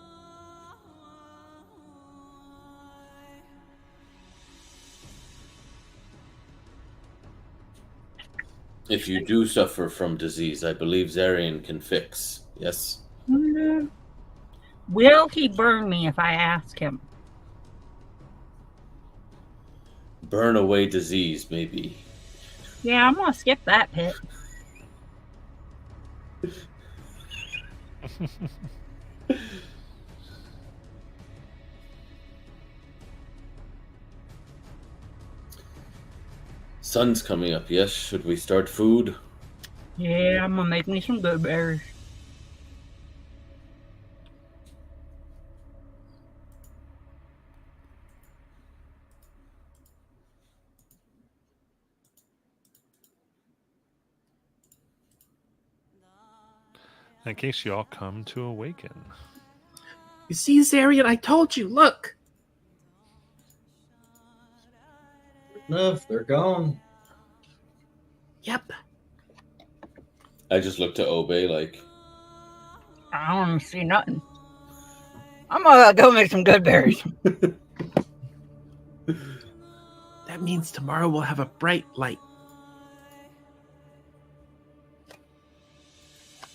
S3: If you do suffer from disease, I believe Zarian can fix, yes?
S2: Mm. Will he burn me if I ask him?
S3: Burn away disease, maybe.
S2: Yeah, I'm gonna skip that pit.
S3: Sun's coming up, yes? Should we start food?
S2: Yeah, I'm gonna make me some good berries.
S1: In case you all come to awaken.
S4: You see, Zarian, I told you, look.
S5: Enough, they're gone.
S4: Yep.
S3: I just looked to Obey
S2: I don't see nothing. I'm gonna go make some good berries.
S4: That means tomorrow we'll have a bright light.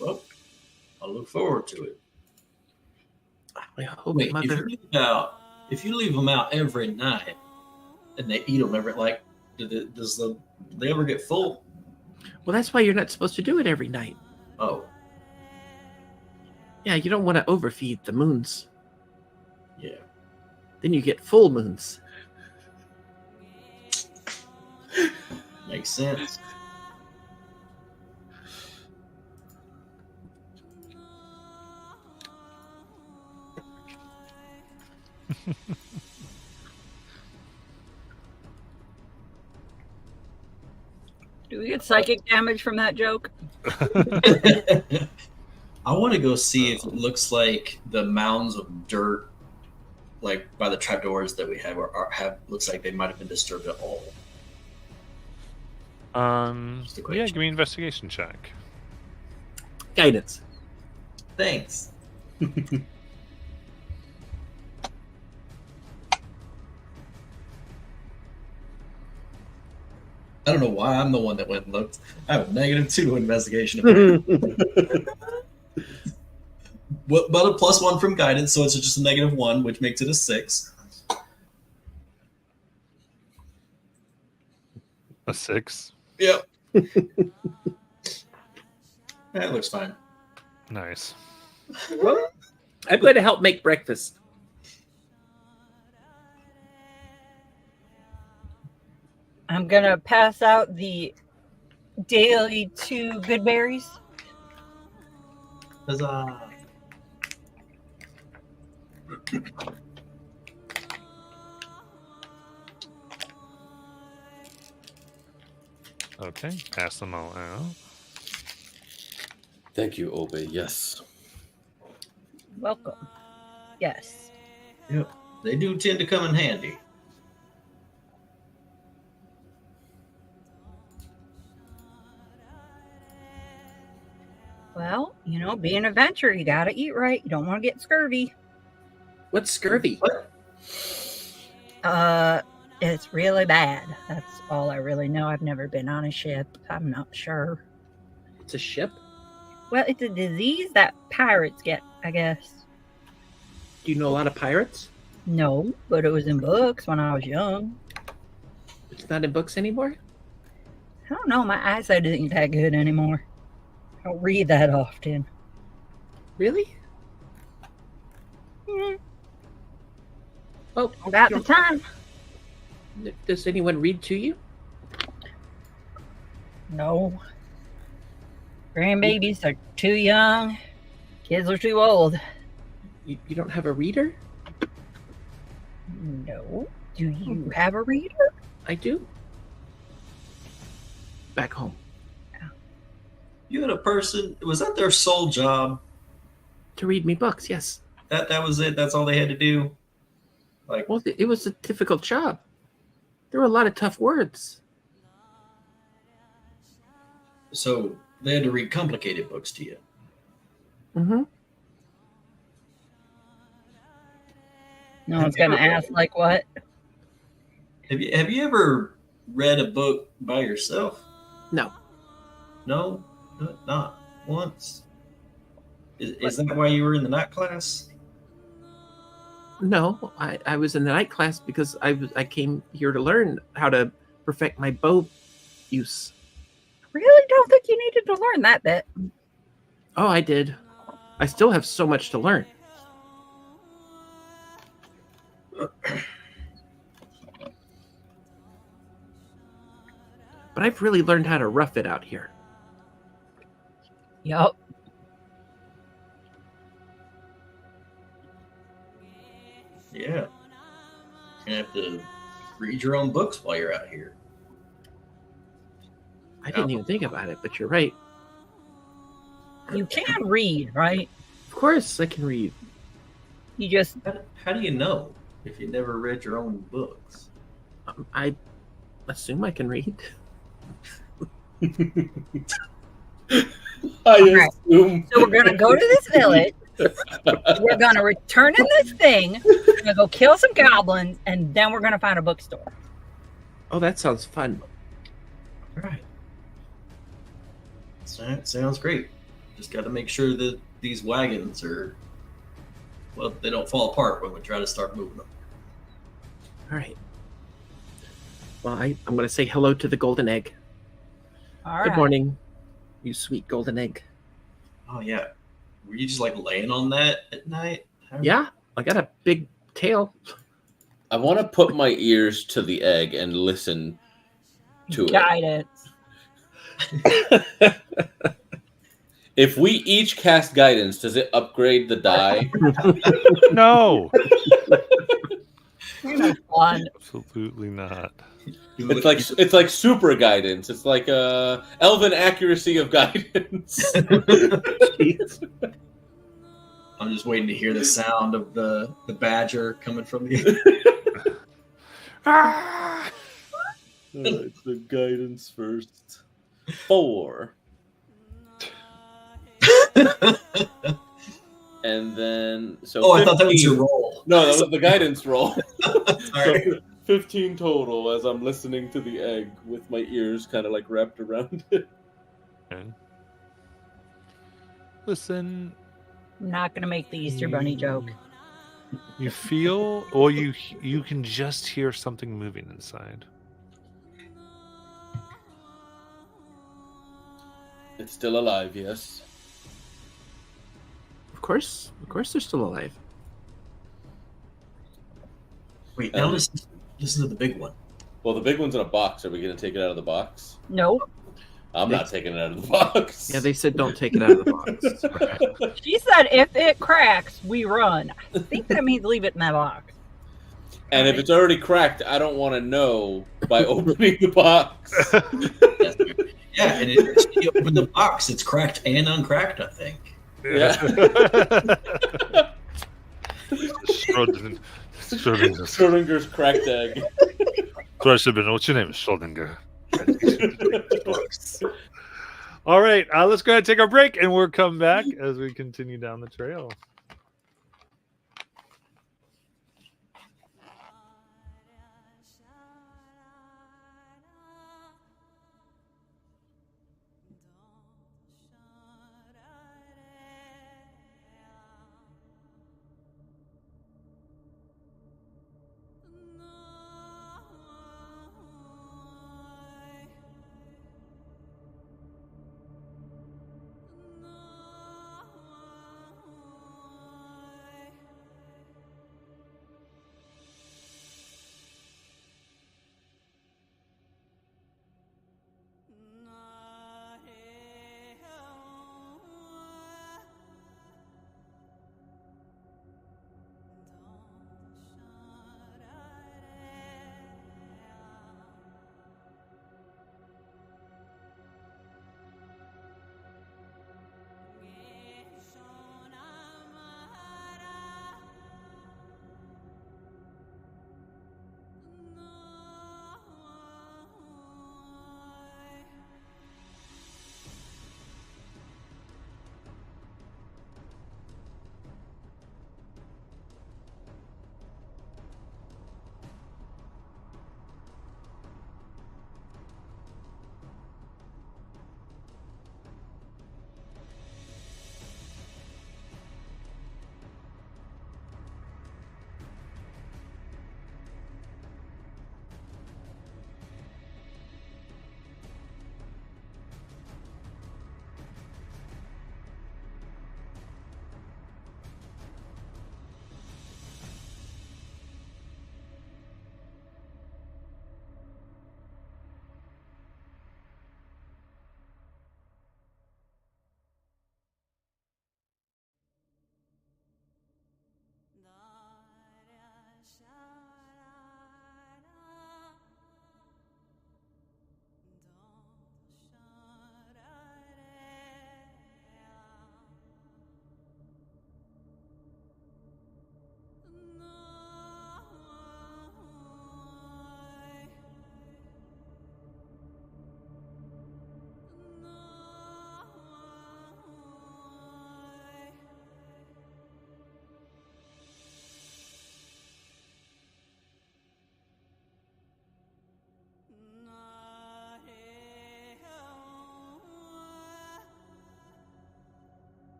S5: Well, I look forward to it.
S4: I hope,
S5: Wait,
S4: Mother.
S5: if you leave them out every night and they eat them every do they ever get full?
S4: Well, that's why you're not supposed to do it every night.
S5: Oh,
S4: Yeah, you don't want to overfeed the moons.
S5: yeah.
S4: Then you get full moons.
S5: Makes sense.
S2: Do we get psychic damage from that joke?
S5: I want to go see if it looks like the mounds of dirt, like by the trapdoors that we have, looks like they might have been disturbed at all. Just a quick
S1: Yeah,
S5: check.
S1: give me an investigation check.
S4: Guidance.
S5: Thanks. I don't know why I'm the one that went and looked. I have a -2 investigation. But a +1 from guidance, so it's just a -1, which makes it a 6.
S1: A 6.
S5: Yep. That looks fine.
S1: Nice.
S4: I'm going to help make breakfast.
S2: I'm gonna pass out the daily 2 good berries.
S5: Huzzah.
S1: Okay, pass them all out.
S3: Thank you, Obe. Yes.
S2: Welcome. Yes.
S5: Yep. They do tend to come in handy.
S2: Well, you know, being an adventurer, you gotta eat right. You don't want to get scurvy.
S4: What's scurvy?
S2: It's really bad. That's all I really know. I've never been on a ship. I'm not sure.
S4: It's a ship?
S2: Well, it's a disease that pirates get, I guess.
S4: Do you know a lot of pirates?
S2: No, but it was in books when I was young.
S4: It's not in books anymore?
S2: I don't know. My eyesight isn't that good anymore. I don't read that often.
S4: Really?
S2: Mm,
S4: Oh,
S2: about the time.
S4: does anyone read to you?
S2: No. Grandbabies are too young. Kids are too old.
S4: You don't have a reader?
S2: No. Do you have a reader?
S4: I do. Back home.
S5: You had a person. Was that their sole job?
S4: To read me books, yes.
S5: That was it. That's all they had to do. Like,
S4: Well, it was a difficult job. There were a lot of tough words.
S5: so they had to read complicated books to you.
S4: Mm-hmm.
S2: No one's gonna ask like what?
S5: Have you ever read a book by yourself?
S4: No.
S5: No, not once. Is that why you were in the night class?
S4: No, I was in the night class because I came here to learn how to perfect my bow use.
S2: Really don't think you needed to learn that bit.
S4: Oh, I did. I still have so much to learn. But I've really learned how to rough it out here.
S2: Yup.
S5: Yeah. You're gonna have to read your own books while you're out here.
S4: I didn't even think about it, but you're right.
S2: You can read, right?
S4: Of course, I can read.
S2: You just
S5: How do you know if you never read your own books?
S4: I assume I can read.
S2: Alright.
S3: assume.
S2: so we're gonna go to this village. We're gonna return in this thing. We're gonna go kill some goblins, and then we're gonna find a bookstore.
S4: Oh, that sounds fun.
S5: Right. Sounds great. Just got to make sure that these wagons are, well, they don't fall apart when we try to start moving them.
S4: All right. Well, I'm going to say hello to the golden egg.
S2: All
S4: Good
S2: right.
S4: morning, you sweet golden egg.
S5: Oh yeah. Were you just like laying on that at night?
S4: Yeah, I got a big tail.
S3: I want to put my ears to the egg and listen to it.
S2: Guidance.
S3: If we each cast guidance, does it upgrade the die?
S1: No,
S2: You're no fun.
S1: absolutely not.
S3: It's like super guidance. It's like elven accuracy of guidance.
S5: I'm just waiting to hear the sound of the badger coming from the.
S1: Ah!
S3: Alright, so guidance first. 4. And then
S5: Oh, I
S3: 15.
S5: thought that was your roll.
S3: No, that was the guidance roll.
S5: Sorry.
S3: So 15 total as I'm listening to the egg with my ears kind of like wrapped around it.
S1: Okay. Listen,
S2: I'm not gonna make the Easter Bunny joke.
S1: you feel, or you can just hear something moving inside.
S3: It's still alive, yes.
S4: Of course, they're still alive.
S5: Wait, now listen to the big one.
S3: Well, the big one's in a box. Are we going to take it out of the box?
S2: No,
S3: I'm not taking it out of the box.
S4: Yeah, they said don't take it out of the box.
S2: she said if it cracks, we run. I think that means leave it in that box.
S3: And if it's already cracked, I don't want to know by opening the box.
S5: Yeah, and you open the box, it's cracked and uncracked, I think.
S3: Yeah. Schrodinger's cracked egg.
S1: What's your name? Schrodinger. All right, let's go ahead and take our break, and we'll come back as we continue down the trail.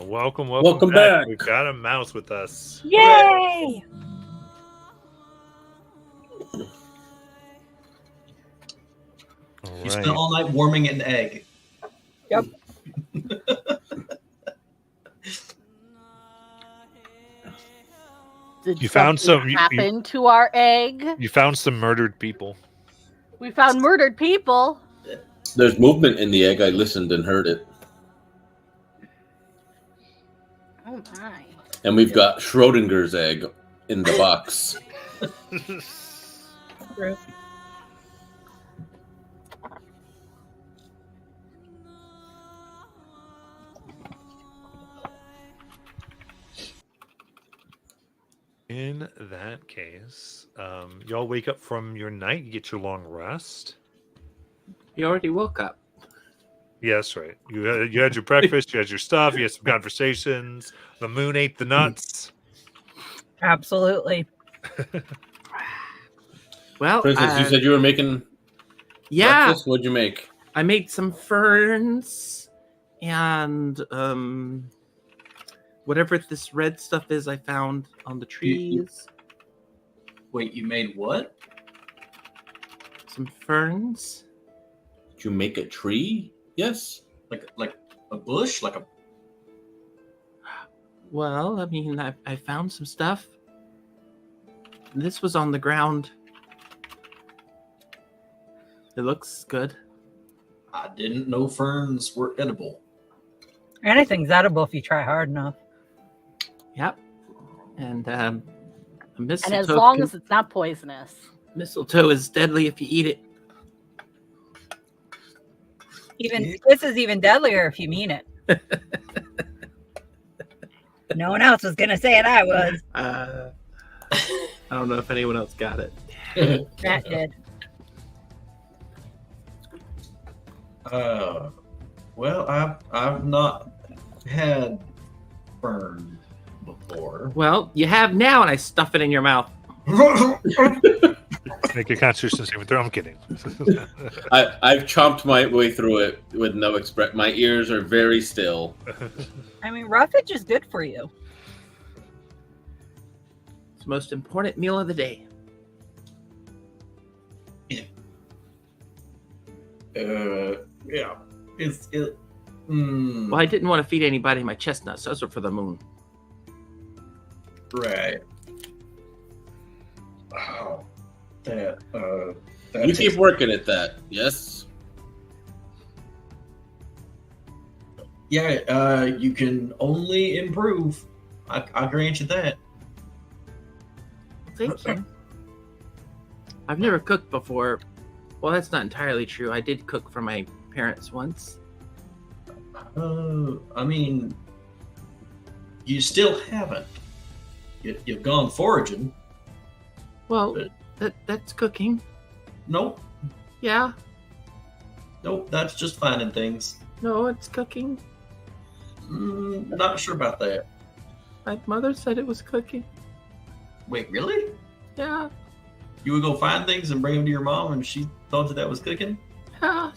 S3: Welcome back.
S1: We've got a mouse with us.
S6: Yay!
S1: All
S5: You
S1: right.
S5: spent all night warming an egg.
S2: Yep.
S6: Did
S1: You found
S6: something
S1: some- you-
S6: happen to our egg?
S1: You found some murdered people.
S6: We found murdered people.
S3: There's movement in the egg. I listened and heard it.
S6: Oh my!
S3: And we've got Schrodinger's egg in the box.
S2: True.
S1: In that case, y'all wake up from your night. You get your long rest.
S4: You already woke up.
S1: Yes, right. You had your breakfast. You had your stuff. You had some conversations. The moon ate the nuts.
S2: Absolutely.
S4: Well,
S3: Princess, you said you were making
S4: yeah,
S3: breakfast? What'd you make?
S4: I made some ferns and whatever this red stuff is I found on the trees.
S5: Wait, you made what?
S4: Some ferns.
S3: Did you make a tree? Yes.
S5: Like a bush? Like a
S4: Well, I mean, I found some stuff. This was on the ground. It looks good.
S5: I didn't know ferns were edible.
S2: Anything's edible if you try hard enough.
S4: Yep. And a
S6: And
S4: mistletoe,
S6: as long as it's not poisonous.
S4: mistletoe is deadly if you eat it.
S2: This is even deadlier if you mean it. No one else was gonna say it. I was.
S4: I don't know if anyone else got it.
S2: Matt did.
S5: Well, I've not had fern before.
S4: Well, you have now, and I stuff it in your mouth.
S1: Make a constitution saving throw. I'm kidding.
S3: I've chomped my way through it with no express. My ears are very still.
S2: I mean, roughage is good for you.
S4: It's the most important meal of the day.
S5: Yeah.
S4: Well, I didn't want to feed anybody my chestnuts. Those are for the moon.
S5: Right. Wow. That
S3: You keep working at that. Yes.
S5: Yeah, you can only improve. I grant you that.
S4: Thank you. I've never cooked before. Well, that's not entirely true. I did cook for my parents once.
S5: I mean, you still haven't. You've gone foraging.
S4: Well, that's cooking.
S5: Nope.
S4: Yeah.
S5: Nope. That's just finding things.
S4: No, it's cooking.
S5: Not sure about that.
S4: My mother said it was cooking.
S5: Wait, really?
S4: Yeah.
S5: You would go find things and bring them to your mom, and she told you that was cooking?
S4: Yeah.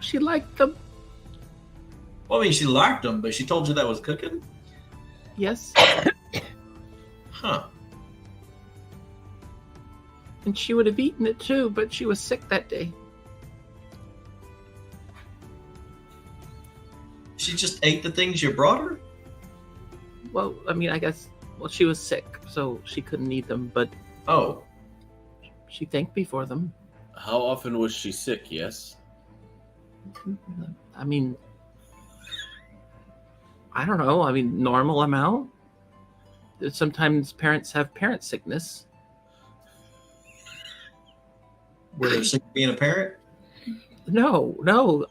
S4: She liked them.
S5: Well, I mean, she liked them, but she told you that was cooking?
S4: Yes.
S5: Huh.
S4: And she would have eaten it too, but she was sick that day.
S5: She just ate the things you brought her?
S4: Well, I mean, I guess, well, she was sick, so she couldn't eat them, but
S5: Oh.
S4: she thanked me for them.
S3: How often was she sick? Yes.
S4: I mean, I don't know. I mean, normal amount. Sometimes parents have parent sickness.
S5: Were they sick of being a parent?
S4: No.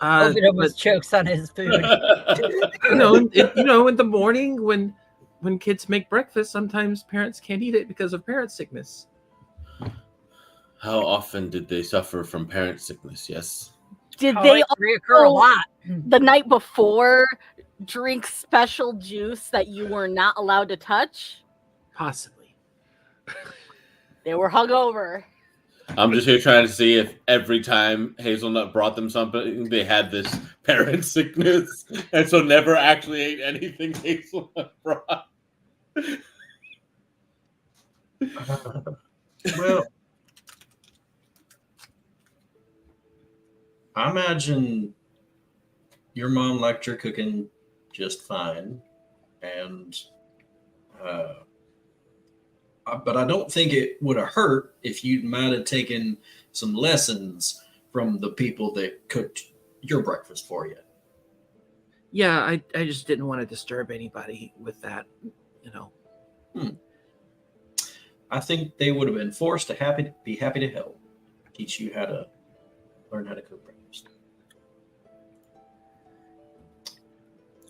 S2: Ovid almost chokes on his food.
S4: In the morning when kids make breakfast, sometimes parents can't eat it because of parent sickness.
S3: How often did they suffer from parent sickness? Yes.
S6: Did
S2: Oh,
S6: they
S2: it reoccur a lot.
S6: the night before drink special juice that you were not allowed to touch?
S4: Possibly.
S6: They were hungover.
S3: I'm just here trying to see if every time Hazelnut brought them something, they had this parent sickness, and so never actually ate anything Hazelnut brought.
S5: Well, I imagine your mom liked your cooking just fine, and but I don't think it would have hurt if you might have taken some lessons from the people that cooked your breakfast for you.
S4: Yeah, I just didn't want to disturb anybody with that, you know.
S5: I think they would have been forced to be happy to help teach you how to learn how to cook breakfast.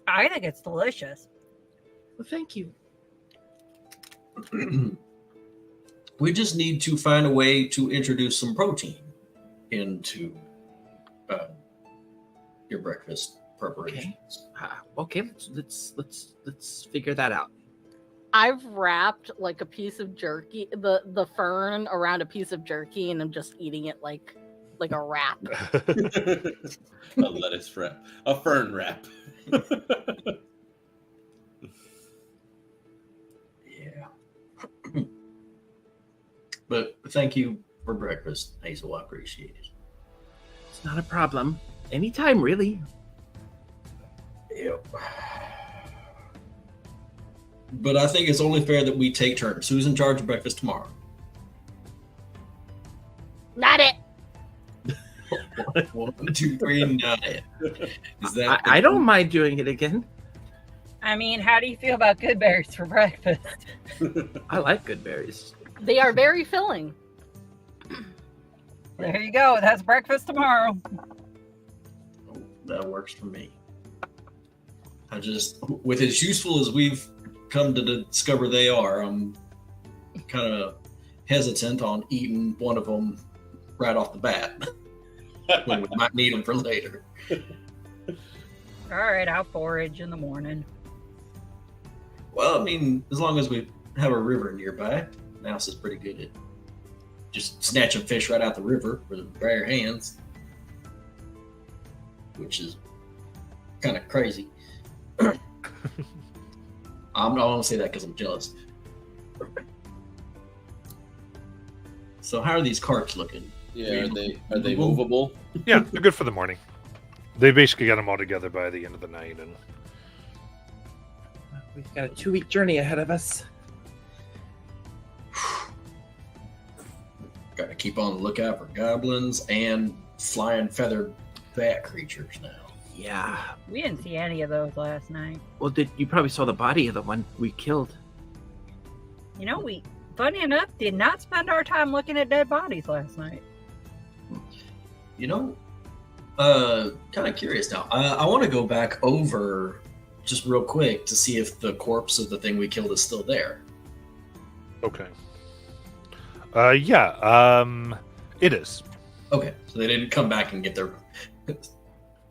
S2: I think it's delicious.
S4: Well, thank you.
S5: We just need to find a way to introduce some protein into your breakfast preparations.
S4: Okay, let's figure that out.
S6: I've wrapped like a piece of jerky, the fern around a piece of jerky, and I'm just eating it like a wrap.
S3: A lettuce wrap, a fern wrap.
S5: Yeah. But thank you for breakfast, Hazel. I appreciate it.
S4: It's not a problem. Anytime, really.
S5: Yep. But I think it's only fair that we take turns. Who's in charge of breakfast tomorrow?
S6: Not it.
S5: 1, 2, 3, 9. Is that?
S4: I don't mind doing it again.
S2: I mean, how do you feel about good berries for breakfast?
S4: I like good berries.
S6: They are very filling.
S2: There you go. That's breakfast tomorrow.
S5: That works for me. I just, with as useful as we've come to discover they are, I'm kind of hesitant on eating one of them right off the bat when we might need them for later.
S2: All right, I'll forage in the morning.
S5: Well, I mean, as long as we have a river nearby, Mouse is pretty good at just snatching fish right out the river with bare hands, which is kind of crazy. I don't want to say that because I'm jealous. So, how are these carts looking?
S3: Yeah, are they movable?
S1: Yeah, they're good for the morning. They basically got them all together by the end of the night, and
S4: We've got a 2-week journey ahead of us.
S5: Got to keep on the lookout for goblins and flying feathered bat creatures now.
S4: Yeah.
S2: We didn't see any of those last night.
S4: Well, you probably saw the body of the one we killed.
S2: You know, we, funny enough, did not spend our time looking at dead bodies last night.
S5: You know, kind of curious now. I want to go back over just real quick to see if the corpse of the thing we killed is still there.
S1: okay. Yeah, it is.
S5: Okay, so they didn't come back and get their.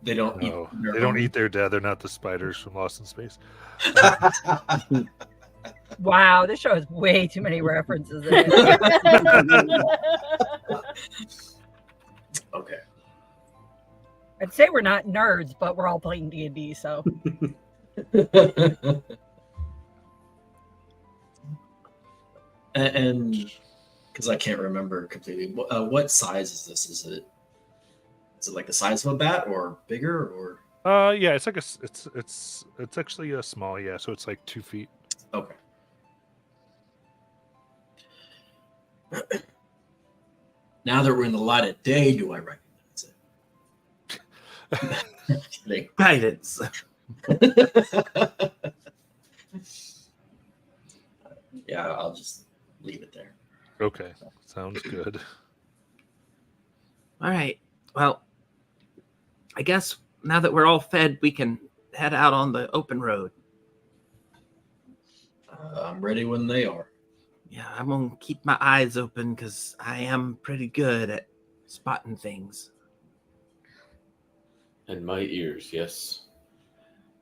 S5: They don't.
S1: No,
S5: eat their
S1: they don't
S5: own.
S1: eat their dead. They're not the spiders from Lost in Space.
S2: Wow, this show has way too many references in it.
S5: Okay.
S2: I'd say we're not nerds, but we're all playing D&D, so.
S5: And because I can't remember completely, what size is this? Is it like the size of a bat or bigger or?
S1: Yeah, it's like it's actually a small, yeah, so it's like 2 feet.
S5: Okay. Now that we're in the light of day, do I recognize it?
S4: Guidance.
S5: Yeah, I'll just leave it there.
S1: Okay, sounds good.
S4: All right. Well, I guess now that we're all fed, we can head out on the open road.
S5: I'm ready when they are.
S4: Yeah, I'm going to keep my eyes open because I am pretty good at spotting things.
S3: And my ears, yes.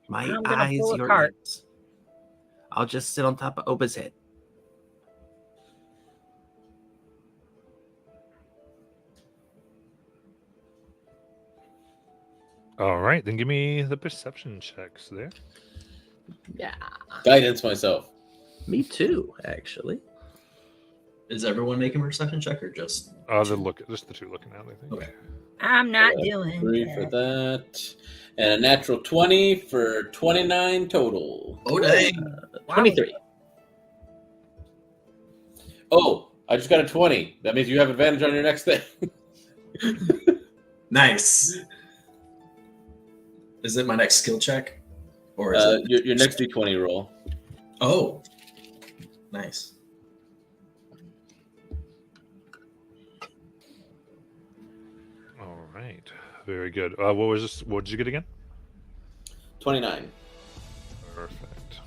S4: My
S2: I'm gonna
S4: eyes,
S2: pull a
S4: your
S2: cart.
S4: ears. I'll just sit on top of Oba's head.
S1: All right, then give me the perception checks there.
S4: Yeah.
S3: Guidance myself.
S4: Me too, actually.
S5: Is everyone making a perception check or just?
S1: Just the two looking at, I think.
S5: Okay.
S2: I'm not doing
S3: 3
S2: that.
S3: for that. And a natural 20 for 29 total.
S5: Oh dang!
S4: 23.
S3: Oh, I just got a 20. That means you have advantage on your next thing.
S5: Nice. Is it my next skill check, or is it
S3: Your next D20 roll.
S5: Oh, nice.
S1: All right, very good. What was this? What did you get again?
S3: 29.
S1: Perfect.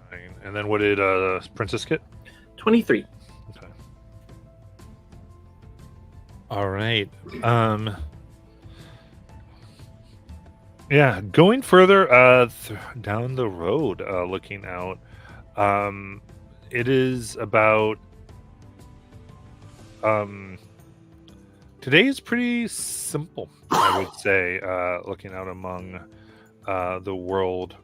S1: 29. And then what did Princess get?
S4: 23.
S1: Okay. All right. Yeah, going further down the road, looking out, it is about today is pretty simple, I would say, looking out among the world.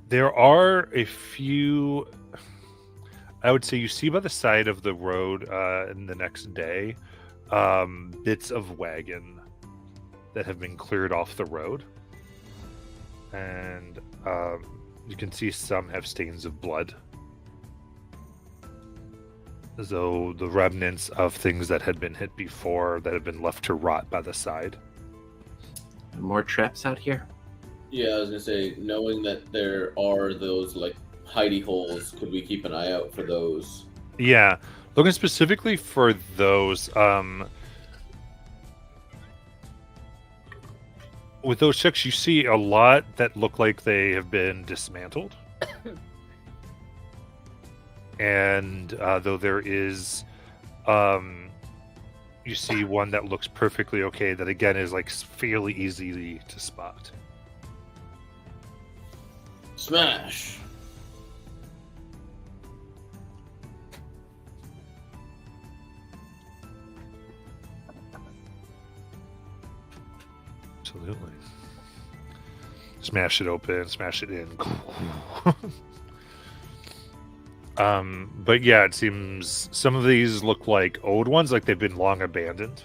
S1: There are a few, I would say, you see by the side of the road in the next day, bits of wagon that have been cleared off the road, and you can see some have stains of blood, as though the remnants of things that had been hit before that have been left to rot by the side.
S4: More traps out here.
S3: Yeah, I was gonna say, knowing that there are those like hidey holes, could we keep an eye out for those?
S1: Yeah, looking specifically for those. With those checks, you see a lot that look like they have been dismantled. And though there is, you see one that looks perfectly okay, that again is like fairly easy to spot.
S3: Smash!
S1: Absolutely. Smash it open, smash it in. But yeah, it seems some of these look like old ones, like they've been long abandoned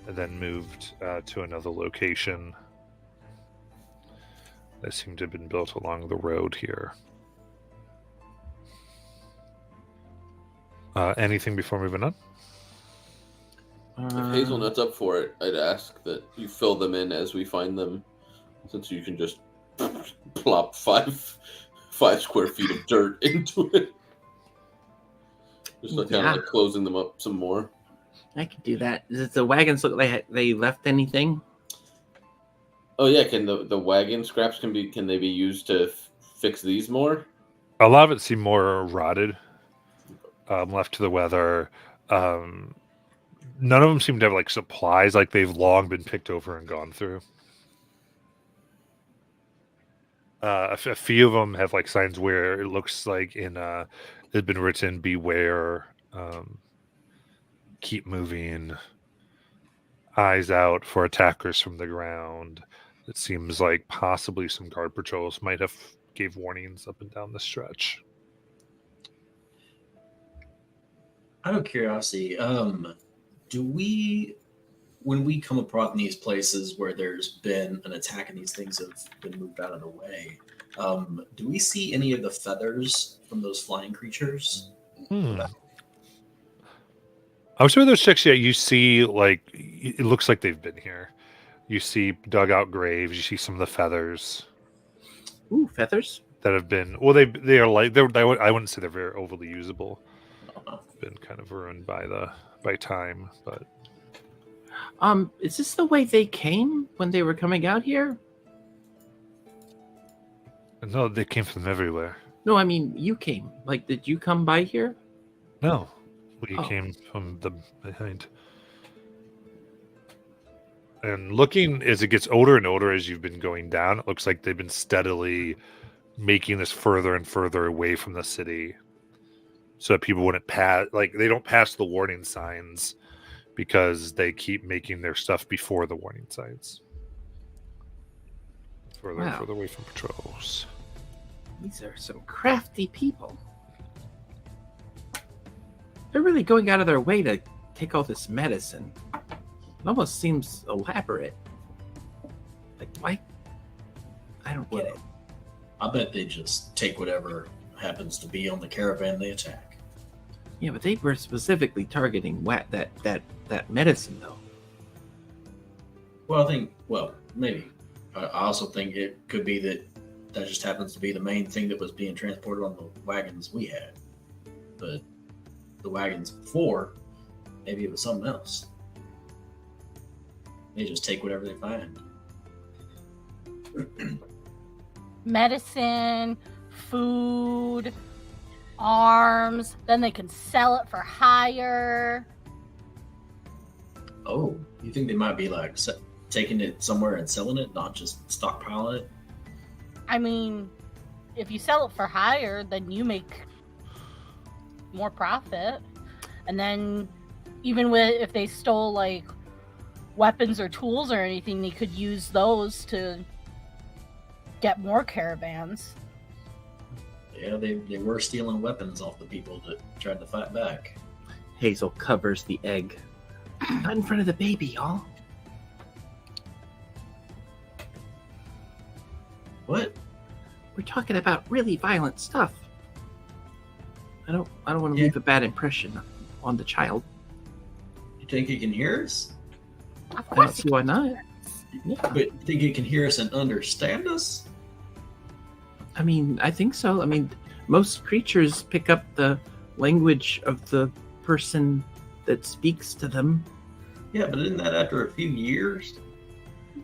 S1: and then moved to another location. They seem to have been built along the road here. Anything before moving on?
S3: If Hazelnut's up for it, I'd ask that you fill them in as we find them, since you can just plop 5 square feet of dirt into it. Just like kind of like closing them up some more.
S4: I could do that. Does the wagons look like they left anything?
S3: Oh yeah, can the wagon scraps can they be used to fix these more?
S1: A lot of it seemed more rotted, left to the weather. None of them seem to have like supplies, like they've long been picked over and gone through. A few of them have like signs where it looks like in it's been written "Beware," "Keep moving," "Eyes out for attackers from the ground." It seems like possibly some guard patrols might have gave warnings up and down the stretch.
S5: Out of curiosity, do we, when we come upon these places where there's been an attack and these things have been moved out of the way, do we see any of the feathers from those flying creatures?
S1: I was sure those checks. Yeah, you see, like it looks like they've been here. You see dugout graves. You see some of the feathers.
S4: Ooh, feathers.
S1: That have been they are like I wouldn't say they're very overly usable. Been kind of ruined by time, but
S4: is this the way they came when they were coming out here?
S1: no, they came from everywhere.
S4: No, I mean you came. Like, did you come by here?
S1: No, we
S4: Oh.
S1: came from the behind. And looking as it gets older and older as you've been going down, it looks like they've been steadily making this further and further away from the city. so that people wouldn't pass. Like they don't pass the warning signs because they keep making their stuff before the warning signs. Further and
S4: Wow.
S1: further away from patrols.
S4: These are some crafty people. They're really going out of their way to take all this medicine. It almost seems elaborate. Like, why? I don't get it.
S5: I bet they just take whatever happens to be on the caravan they attack.
S4: Yeah, but they were specifically targeting that medicine, though.
S5: Well, maybe. I also think it could be that just happens to be the main thing that was being transported on the wagons we had. But the wagons before, maybe it was something else. They just take whatever they find.
S6: Medicine, food, arms. Then they can sell it for hire.
S5: Oh, you think they might be like taking it somewhere and selling it, not just stockpiling it?
S6: I mean, if you sell it for hire, then you make more profit. And then even if they stole like weapons or tools or anything, they could use those to get more caravans.
S5: Yeah, they were stealing weapons off the people that tried to fight back.
S4: Hazel covers the egg. Not in front of the baby, y'all.
S5: What?
S4: We're talking about really violent stuff. I don't want to
S5: Yeah.
S4: leave a bad impression on the child.
S5: You think he can hear us?
S6: Of
S4: I don't
S6: course.
S4: see why not. Yeah.
S5: But you think he can hear us and understand us?
S4: I mean, I think so. I mean, most creatures pick up the language of the person that speaks to them.
S5: Yeah, but isn't that after a few years?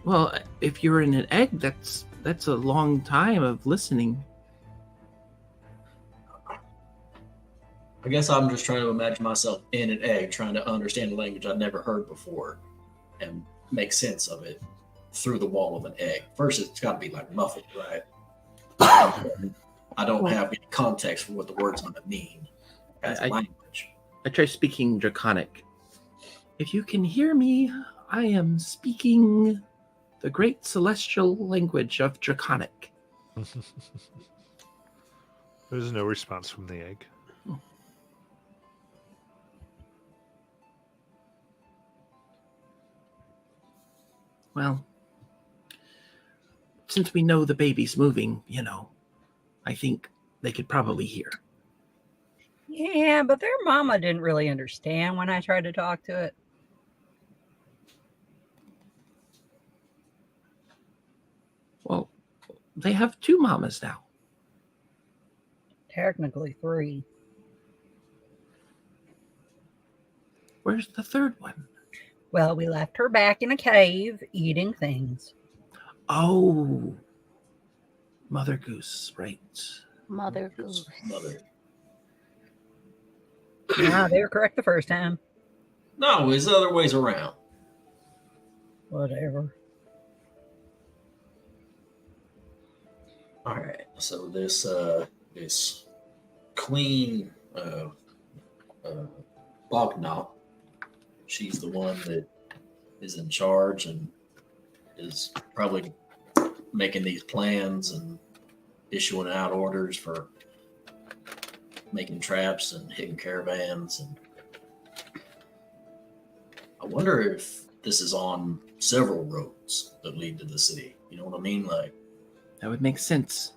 S4: Well, if you're in an egg, that's a long time of listening.
S5: I guess I'm just trying to imagine myself in an egg trying to understand a language I've never heard before and make sense of it through the wall of an egg. First, it's got to be like muffled, right? I don't have any context for what the words might mean as
S4: I-
S5: language.
S4: I try speaking Draconic. If you can hear me, I am speaking the great celestial language of Draconic.
S1: There's no response from the egg.
S4: Well, since we know the baby's moving, I think they could probably hear.
S2: Yeah, but their mama didn't really understand when I tried to talk to it.
S4: Well, they have two mamas now.
S2: Technically 3.
S4: Where's the third one?
S2: Well, we left her back in a cave eating things.
S4: Oh, Mother Goose, right.
S6: Mother Goose.
S5: Mother.
S2: Yeah, they were correct the first time.
S5: No, there's other ways around.
S2: Whatever.
S5: All right. So this Queen Bognot, she's the one that is in charge and is probably making these plans and issuing out orders for making traps and hitting caravans. And I wonder if this is on several roads that lead to the city. You know what I mean? Like
S4: That would make sense.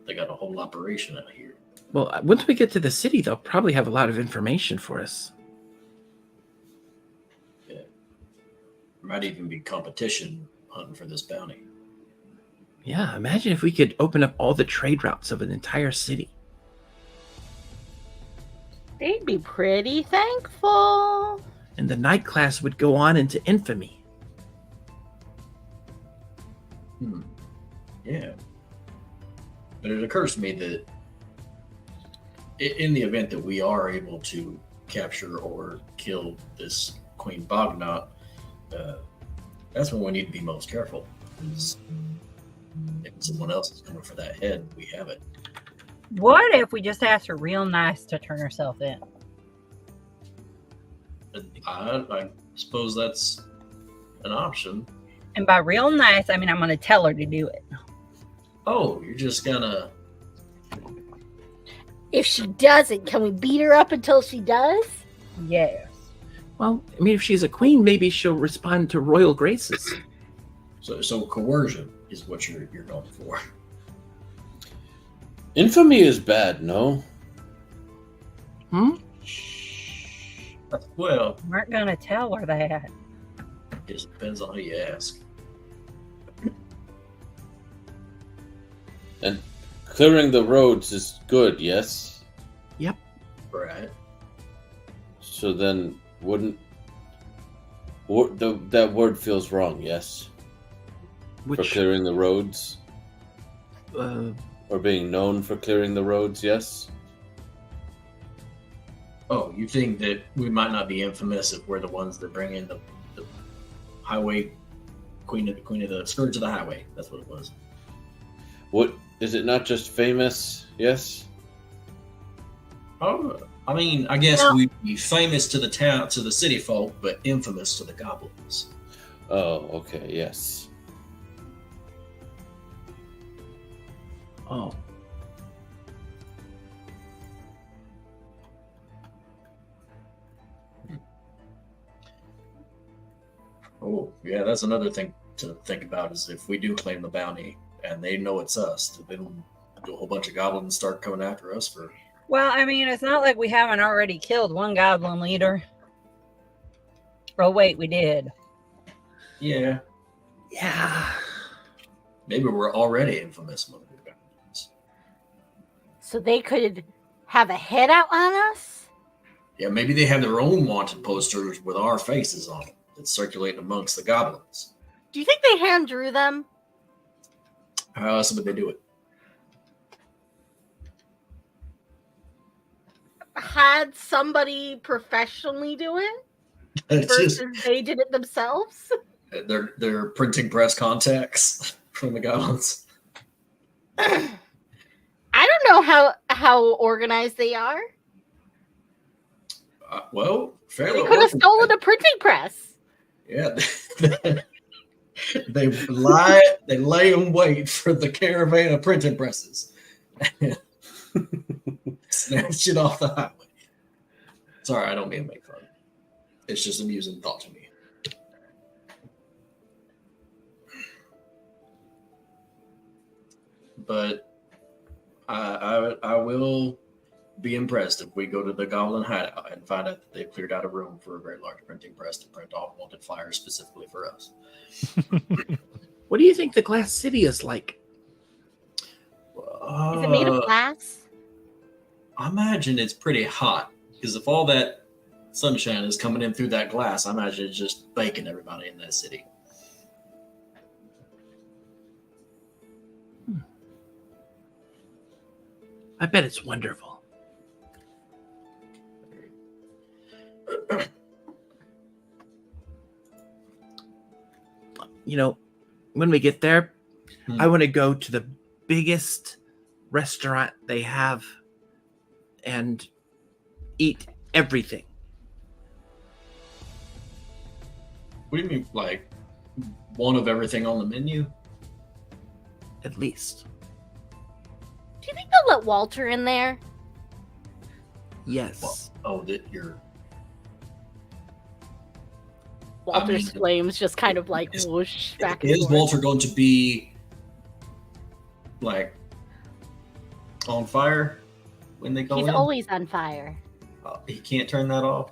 S5: they got a whole operation out here.
S4: Well, once we get to the city, they'll probably have a lot of information for us.
S5: There might even be competition hunting for this bounty.
S4: Yeah, imagine if we could open up all the trade routes of an entire city.
S6: They'd be pretty thankful.
S4: And the night class would go on into infamy.
S5: Yeah. But it occurs to me that in the event that we are able to capture or kill this Queen Bognot, that's when we need to be most careful. Because if someone else is coming for that head, we have it.
S2: What if we just asked her real nice to turn herself in?
S5: I suppose that's an option.
S2: And by real nice, I mean I'm going to tell her to do it.
S5: Oh, you're just gonna.
S6: If she doesn't, can we beat her up until she does?
S2: Yes.
S4: Well, I mean, if she's a queen, maybe she'll respond to royal graces.
S5: So coercion is what you're going for.
S3: Infamy is bad, no?
S4: Hmm?
S5: Well,
S2: We weren't going to tell her that.
S5: it depends on who you ask.
S3: And clearing the roads is good, yes?
S5: Right.
S3: So then, wouldn't... that word feels wrong, yes? For
S4: Which,
S3: clearing the roads?
S4: uh,
S3: Or being known for clearing the roads, yes?
S5: Oh, you think that we might not be infamous if we're the ones that bring in the highway queen of the scourge of the highway? That's what it was.
S3: What is it? Not just famous, yes?
S5: Oh, I mean, I guess
S6: Well-
S5: we'd be famous to the town, to the city folk, but infamous to the goblins.
S3: Oh, okay, yes.
S4: oh,
S5: Oh, yeah, that's another thing to think about is if we do claim the bounty and they know it's us, then a whole bunch of goblins start coming after us for.
S2: Well, I mean, it's not like we haven't already killed one goblin leader. Oh, wait, we did.
S5: Yeah,
S4: yeah.
S5: maybe we're already infamous among the goblins.
S6: So they could have a head out on us?
S5: Yeah, maybe they have their own wanted posters with our faces on them that circulate amongst the goblins.
S6: Do you think they hand drew them?
S5: How else would they do it?
S6: Had somebody professionally do it
S5: It's
S6: versus
S5: just
S6: they did it themselves?
S5: they're printing press contacts from the goblins.
S6: I don't know how organized they are.
S5: Well, fairly.
S6: They could have stolen a printing press.
S5: Yeah, they lay in wait for the caravan of printing presses. Snatch it off the highway. Sorry, I don't mean to make fun. It's just amusing thought to me. But I will be impressed if we go to the Goblin Hideout and find out that they've cleared out a room for a very large printing press to print off wanted flyers specifically for us.
S4: What do you think the Glass City is like?
S6: Is it made of glass?
S5: I imagine it's pretty hot because if all that sunshine is coming in through that glass, I imagine it's just baking everybody in that city.
S4: I bet it's wonderful. You know, when we get there, I want to go to the biggest restaurant they have and eat everything.
S5: What do you mean, like one of everything on the menu?
S4: At least.
S6: Do you think they'll let Walter in there?
S4: Yes.
S5: Oh, that you're.
S6: Walter's
S5: mean,
S6: flames just kind of like
S5: is-
S6: whoosh back and
S5: Is
S6: forth.
S5: Walter going to be like on fire when they go
S6: He's
S5: in?
S6: always on fire.
S5: He can't turn that off.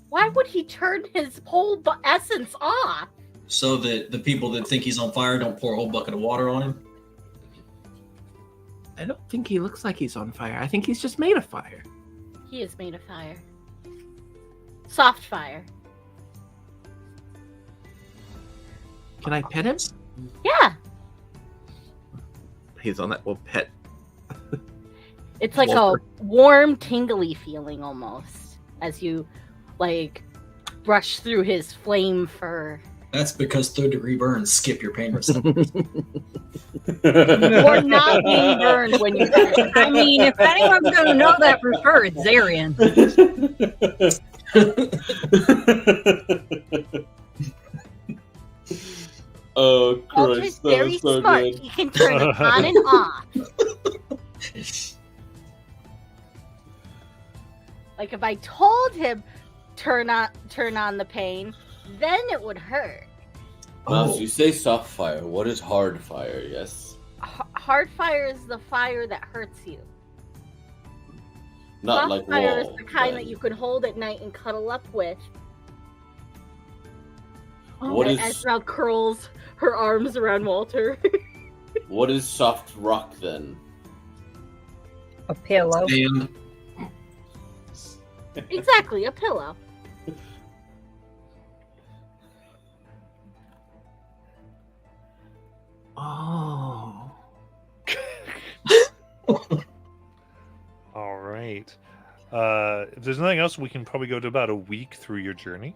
S6: Why would he turn his whole essence off?
S5: So that the people that think he's on fire don't pour a whole bucket of water on him.
S4: I don't think he looks like he's on fire. I think he's just made of fire.
S6: He is made of fire. Soft fire.
S4: Can I pet him?
S6: Yeah.
S4: He's on that little pet.
S6: It's like
S4: Walter.
S6: a warm, tingly feeling almost as you like brush through his flame fur.
S5: That's because third-degree burns skip your pain receptors.
S6: You're not being burned when you.
S2: I mean, if anyone's going to know that for sure, it's Zarian.
S3: Oh,
S6: Walter's
S3: Christ, that
S6: very
S3: was so
S6: smart.
S3: good.
S6: He can turn it on and off. Like if I told him turn on the pain, then it would hurt.
S3: Mouse, you say soft fire. What is hard fire? Yes.
S6: Hard fire is the fire that hurts you.
S3: Not
S6: Soft
S3: like
S6: fire
S3: wall.
S6: is the kind
S3: then.
S6: that you can hold at night and cuddle up with.
S3: What
S6: And
S3: is
S6: Ezra curls her arms around Walter.
S3: what is soft rock then?
S2: A pillow.
S5: And
S6: Exactly, a pillow.
S4: Oh.
S1: All right. If there's nothing else, we can probably go to about a week through your journey.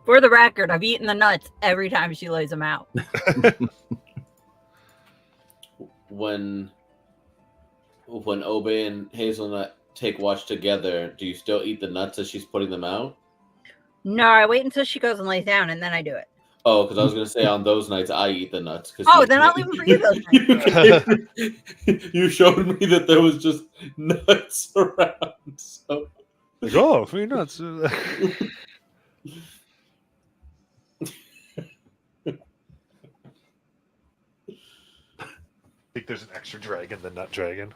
S2: For the record, I've eaten the nuts every time she lays them out.
S3: When Obe and Hazelnut take watch together, do you still eat the nuts as she's putting them out?
S2: No, I wait until she goes and lays down, and then I do it.
S3: Oh, because I was gonna say on those nights I eat the nuts.
S2: Oh, then I'll leave them for you those nights.
S3: You showed me that there was just nuts around. So.
S1: Like, oh, free nuts. I think there's an extra dragon, the nut dragon.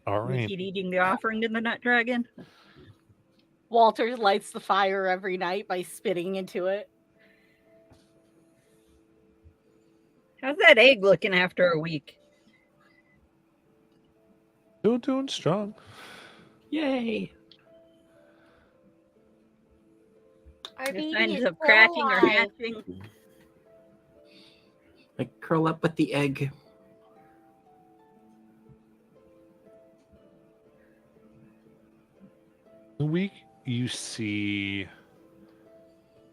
S1: All right.
S2: Wicked eating the offering to the nut dragon.
S6: Walter lights the fire every night by spitting into it.
S2: How's that egg looking after a week?
S1: Still doing strong.
S4: Yay.
S6: Our
S2: No
S6: baby
S2: signs
S6: is
S2: of
S6: still
S2: cracking or
S6: alive.
S2: hatching.
S4: I curl up with the egg.
S1: The week you see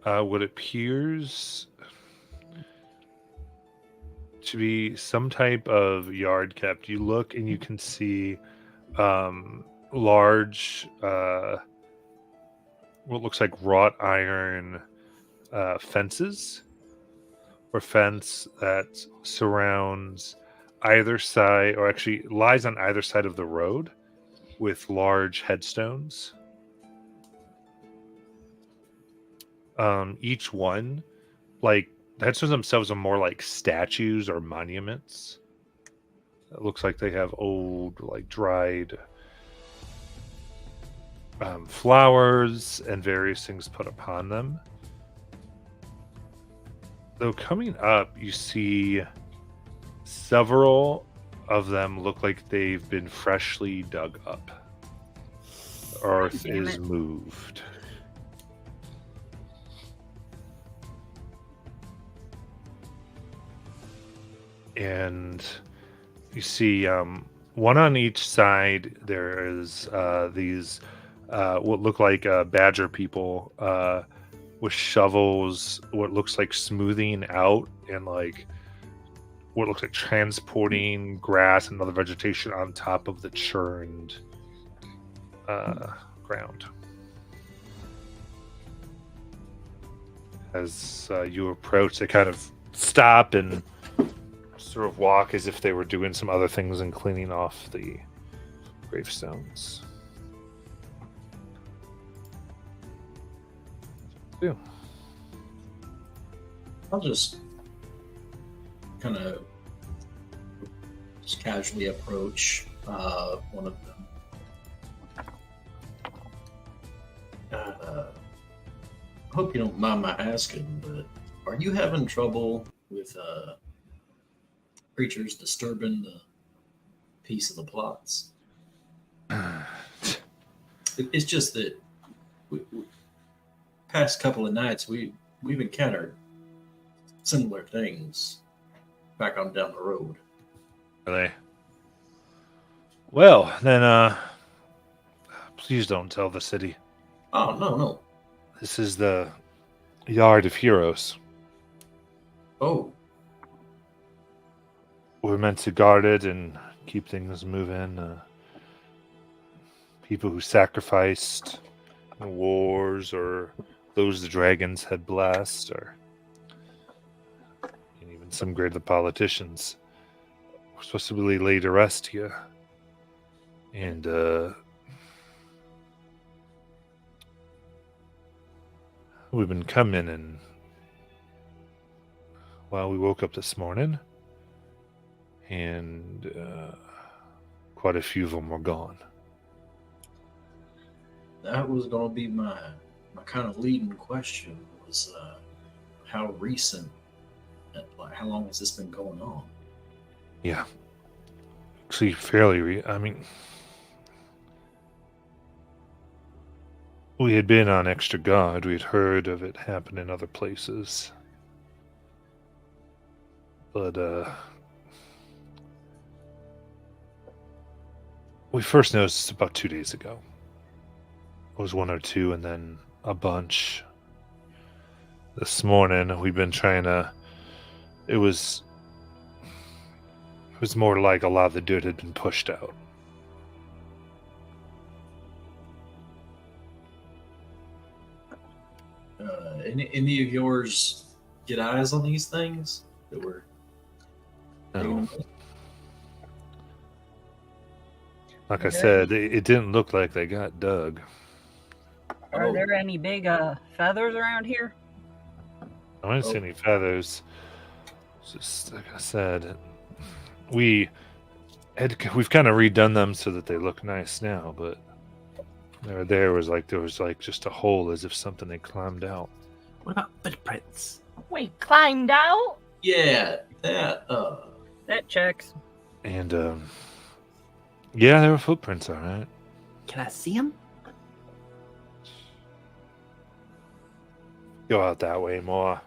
S1: what appears to be some type of yard kept. You look and you can see large, what looks like wrought iron fences, or fence that surrounds either side, or actually lies on either side of the road, with large headstones. Each one, like, the headstones themselves are more like statues or monuments. It looks like they have old, like, dried flowers and various things put upon them. Though coming up, you see several of them look like they've been freshly dug up. The earth
S2: Damn
S1: is
S2: it.
S1: moved. And you see one on each side. There is these what look like badger people with shovels, what looks like smoothing out and like what looks like transporting grass and other vegetation on top of the churned ground. As you approach, they kind of stop and sort of walk as if they were doing some other things and cleaning off the gravestones. Yeah.
S5: I'll just kind of just casually approach one of them. I hope you don't mind my asking, but are you having trouble with creatures disturbing the peace of the plots? It's just that past couple of nights we've encountered similar things back on down the road.
S1: Are they? Well, then, please don't tell the city.
S5: Oh, no, no.
S1: This is the Yard of Heroes.
S5: Oh,
S1: We're meant to guard it and keep things moving. People who sacrificed in wars, or those the dragons had blessed, or and even some great of the politicians. We're supposed to be laid to rest here. And we've been coming, and well, we woke up this morning, and quite a few of them were gone.
S5: that was going to be my kind of leading question was how recent, like how long has this been going on?
S1: Yeah, actually, fairly. I mean, we had been on extra guard. We had heard of it happen in other places, but we first noticed about 2 days ago. It was one or two, and then a bunch. This morning, we've been trying to. It was more like a lot of the dirt had been pushed out.
S5: Any of yours get eyes on these things that were?
S1: No. Like I
S2: Okay.
S1: said, it didn't look like they got dug.
S2: Are there any big feathers around here?
S1: I didn't see any feathers. It's just like I said, we've kind of redone them so that they look nice now, but there was like just a hole as if something had climbed out.
S4: What about footprints?
S6: Wait, climbed out?
S5: Yeah, that.
S2: That checks.
S1: And yeah, there were footprints, all right.
S4: Can I see them?
S1: Go out that way more.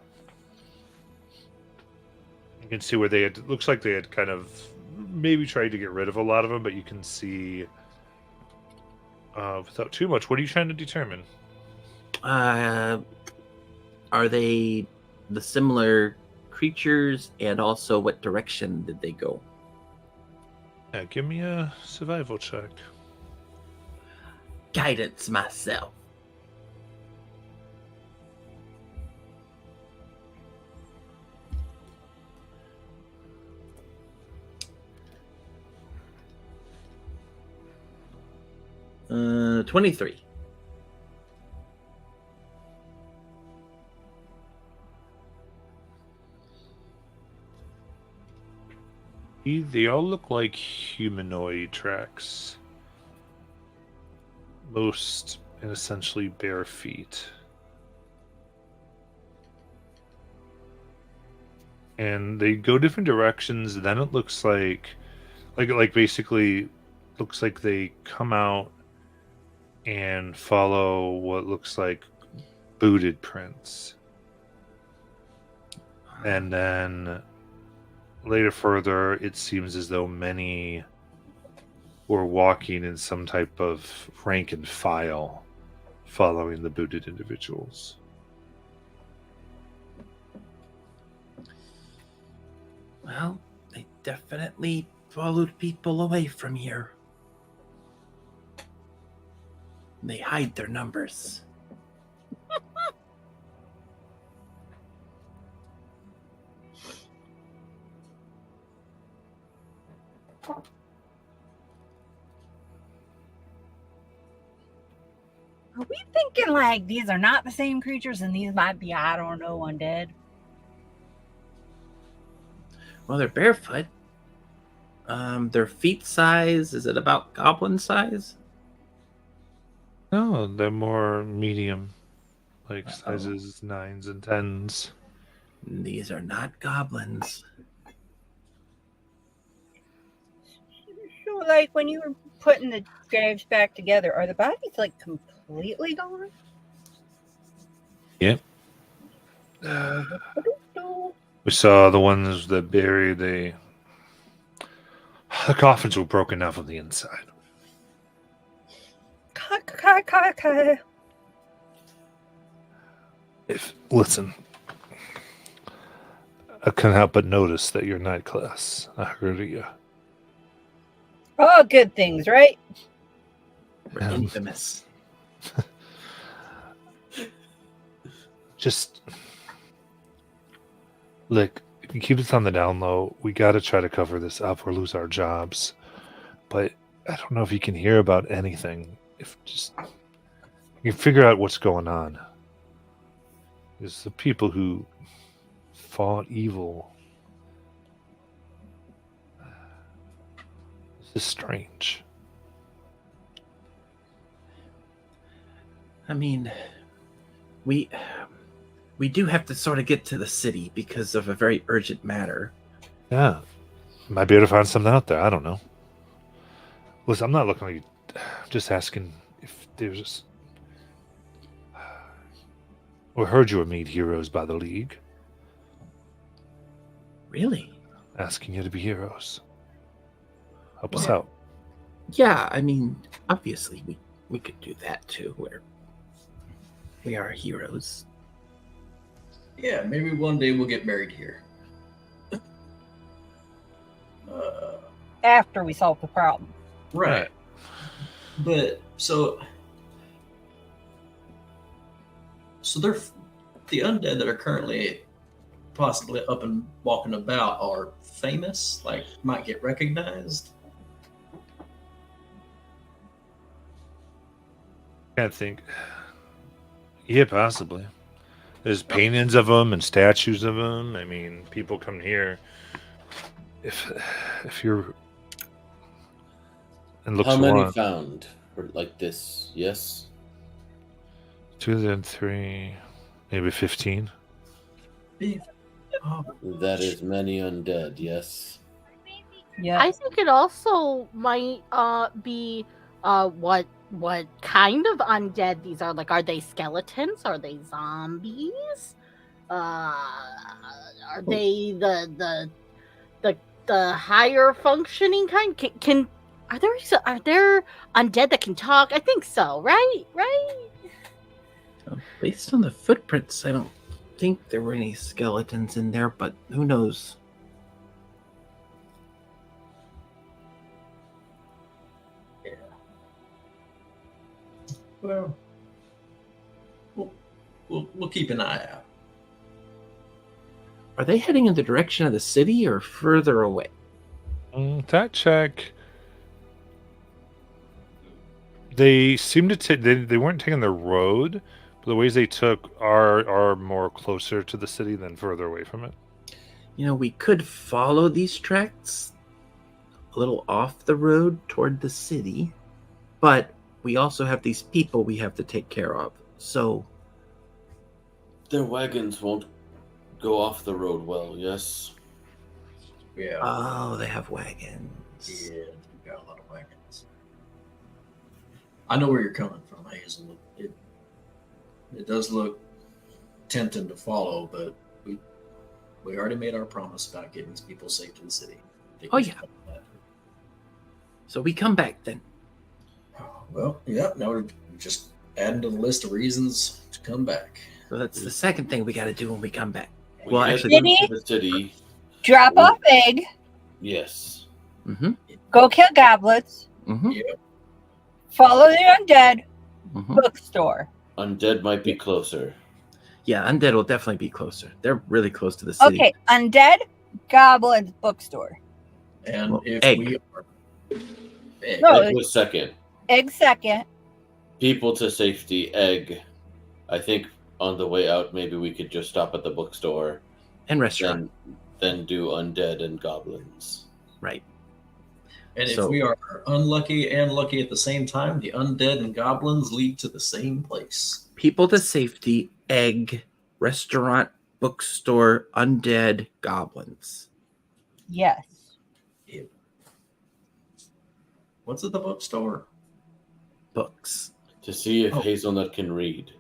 S1: You can see where they had. Looks like they had kind of maybe tried to get rid of a lot of them, but you can see without too much. What are you trying to determine?
S4: Are they the similar creatures, and also what direction did they go?
S1: Yeah, give me a survival check.
S4: Guidance myself. Uh, 23.
S1: They all look like humanoid tracks. Most in essentially bare feet. And they go different directions. Then it looks like basically looks like they come out and follow what looks like booted prints. And then later further, it seems as though many were walking in some type of rank and file following the booted individuals.
S4: Well, they definitely followed people away from here. They hide their numbers.
S2: Are we thinking like these are not the same creatures and these might be, I don't know, undead?
S4: Well, they're barefoot. Their feet size, is it about goblin size?
S1: No, they're more medium, like
S4: Uh-oh.
S1: sizes 9s and 10s.
S4: These are not goblins.
S2: So, like, when you were putting the graves back together, are the bodies like completely gone?
S1: Yep. We saw the ones that buried. The coffins were broken down from the inside. Listen, I couldn't help but notice that you're night class. I heard of you.
S2: All good things, right?
S4: We're infamous.
S1: Just look, if you keep this on the down low, we got to try to cover this up or lose our jobs. But I don't know if you can hear about anything. If just you figure out what's going on. It's the people who fought evil. This is strange.
S4: I mean, we do have to sort of get to the city because of a very urgent matter.
S1: Yeah. Might be able to find something out there. I don't know. Listen, I'm not looking at you. I'm just asking if there's... We heard you were made heroes by the League.
S4: Really?
S1: Asking you to be heroes. Help us
S4: Yeah.
S1: out.
S4: Yeah, I mean, obviously we could do that too, where we are heroes.
S5: Yeah, maybe one day we'll get married here.
S2: After we solve the problem.
S5: Right. But so they're the undead that are currently possibly up and walking about are famous, like might get recognized.
S1: Can't think. Yeah, possibly. There's paintings of them and statues of them. I mean, people come here. If you're and looks
S3: How many
S1: one,
S3: found for like this? Yes.
S1: 2 then 3, maybe 15.
S5: Oh,
S3: That is many undead, yes.
S2: Yeah.
S6: I think it also might be what kind of undead these are. Like, are they skeletons? Are they zombies? Are they the higher functioning kind? Can are there undead that can talk? I think so. Right.
S4: Based on the footprints, I don't think there were any skeletons in there, but who knows?
S5: well, we'll keep an eye out.
S4: Are they heading in the direction of the city or further away?
S1: That check. They seem to take. They weren't taking the road, but the ways they took are more closer to the city than further away from it.
S4: You know, we could follow these tracks a little off the road toward the city, but we also have these people we have to take care of. So,
S3: Their wagons won't go off the road well, yes.
S5: Yeah.
S4: oh, they have wagons.
S5: Yeah, we've got a lot of wagons. I know where you're coming from, Hazel. It does look tempting to follow, but we already made our promise about getting these people safe to the city. I think
S4: Oh,
S5: we should
S4: yeah.
S5: follow that.
S4: So we come back then.
S5: Well, yeah. Now we're just adding to the list of reasons to come back.
S4: So that's the second thing we got to do when we come back.
S3: We
S4: Well,
S3: get
S4: actually-
S3: them to the city.
S2: Drop off egg.
S3: Yes.
S4: Mm-hmm.
S2: Go kill goblins.
S4: Mm-hmm.
S5: Yeah.
S2: Follow the undead.
S4: Mm-hmm.
S2: Bookstore.
S3: Undead might be closer.
S4: Yeah, undead will definitely be closer. They're really close to the city.
S2: Okay, undead, goblins, bookstore.
S5: And
S4: Well,
S5: if
S4: egg.
S5: we are egg.
S2: No.
S3: Egg was second.
S2: Egg second.
S3: People to safety, egg. I think on the way out, maybe we could just stop at the bookstore,
S4: And restaurant.
S3: then do undead and goblins.
S4: Right.
S5: And if
S4: So-
S5: we are unlucky and lucky at the same time, the undead and goblins lead to the same place.
S4: People to safety, egg, restaurant, bookstore, undead, goblins.
S2: Yes.
S5: What's at the bookstore?
S4: Books.
S3: To see if
S5: Oh.
S3: Hazelnut can read.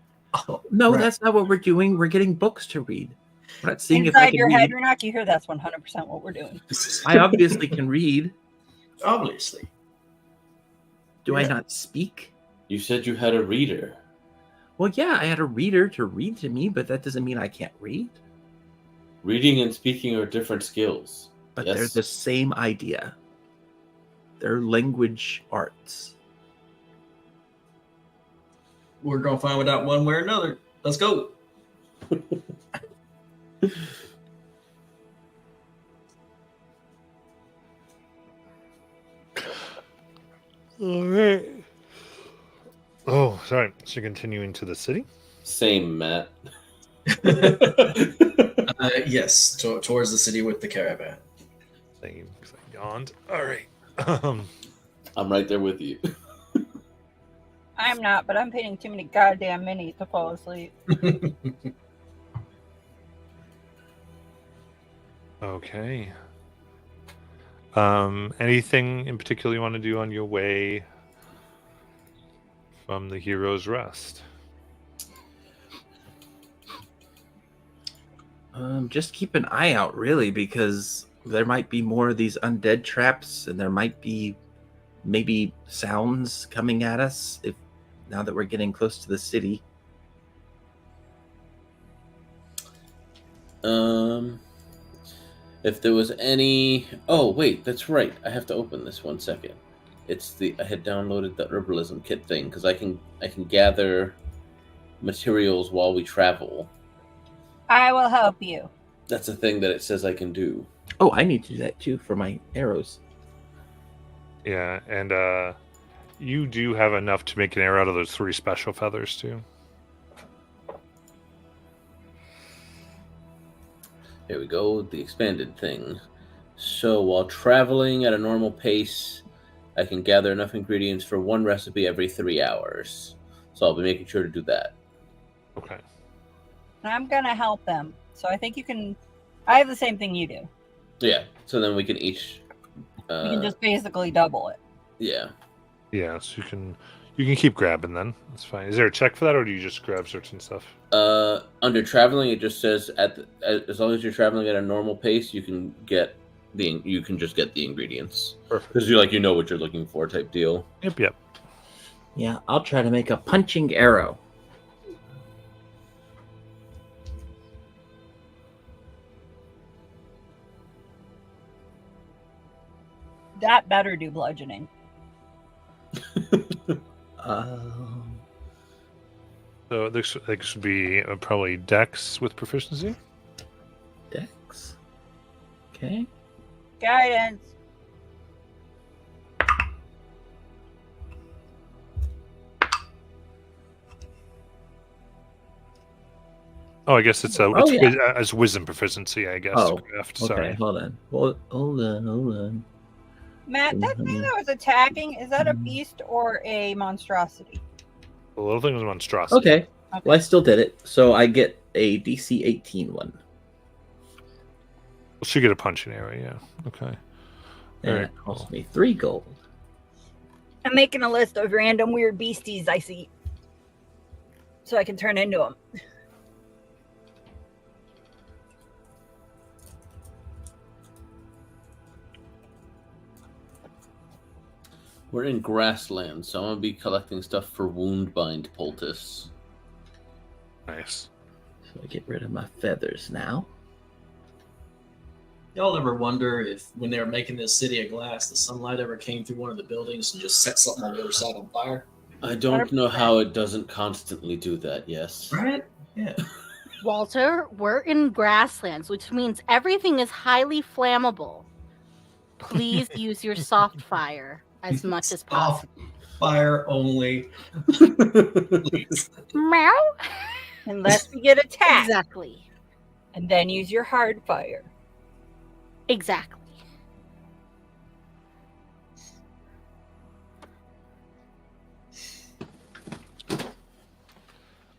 S5: Oh,
S4: No,
S5: right.
S4: that's not what we're doing. We're getting books to read. We're not seeing if I
S2: Inside
S4: can
S2: your
S4: read.
S2: head, Renak, you hear that's 100% what we're doing.
S4: I obviously can read.
S5: Obviously.
S4: Do I
S5: Yeah.
S4: not speak?
S3: You said you had a reader.
S4: Well, yeah, I had a reader to read to me, but that doesn't mean I can't read.
S3: Reading and speaking are different skills.
S4: But
S3: Yes.
S4: they're the same idea. They're language arts.
S5: We're gonna find out one way or another. Let's go.
S1: All right. Oh, sorry. So continuing to the city?
S3: Same, Matt.
S5: Yes, towards the city with the caravan.
S1: Same, because I yawned. All right.
S3: I'm right there with you.
S2: I'm not, but I'm painting too many goddamn minis to fall asleep.
S1: Okay. Anything in particular you want to do on your way from the Hero's Rest?
S4: Just keep an eye out, really, because there might be more of these undead traps, and there might be maybe sounds coming at us if now that we're getting close to the city.
S3: If there was any, oh wait, that's right. I have to open this 1 second. I had downloaded the herbalism kit thing because I can gather materials while we travel.
S2: I will help you.
S3: That's a thing that it says I can do.
S4: Oh, I need to do that too for my arrows.
S1: Yeah, and you do have enough to make an arrow out of those 3 special feathers too.
S3: Here we go, the expanded thing. So while traveling at a normal pace, I can gather enough ingredients for 1 recipe every 3 hours. So I'll be making sure to do that.
S1: Okay.
S2: I'm gonna help them. So I think you can. I have the same thing you do.
S3: Yeah, so then we can each...
S2: You can just basically double it.
S3: Yeah.
S1: Yeah, so you can keep grabbing then. That's fine. Is there a check for that, or do you just grab certain stuff?
S3: Under traveling, it just says as long as you're traveling at a normal pace, you can just get the ingredients
S1: Perfect.
S3: because you know what you're looking for type deal.
S1: Yep.
S4: Yeah, I'll try to make a punching arrow.
S2: That better do bludgeoning.
S1: So this should be probably Dex with proficiency.
S4: Dex. Okay.
S2: Guidance.
S1: Oh, I guess it's it's wisdom proficiency. I guess.
S4: Oh,
S1: Craft.
S4: Okay,
S1: Sorry.
S4: hold on. Hold on.
S2: Matt, that thing that was attacking, is that a beast or a monstrosity?
S1: The little thing was monstrosity.
S4: Okay. Well, I still did it, so I get a DC 18 one.
S1: Well, she get a punching arrow. Yeah. Okay.
S4: And
S1: Very
S4: it cost
S1: cool.
S4: me 3 gold.
S2: I'm making a list of random weird beasties I see. So I can turn into them.
S3: We're in grassland, so I'm gonna be collecting stuff for Woundbind poultice.
S1: Nice.
S4: So I get rid of my feathers now.
S5: Y'all ever wonder if, when they were making this city of glass, the sunlight ever came through one of the buildings and just set something on the other side on fire?
S3: I don't know
S2: 100%.
S3: how it doesn't constantly do that. Yes.
S5: Right? Yeah.
S6: Walter, we're in grasslands, which means everything is highly flammable. Please use your soft fire as much as possible.
S5: Fire only. Please.
S6: Meow.
S2: Unless we get attacked.
S6: Exactly.
S2: And then use your hard fire.
S6: Exactly.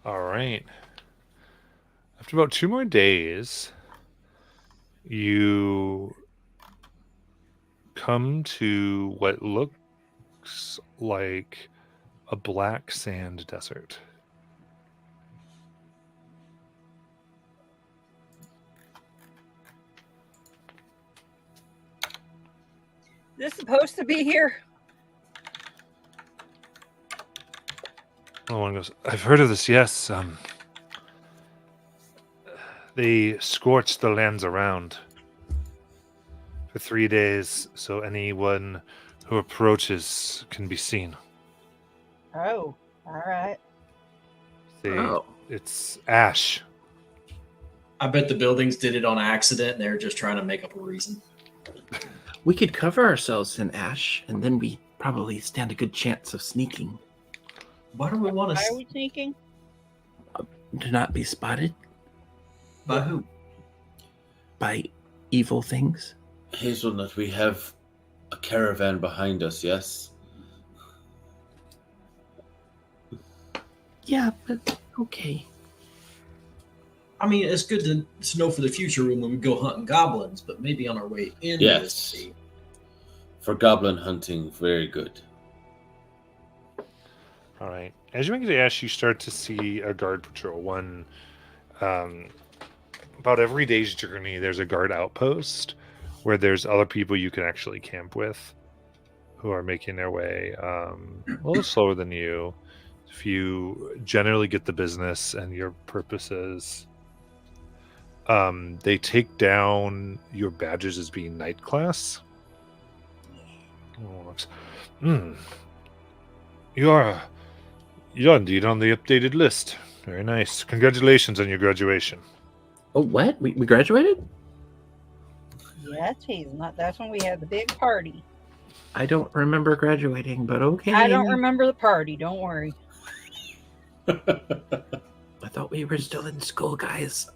S1: All right. After about 2 more days, you come to what looks like a black sand desert.
S2: this supposed to be here?
S1: Oh, one goes, I've heard of this, yes. They scorched the lands around for 3 days, so anyone who approaches can be seen.
S2: Oh, all right.
S4: Oh,
S1: It's ash.
S5: I bet the buildings did it on accident and they're just trying to make up a reason.
S4: we could cover ourselves in ash, and then we probably stand a good chance of sneaking.
S5: Why do we want
S2: Why are
S5: to?
S2: we sneaking?
S4: To not be spotted
S5: By who?
S4: by evil things.
S3: Hazelnut, we have a caravan behind us, yes?
S4: Yeah, but okay.
S5: I mean, it's good to know for the future when we go hunting goblins, but maybe on our way in.
S3: Yes. For goblin hunting, very good.
S1: All right. As you make it to ash, you start to see a guard patrol. One, about every day's journey, there's a guard outpost where there's other people you can actually camp with who are making their way a little slower than you. If you generally get the business and your purposes, they take down your badges as being night class. You're indeed on the updated list. Very nice. Congratulations on your graduation.
S4: Oh, what? We graduated?
S2: Yes, Hazelnut. That's when we had the big party.
S4: I don't remember graduating, but okay.
S2: I don't remember the party. Don't worry.
S4: I thought we were still in school, guys.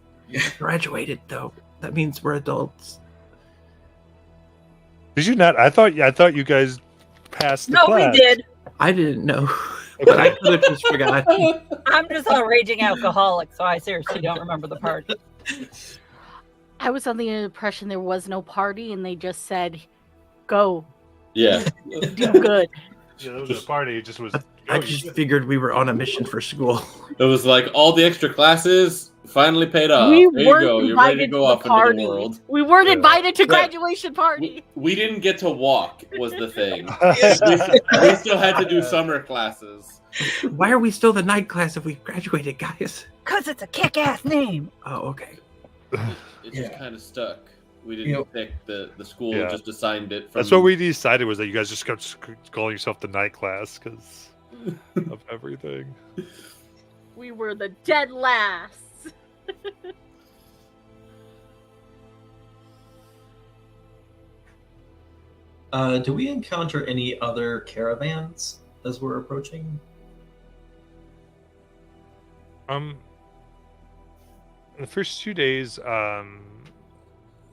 S4: Graduated, though. That means we're adults.
S1: Did you not? I thought you guys passed the
S2: No,
S1: class.
S2: we did.
S4: I didn't know, but I could have just forgotten.
S2: I'm just a raging alcoholic, so I seriously don't remember the party.
S6: I was under the impression there was no party, and they just said, "Go,
S3: Yeah.
S6: do good."
S1: Yeah, there was a party. It just was.
S4: I just figured we were on a mission for school.
S3: It was like all the extra classes finally paid off.
S6: We
S3: There you
S6: weren't
S3: go. You're ready to
S6: invited
S3: go
S6: to
S3: off
S6: the
S3: into
S6: party.
S3: the world.
S6: We weren't
S1: Yeah.
S6: invited to
S3: Right.
S6: graduation party.
S3: We didn't get to walk was the thing. we still had to do summer classes.
S4: Why are we still the night class if we graduated, guys?
S2: Because it's a kick-ass name.
S4: Oh, okay.
S3: It just
S5: Yeah.
S3: kind of stuck. We didn't
S5: You know-
S3: pick the school,
S1: Yeah.
S3: just assigned it. From,
S1: That's what we decided was that you guys just kept calling yourself the night class because of everything.
S6: We were the dead last.
S5: Do we encounter any other caravans as we're approaching?
S1: The first 2 days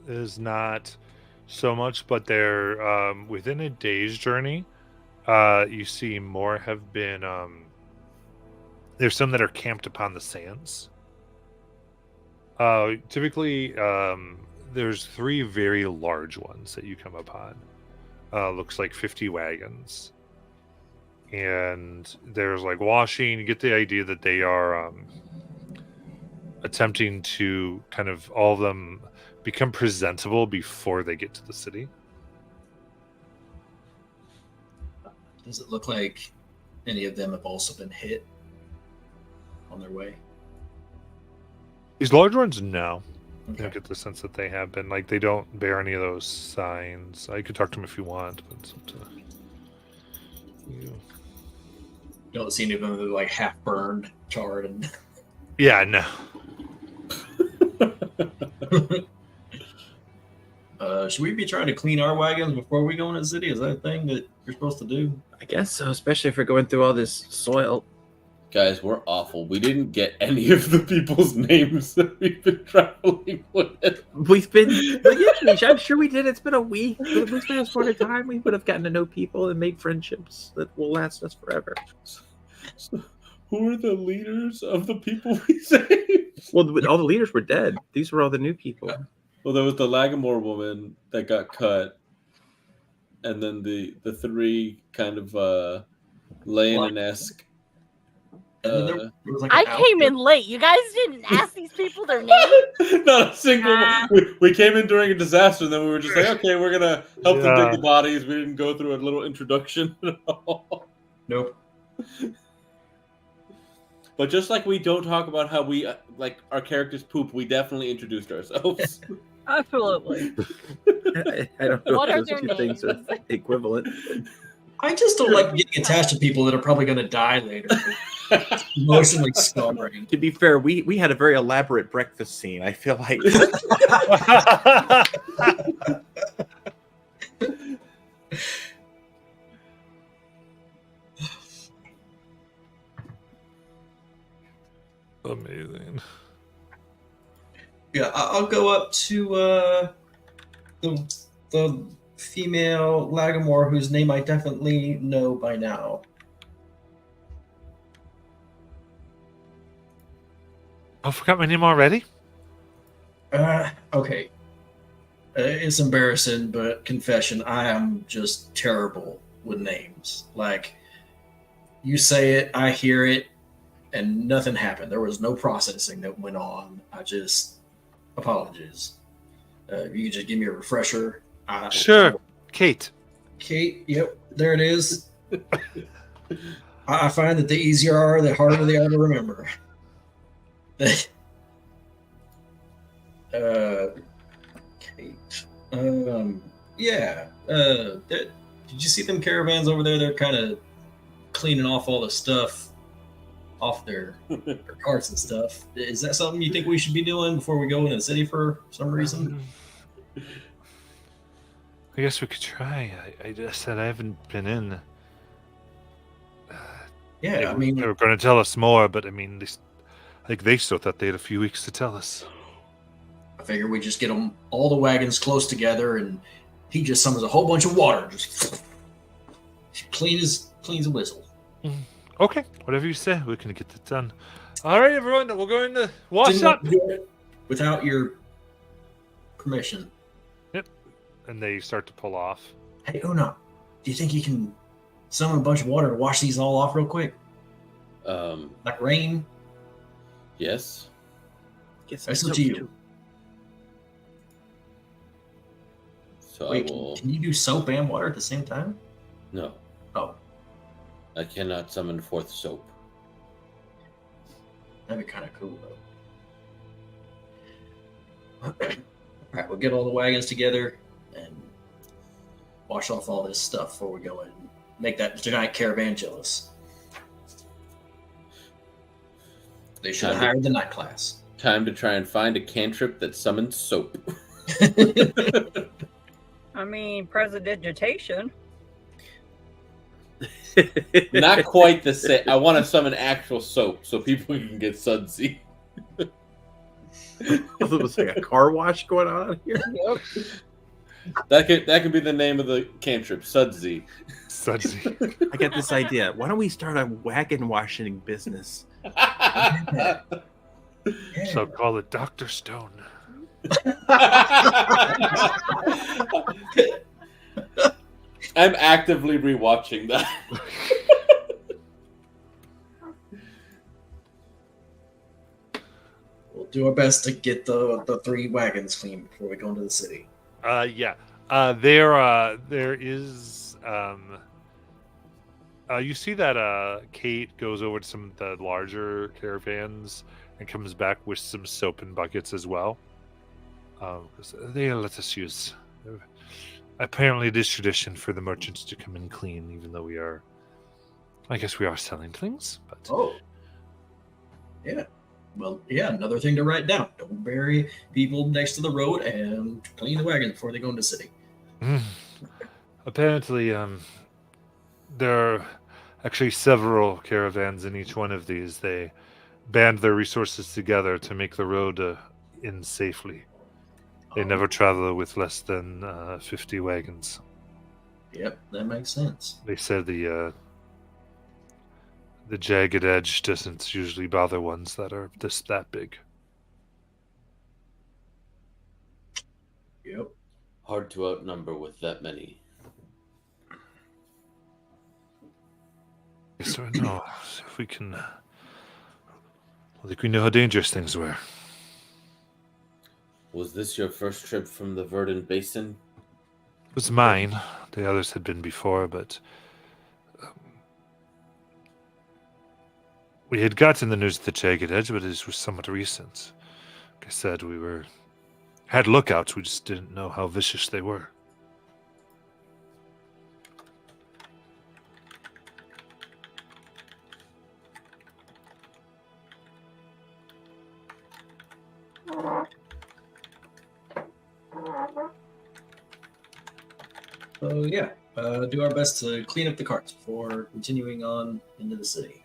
S1: is not so much, but they're within a day's journey. You see more have been. There's some that are camped upon the sands. Typically, there's 3 very large ones that you come upon. Looks like 50 wagons. And there's like washing. You get the idea that they are attempting to kind of all of them become presentable before they get to the city.
S5: Does it look like any of them have also been hit on their way?
S1: These large ones, no. I
S5: Okay.
S1: don't get the sense that they have been. Like, they don't bear any of those signs. I could talk to them if you want, but it's up to you.
S5: You don't see any of them that are like half burned, charred, and
S1: Yeah, no.
S5: should we be trying to clean our wagons before we go into the city? Is that a thing that you're supposed to do?
S4: I guess so, especially if we're going through all this soil.
S3: Guys, we're awful. We didn't get any of the people's names that we've been traveling with.
S4: We've been, well, yeah, I'm sure we did. It's been a week. If we fast forward time, we would have gotten to know people and made friendships that will last us forever.
S3: So, who are the leaders of the people we saved?
S4: Well, all the leaders were dead. These were all the new people.
S3: Well, there was the Lagamore woman that got cut, and then the 3 kind of Leonin-esque
S5: There was like an
S6: I came in late. You guys didn't ask these people their names.
S3: Not a single
S2: Nah.
S3: one. We came in during a disaster, and then we were just like, okay, we're gonna help them dig
S1: Yeah.
S3: the bodies. We didn't go through a little introduction at all.
S5: Nope.
S3: But just like we don't talk about how we like our characters poop, we definitely introduced ourselves.
S2: Absolutely.
S4: I don't know
S6: What
S4: if
S6: are
S4: those
S6: their
S4: two things are
S6: names?
S4: equivalent.
S5: I just don't like getting attached to people that are probably going to die later. It's emotionally scarring.
S4: To be fair, we had a very elaborate breakfast scene. I feel like
S1: Amazing.
S5: Yeah, I'll go up to the female Lagamore, whose name I definitely know by now.
S1: I forgot my name already.
S5: Okay. It's embarrassing, but confession, I am just terrible with names. Like, you say it, I hear it, and nothing happened. There was no processing that went on. I just apologies. You could just give me a refresher.
S1: Sure, Kate.
S5: Kate, yep, there it is. I find that the easier are, the harder they are to remember. Kate. Yeah. Did you see them caravans over there? They're kind of cleaning off all the stuff off their carts and stuff. Is that something you think we should be doing before we go into the city for some reason?
S1: I guess we could try. I just said I haven't been in.
S5: Yeah, I mean,
S1: they were going to tell us more, but I mean, they still thought they had a few weeks to tell us.
S5: I figure we just get them all the wagons close together, and he just summons a whole bunch of water, just clean as a whistle.
S1: Okay, whatever you say, we can get it done. All right, everyone, we're going to wash
S5: Didn't
S1: up.
S5: do it without your permission.
S1: And they start to pull off.
S5: Hey, Una, do you think you can summon a bunch of water to wash these all off real quick? Like rain?
S3: Yes.
S4: Guess
S5: That's
S4: so
S5: up to you.
S4: too.
S3: So
S5: Wait,
S3: I will.
S5: can you do soap and water at the same time?
S3: No,
S5: Oh,
S3: I cannot summon forth soap.
S5: that'd be kind of cool, though. All right, we'll get all the wagons together and wash off all this stuff before we go and make that giant caravan jealous. They should have hired the night class.
S3: Time to try and find a cantrip that summons soap.
S2: I mean, prestidigitation.
S3: Not quite the same. I want to summon actual soap so people can get sudsy.
S4: It was like a car wash going on here.
S2: Yep.
S3: That could be the name of the cantrip, sudsy.
S1: Sudsy.
S4: I got this idea. Why don't we start a wagon washing business?
S5: Yeah.
S1: So call it Dr. Stone.
S3: I'm actively rewatching that.
S5: We'll do our best to get the 3 wagons clean before we go into the city.
S1: Yeah. There is. You see that Kate goes over to some of the larger caravans and comes back with some soap and buckets as well. They let us use. Apparently, it is tradition for the merchants to come in clean, even though we are. I guess we are selling things, but
S5: Oh. Yeah. Well, yeah, another thing to write down. Don't bury people next to the road and clean the wagon before they go into the city.
S1: apparently, there are actually several caravans in each one of these. They band their resources together to make the road in safely. They never travel with less than 50 wagons.
S5: Yep, that makes sense.
S1: They said the jagged edge doesn't usually bother ones that are just that big.
S5: Yep.
S3: Hard to outnumber with that many.
S1: So no, if we can I think we know how dangerous things were.
S3: Was this your first trip from the Verdant Basin?
S1: It was mine. The others had been before, but we had gotten the news of the Jagged Edge, but it was somewhat recent. Like I said, we had lookouts. We just didn't know how vicious they were.
S5: So yeah, do our best to clean up the carts before continuing on into the city.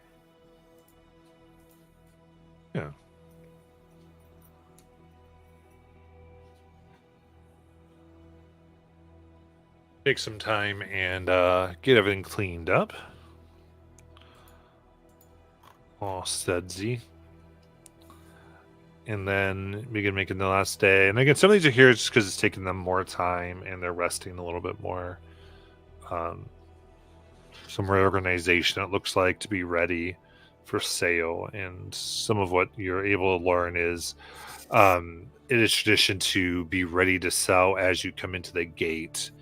S1: Yeah. Take some time and get everything cleaned up. All sudsy. And then begin making the last day. And again, some of these are here just because it's taking them more time and they're resting a little bit more. Some reorganization, it looks like, to be ready for sale. And some of what you're able to learn is it is tradition to be ready to sell as you come into the gate,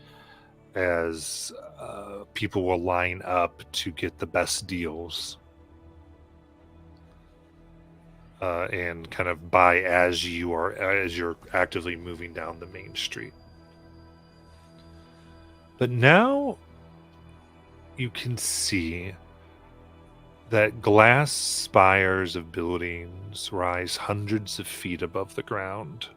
S1: as people will line up to get the best deals. And kind of buy as you're actively moving down the main street. But now you can see that glass spires of buildings rise hundreds of feet above the ground.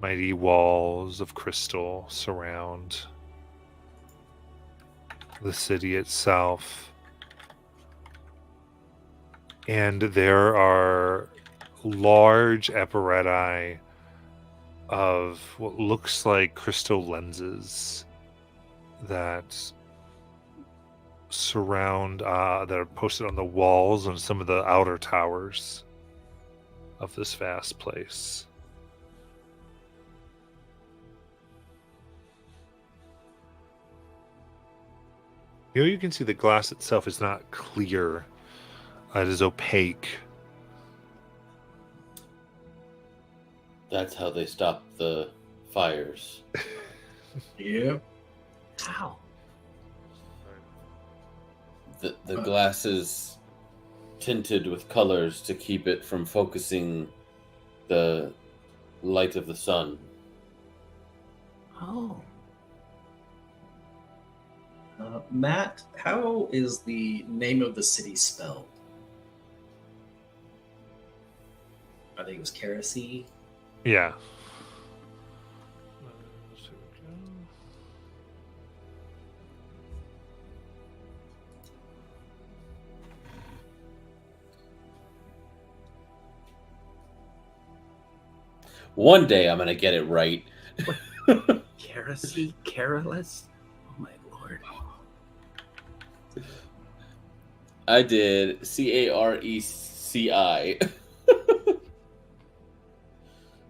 S1: Mighty walls of crystal surround the city itself. And there are large apparatus of what looks like crystal lenses that surround, that are posted on the walls and some of the outer towers of this vast place. Here you can see the glass itself is not clear. It is opaque.
S3: That's how they stop the fires.
S5: Yep.
S4: How?
S3: The glass is tinted with colors to keep it from focusing the light of the sun.
S4: Oh.
S5: Matt, how is the name of the city spelled? I think it was Kerosene.
S1: Yeah.
S3: One day I'm gonna get it right.
S4: Kerosene? Careless? Oh my lord.
S3: I did Careci.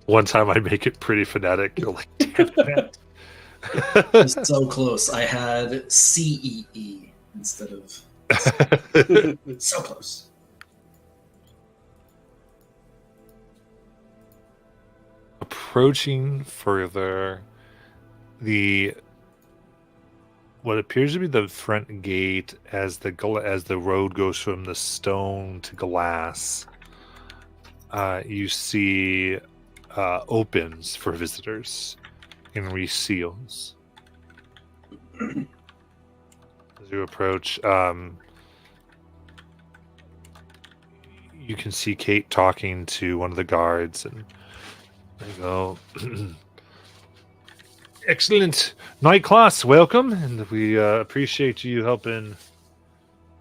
S1: One time I make it pretty phonetic. You're like, damn it.
S5: Just so close. I had CEE instead of so close.
S1: Approaching further, what appears to be the front gate as the road goes from the stone to glass, you see opens for visitors and reseals. As you approach, you can see Kate talking to one of the guards, and they go, "Excellent night class, welcome, and we appreciate you helping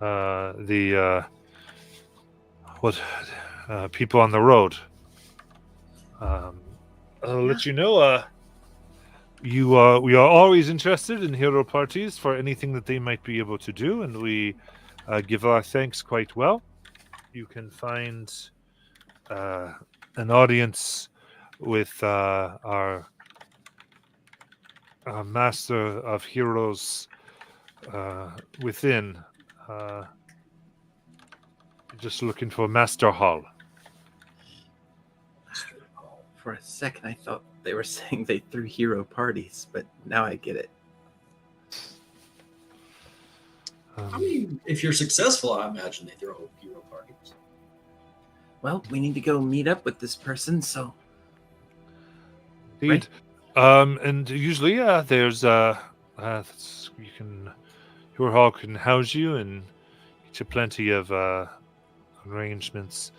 S1: the people on the road. I'll let you know, we are always interested in hero parties for anything that they might be able to do, and we give our thanks quite well. You can find an audience with our master of heroes within. Just looking for Master Hall.
S4: For a second, I thought they were saying they threw hero parties, but now I get it.
S5: I mean, if you're successful, I imagine they throw hero parties.
S4: Well, we need to go meet up with this person, so
S1: Indeed. And usually, there's you can your hall can house you and get you plenty of arrangements.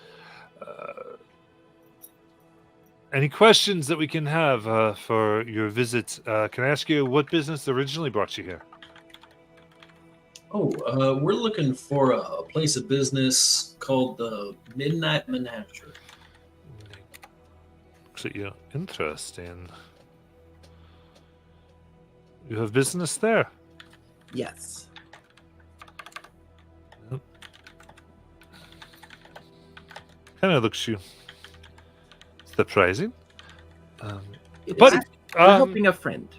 S1: Any questions that we can have for your visit? Can I ask you what business originally brought you here?
S5: Oh, we're looking for a place of business called the Midnight Menagerie.
S1: Looks at you. Interesting. You have business there.
S4: yes.
S1: Kind of looks you surprising.
S4: It
S1: But,
S4: is. We're helping a friend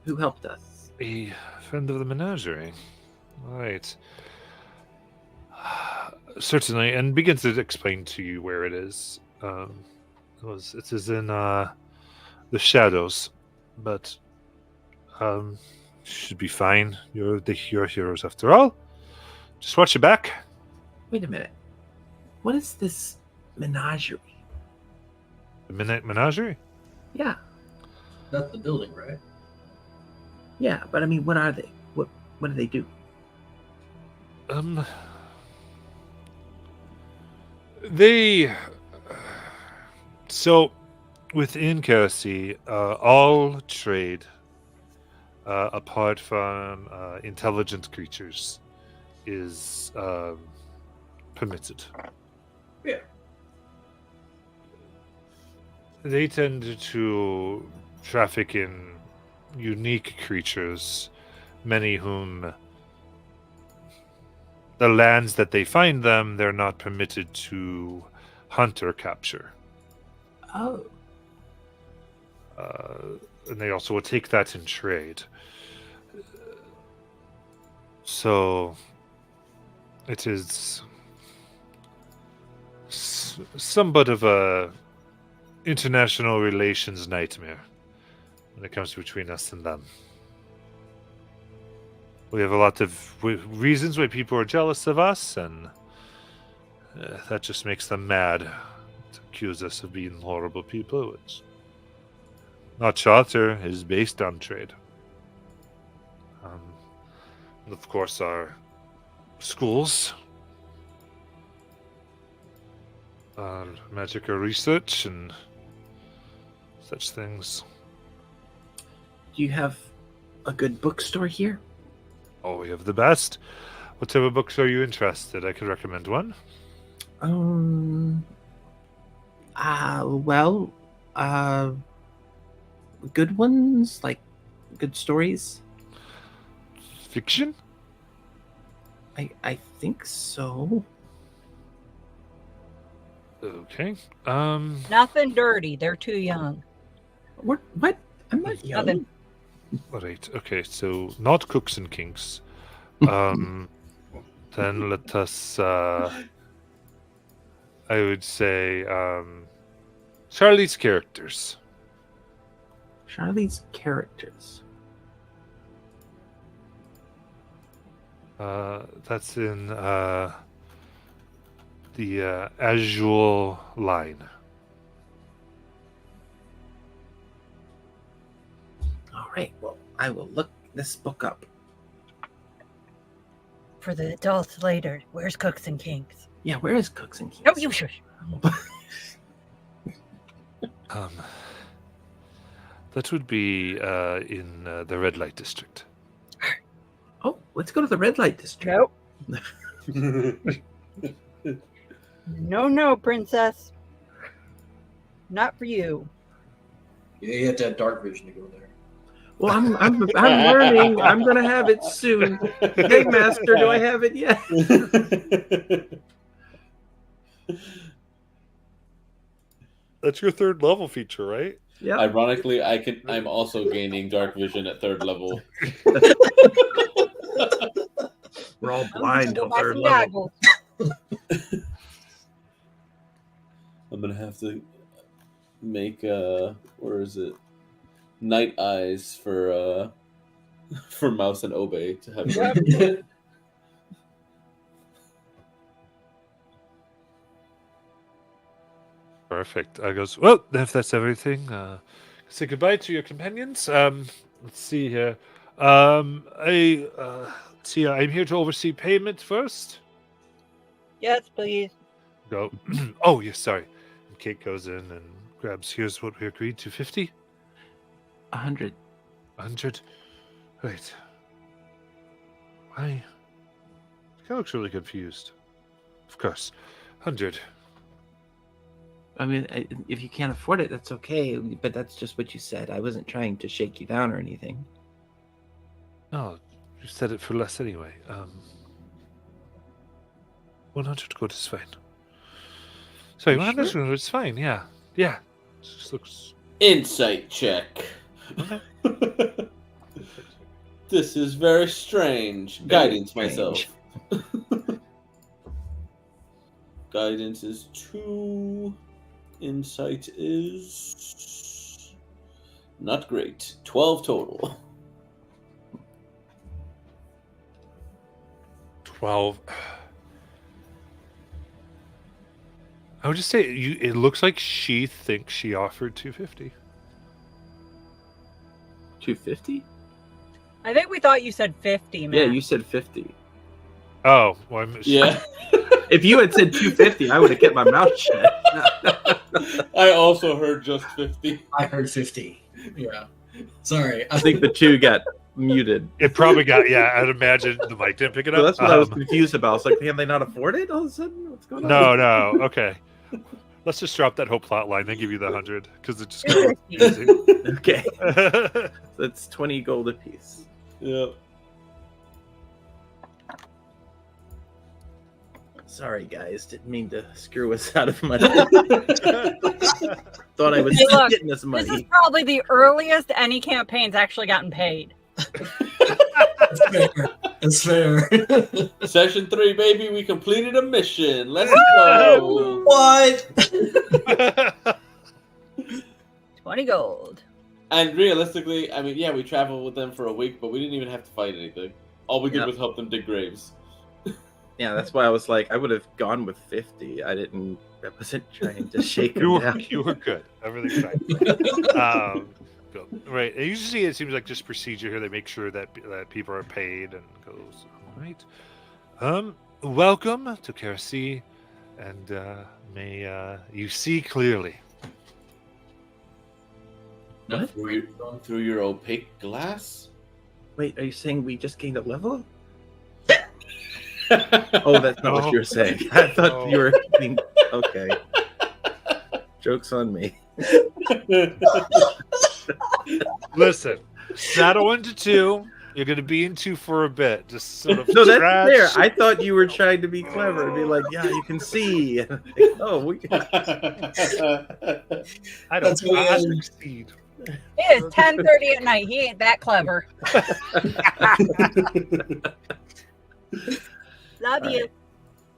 S4: who helped us.
S1: A friend of the menagerie. Right. Certainly, and begins to explain to you where it is. It is in the shadows, but should be fine. You're heroes after all. Just watch your back.
S4: Wait a minute. What is this menagerie?
S1: The Midnight Menagerie.
S4: Yeah,
S5: That's the building, right?
S4: yeah, but I mean, what are they? What do they do?
S1: They so within Kerosene, all trade, apart from intelligent creatures, is permitted.
S5: Yeah.
S1: They tend to traffic in unique creatures, many whom the lands that they find them, they're not permitted to hunt or capture.
S4: Oh,
S1: And they also will take that in trade. So it is somewhat of a international relations nightmare when it comes between us and them. We have a lot of reasons why people are jealous of us, and that just makes them mad to accuse us of being horrible people, which our charter is based on trade. And of course, our schools, our magical research, and such things.
S4: do you have a good bookstore here?
S1: Oh, we have the best. What type of books are you interested? I could recommend one.
S4: Well, good ones, like good stories.
S1: Fiction?
S4: I think so.
S1: Okay.
S2: Nothing dirty. They're too young.
S4: What? I'm not young.
S2: Nothing.
S1: All right. Okay. So not Cooks and Kinks. Then let us. I would say Charlie's Characters.
S4: Charlie's Characters.
S1: That's in the Azul line.
S4: All right. Well, I will look this book up.
S2: For the adults later. Where's Cooks and Kings?
S4: Yeah, where is Cooks and Kings?
S2: No, you shush.
S1: That would be in the Red Light District.
S4: Oh, let's go to the red light district.
S2: Nope. No, princess. Not for you.
S5: Yeah, you have to have dark vision to go there.
S4: Well, I'm learning. I'm gonna have it soon. Game Master, do I have it yet?
S1: That's your third level feature, right?
S4: Yeah.
S3: Ironically, I'm also gaining dark vision at 3rd level.
S4: We're all blind
S2: Go
S4: on
S2: buy
S4: 3rd
S2: some
S4: level.
S2: goggles.
S3: gonna have to make where is it? Night eyes for Mouse and Obey to have.
S2: Yep.
S1: Perfect. I goes, well, if that's everything, say goodbye to your companions. Let's see here. I'm here to oversee payment first.
S2: Yes, please.
S1: Go. Oh, yes, sorry. And Kate goes in and grabs, here's what we agreed to, 50?
S4: 100.
S1: 100? Right. Why? He looks really confused. Of course. 100.
S4: I mean, if you can't afford it, that's okay. But that's just what you said. I wasn't trying to shake you down or anything.
S1: No, you said it for less anyway. 100 gold is fine. Sorry,
S4: You
S1: 100
S4: sure?
S1: gold is fine, yeah. Yeah. It just looks...
S3: Insight check. This is very strange.
S4: Very
S3: Guidance
S4: strange.
S3: myself. Guidance is 2. Insight is not great. 12 total.
S1: 12. I would just say it looks like she thinks she offered 250.
S4: 250?
S2: I think we thought you said 50, man.
S4: Yeah, you said 50.
S1: Oh, well,
S3: Yeah.
S4: If you had said 250, I would have kept my mouth shut.
S3: I also heard just 50.
S5: I heard 50. Yeah. Sorry.
S4: I think the two got muted.
S1: It probably got, yeah, I'd imagine the mic didn't pick it up.
S4: So that's what I was confused about. I was like, can they not afford it all of a sudden? What's going on?
S1: No, okay. Let's just drop that whole plot line and give you the 100, because it just got confusing.
S4: Okay. That's 20 gold apiece.
S3: Yep.
S4: Sorry, guys. Didn't mean to screw us out of money. Thought I was
S2: Hey, look,
S4: getting us
S2: This is
S4: money.
S2: probably the earliest any campaign's actually gotten paid.
S5: That's fair. That's fair.
S3: Session 3, baby. We completed a mission. Let's go.
S5: What?
S2: 20 gold.
S3: And realistically, I mean, yeah, we traveled with them for a week, but we didn't even have to fight anything. All we did
S4: Yeah.
S3: was help them dig graves.
S4: Yeah, that's why I was like, I would have gone with 50. I wasn't trying to shake them down.
S1: you were good. Everything's fine. Cool. Right. And usually it seems like just procedure here. They make sure that people are paid and goes, all right. Welcome to Kerasi, and may you see clearly.
S4: What?
S3: Through your opaque glass?
S4: Wait, are you saying we just gained a level? Oh, that's not what you were saying. I thought you were being... Okay. Joke's on me.
S1: Listen, not a 1 to 2. You're going to be in 2 for a bit. Just sort of
S4: No, that's
S1: scratch.
S4: fair. I thought you were trying to be clever and be like, yeah, you can see. Oh, we can...
S1: I don't
S5: That's weird.
S1: succeed.
S2: It is 10:30 at night. He ain't that clever. Love you.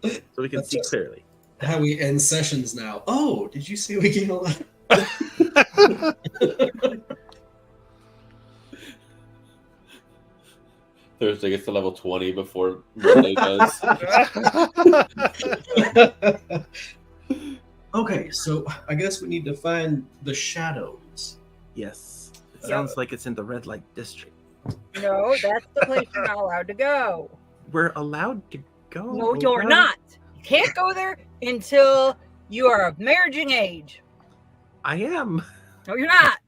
S4: So we can see clearly.
S5: How we end sessions now. Oh, did you see we gained a lot?
S3: Thursday gets to level 20 before Monday does.
S5: Okay, so I guess we need to find the shadows.
S4: Yes. It sounds like it's in the red light district.
S2: No, that's the place you're not allowed to go.
S4: We're allowed to go.
S2: No, you're
S4: around-
S2: not. You can't go there until you are of marriaging age.
S4: I am.
S2: No, you're not.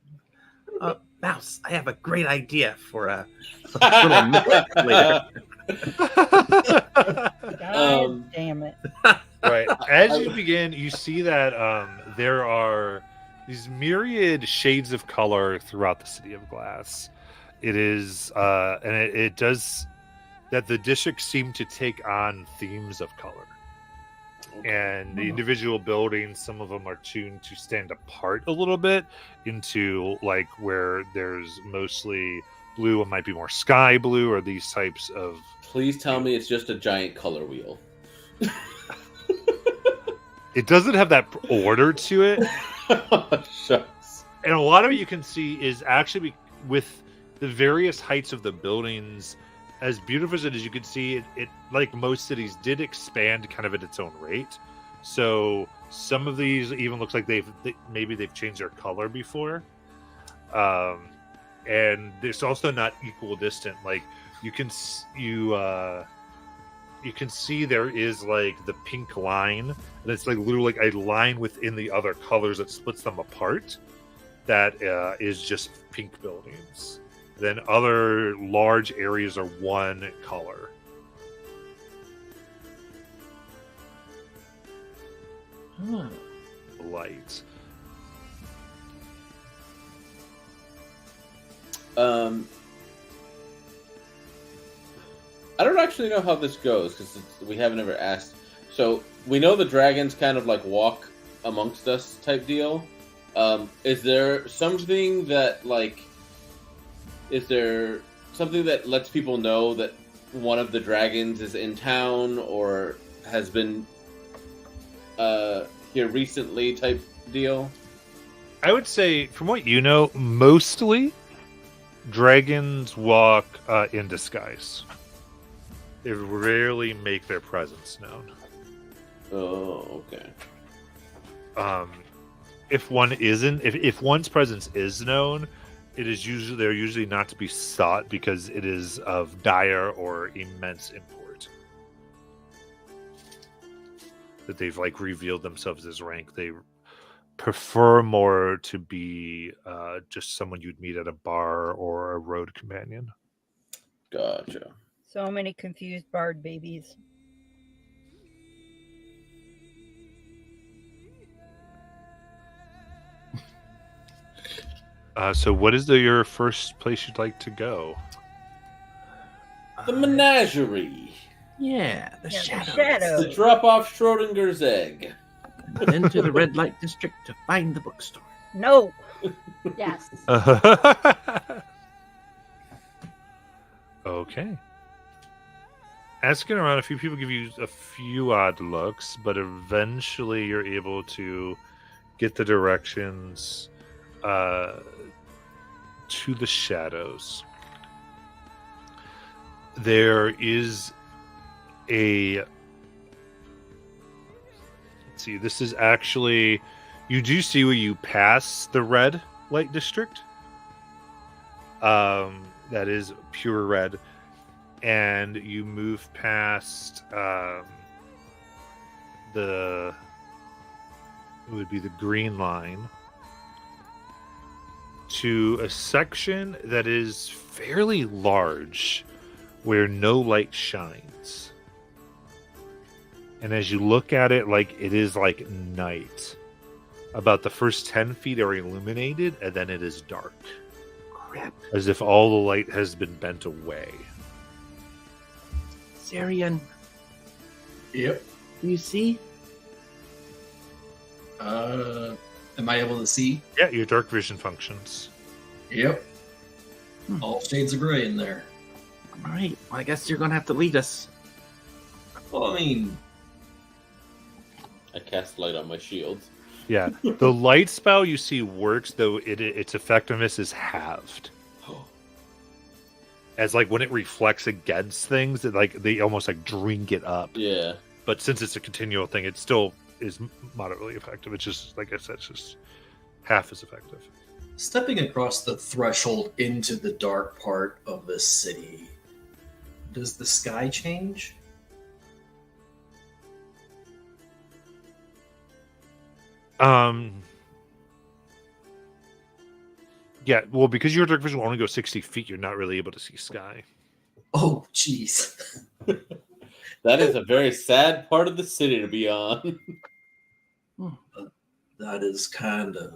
S4: Mouse, I have a great idea for a little myth later.
S2: God damn it.
S1: Right. As you begin, you see that there are these myriad shades of color throughout the city of Glass. It is, and it does that the districts seem to take on themes of color. And the individual buildings, some of them are tuned to stand apart a little bit into like where there's mostly blue and might be more sky blue or these types of.
S3: Please tell me it's just a giant color wheel.
S1: It doesn't have that order to it.
S3: Shucks.
S1: And a lot of it you can see is actually with the various heights of the buildings, as beautiful as it is, you can see it like most cities did expand kind of at its own rate. So some of these even looks like maybe they've changed their color before. And it's also not equal distant. Like you can see there is like the pink line, and it's like literally like a line within the other colors that splits them apart. That is just pink buildings. Then other large areas are one color.
S4: Huh.
S1: Light.
S3: I don't actually know how this goes because we haven't ever asked. So we know the dragons kind of like walk amongst us type deal. Is there something that lets people know that one of the dragons is in town or has been here recently type deal?
S1: I would say, from what you know, mostly dragons walk in disguise. They rarely make their presence known.
S3: Oh, okay.
S1: If one's presence is known, they're usually not to be sought because it is of dire or immense import. That they've like revealed themselves as rank. They prefer more to be just someone you'd meet at a bar or a road companion.
S3: Gotcha.
S2: So many confused bard babies.
S1: So what is your first place you'd like to go?
S3: The menagerie.
S4: Yeah, the
S2: Yeah, the
S4: shadows.
S2: shadows.
S3: To drop off Schrodinger's egg.
S4: Then to the red light district to find the bookstore.
S2: No.
S6: Yes.
S1: Okay. Asking around, a few people give you a few odd looks, but eventually you're able to get the directions to the shadows. There is let's see, this is actually, you do see where you pass the red light district. That is pure red. And you move past it would be the green line to a section that is fairly large where no light shines. And as you look at it, like it is like night. About the first 10 feet are illuminated, and then it is dark.
S4: Crap.
S1: As if all the light has been bent away.
S4: Sarian,
S5: Yep.
S4: do you see?
S5: Am I able to see?
S1: Yeah, your dark vision functions.
S5: Yep.
S4: Hmm.
S5: All shades of gray in there.
S4: All right. Well, I guess you're going to have to lead us.
S5: Well, I mean,
S3: I cast light on my shield.
S1: Yeah, the light spell you see works, though its effectiveness is halved. As like when it reflects against things, they almost like drink it up.
S3: Yeah.
S1: But since it's a continual thing, it still is moderately effective. It's just, like I said, it's just half as effective.
S5: stepping across the threshold into the dark part of the city, does the sky change?
S1: Yeah, well, because your dark vision will only go 60 feet, you're not really able to see sky.
S5: Oh, jeez.
S3: That is a very sad part of the city to be on.
S5: That is kind of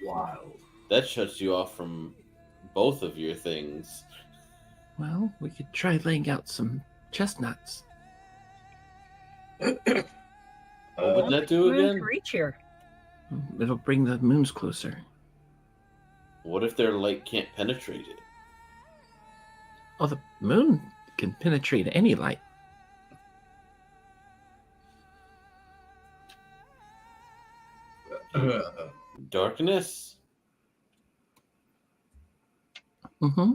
S5: wild.
S3: That shuts you off from both of your things.
S4: Well, we could try laying out some chestnuts.
S3: What would that do
S2: Moon
S3: again?
S2: to reach here.
S4: It'll bring the moons closer.
S3: What if their light can't penetrate it?
S4: Oh, the moon can penetrate any light.
S3: Darkness.
S4: Mm-hmm.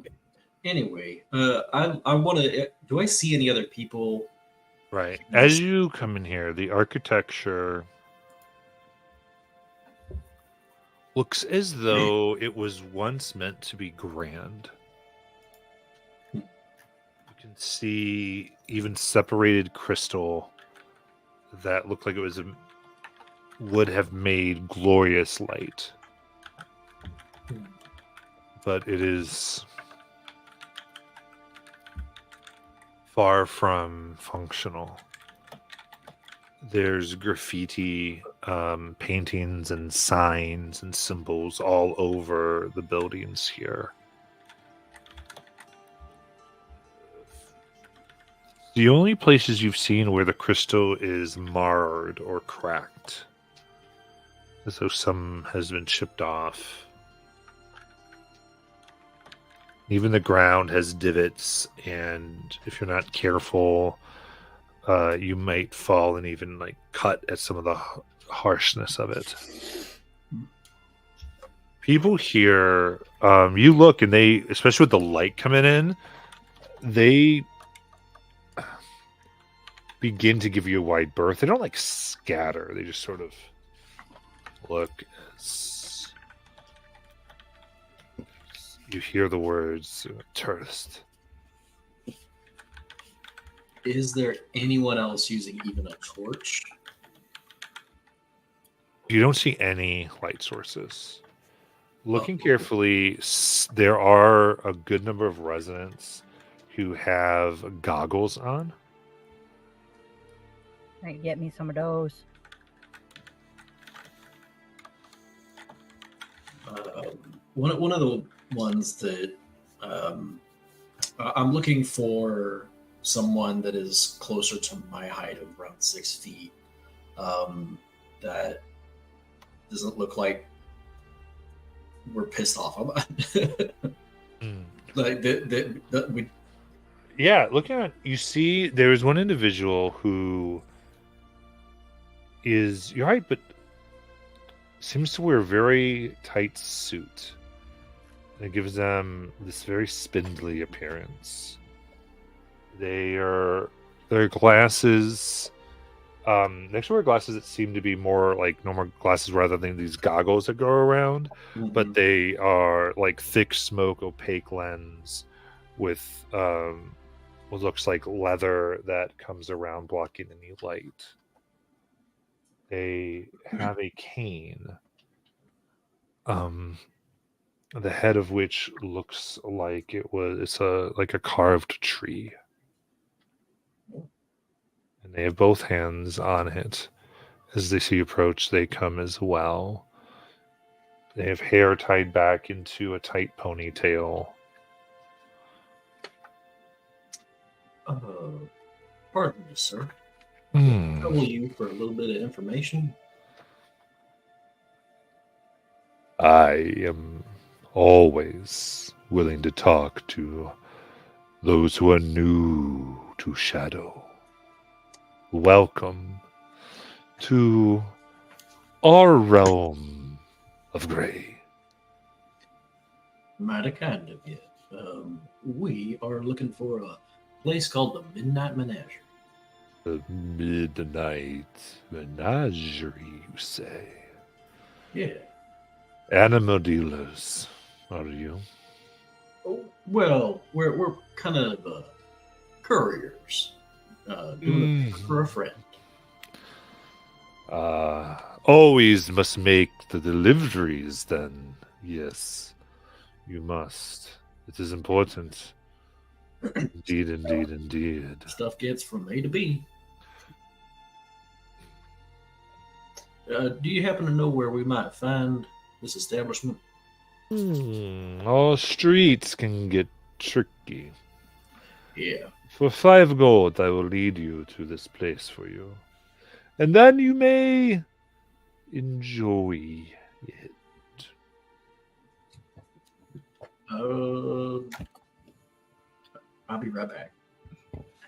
S5: Anyway, I want to. Do I see any other people?
S1: Right. As you come in here, the architecture looks as though it was once meant to be grand. You can see even separated crystal that looked like it was would have made glorious light. But it is far from functional. There's graffiti, paintings and signs and symbols all over the buildings here. The only places you've seen where the crystal is marred or cracked, as though some has been chipped off. Even the ground has divots, and if you're not careful, you might fall and even like cut at some of the harshness of it. People here, you look and they, especially with the light coming in, they begin to give you a wide berth. They don't like scatter. They just sort of look as you hear the words tourist.
S5: Is there anyone else using even a torch?
S1: You don't see any light sources. Looking
S5: okay.
S1: carefully, there are a good number of residents who have goggles on.
S2: Right, get me some of those.
S5: One of the ones that I'm looking for someone that is closer to my height of around 6 feet. That doesn't look like we're pissed off about. Like that we.
S1: Yeah, looking at you see there's one individual who is your height, but seems to wear a very tight suit. And it gives them this very spindly appearance. Their glasses, they actually wear glasses that seem to be more like normal glasses rather than these goggles that go around. But they are like thick smoke opaque lens with what looks like leather that comes around blocking any light. They have a cane, the head of which looks like it's like a carved tree. And they have both hands on it. As they see you approach, they come as well. They have hair tied back into a tight ponytail.
S5: Pardon me, sir. Trouble you for a little bit of information.
S1: I am always willing to talk to those who are new to Shadow. Welcome to our realm of gray.
S5: Mighty kind of you. We are looking for a place called the Midnight Menagerie.
S1: The Midnight Menagerie, you say?
S5: Yeah.
S1: Animal dealers, are you?
S5: Oh, well, we're kind of couriers. Doing it for a friend.
S1: Always must make the deliveries then. Yes, you must. It is important. Indeed, indeed, indeed.
S5: Stuff gets from A to B. Do you happen to know where we might find this establishment?
S1: All streets can get tricky.
S5: Yeah.
S1: For 5 gold, I will lead you to this place for you. And then you may enjoy it.
S5: I'll be right back.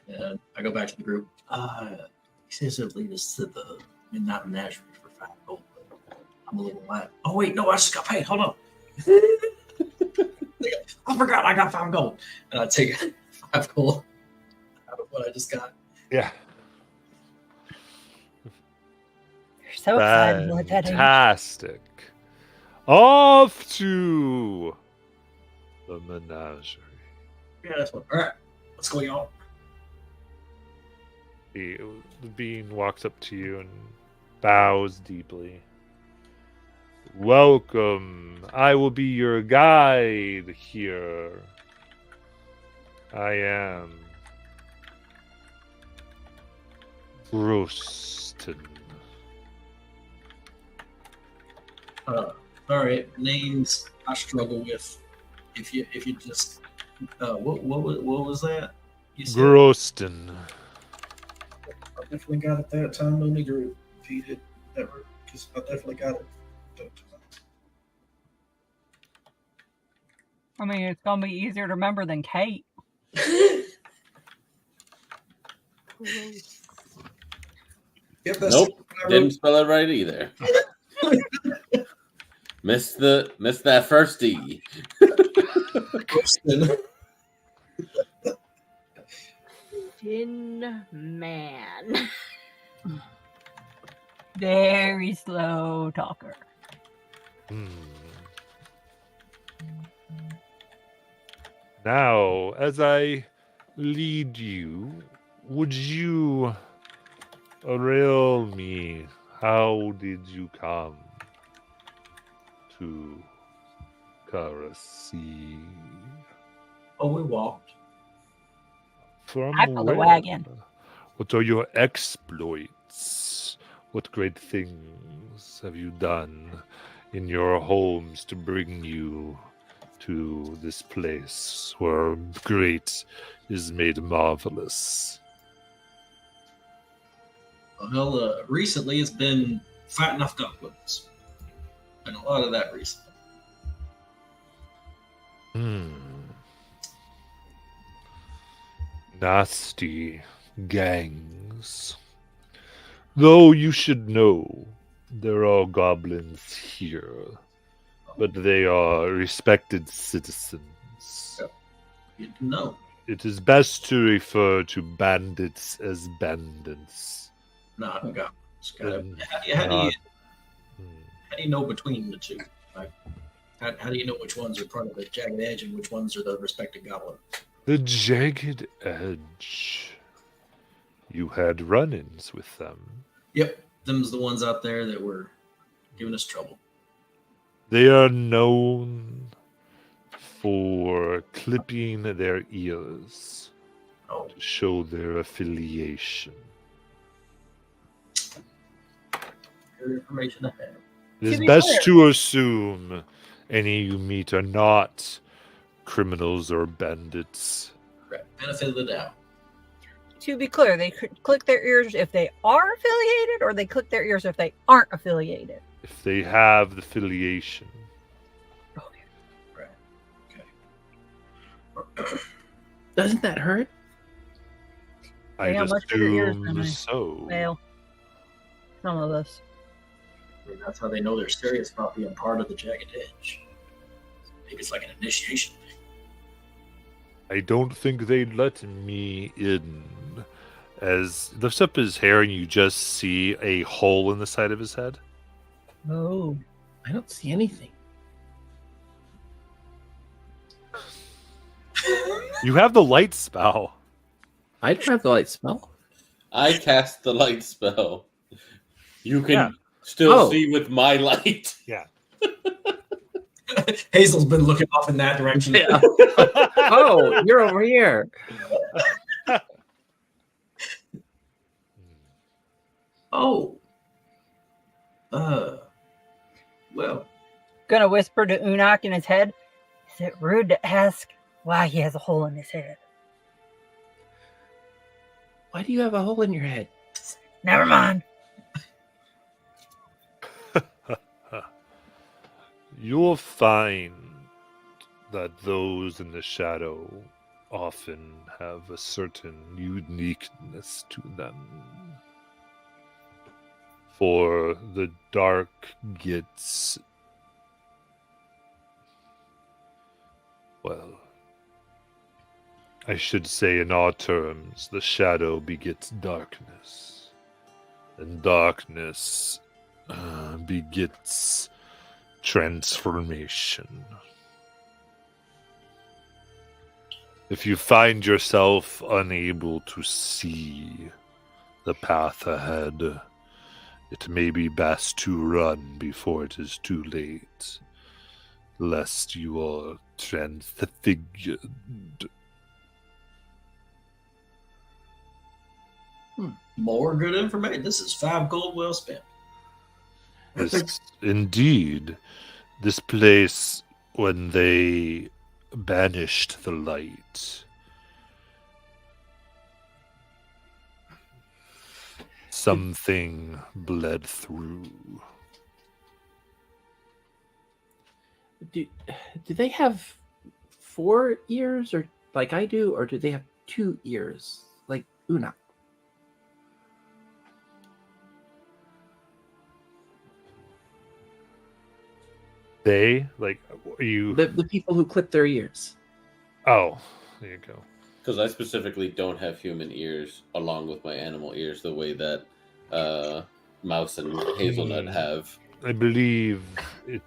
S5: And I go back to the group. He says it'll lead us to the Midnight Menagerie for 5 gold. I'm a little mad. Oh wait, no, I just got paid. Hold on. I forgot I got 5 gold. And I take 5 gold out of what I just got.
S1: Yeah.
S2: You're so excited about that.
S1: Fantastic. Off to the menagerie.
S5: Yeah, that's what. All right, let's go, y'all.
S1: The being walks up to you and bows deeply. Welcome. I will be your guide here. I am Broston.
S5: All right, names I struggle with. If you just what was that? You said
S1: Broston.
S5: I definitely got it that time. No need to repeat it ever because I definitely got it that time.
S2: I mean, it's gonna be easier to remember than Kate.
S5: Yep, that's
S3: Nope,
S5: what I
S3: didn't
S5: wrote.
S3: spell it right either. Missed that first D.
S5: Posted.
S6: Tin Man.
S2: Very slow talker.
S1: Hmm. Now, as I lead you, would you tell me how did you come to Karasi?
S5: Oh, we walked.
S1: From
S2: Back of the
S1: where?
S2: wagon.
S1: What are your exploits? What great things have you done in your homes to bring you to this place where great is made marvelous?
S5: Well, recently it's been fighting off goblins. And a lot of that recently.
S1: Nasty gangs. Though you should know, there are goblins here, but they are respected citizens.
S5: You know,
S1: It is best to refer to bandits as bandits.
S5: not goblins.
S1: And
S5: How do
S1: not-
S5: you know between the two? Like, how do you know which ones are part of the Jagged Edge and which ones are the respected goblin?
S1: The Jagged Edge. You had run-ins with them.
S5: Yep, them's the ones out there that were giving us trouble.
S1: They are known for clipping their ears
S5: Oh,
S1: to show their affiliation.
S5: good information to have.
S1: It is
S2: be
S1: best
S2: clear-
S1: to assume any you meet are not criminals or bandits.
S5: Right. Benefit of the doubt.
S2: To be clear, they click their ears if they are affiliated, or they click their ears if they aren't affiliated.
S1: If they have the affiliation.
S5: Right. Okay.
S4: Doesn't that hurt?
S1: I
S2: got much bigger ears than
S1: assume
S2: I-
S1: so.
S2: Well, some of us.
S5: I mean, that's how they know they're serious about being part of the Jagged Edge. Maybe it's like an initiation thing.
S1: I don't think they'd let me in. As he lifts up his hair and you just see a hole in the side of his head.
S2: Oh.
S4: I don't see anything.
S1: You have the light spell.
S4: I don't have the light spell.
S3: I cast the light spell. You can
S1: Yeah.
S3: still
S4: Oh.
S3: see with my light.
S1: Yeah.
S5: Hazel's been looking off in that direction.
S4: Yeah. Oh, you're over here.
S5: Oh. Well,
S2: Gonna whisper to Unak in his head. Is it rude to ask why he has a hole in his head?
S4: Why do you have a hole in your head?
S2: Never mind.
S1: You'll find that those in the shadow often have a certain uniqueness to them. For the dark gets, well, I should say in our terms, the shadow begets darkness, and darkness begets transformation. If you find yourself unable to see the path ahead, it may be best to run before it is too late, lest you are transfigured.
S5: More good information. This is 5 gold well spent.
S1: Yes, indeed. This place, when they banished the light, something bled through.
S4: Do they have 4 ears, or like I do, or do they have 2 ears like Una?
S1: They, like, you...
S4: The people who clip their ears.
S1: Oh, there you go.
S3: Because I specifically don't have human ears along with my animal ears the way that Mouse and Hazelnut have.
S1: I believe it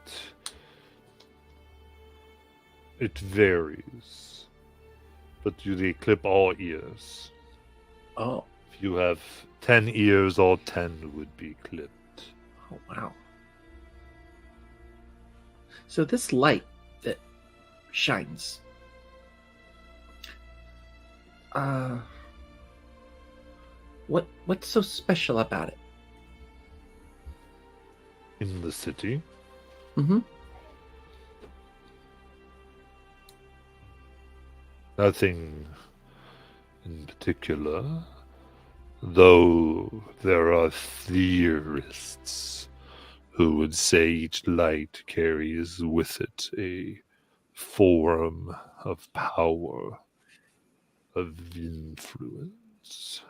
S1: varies. But do they clip all ears?
S4: Oh,
S1: If you have 10 ears, all 10 would be clipped.
S4: oh wow. So this light that shines, what's so special about it?
S1: In the city,
S4: Mm-hmm.
S1: nothing in particular, though there are theorists who would say each light carries with it a form of power, of influence.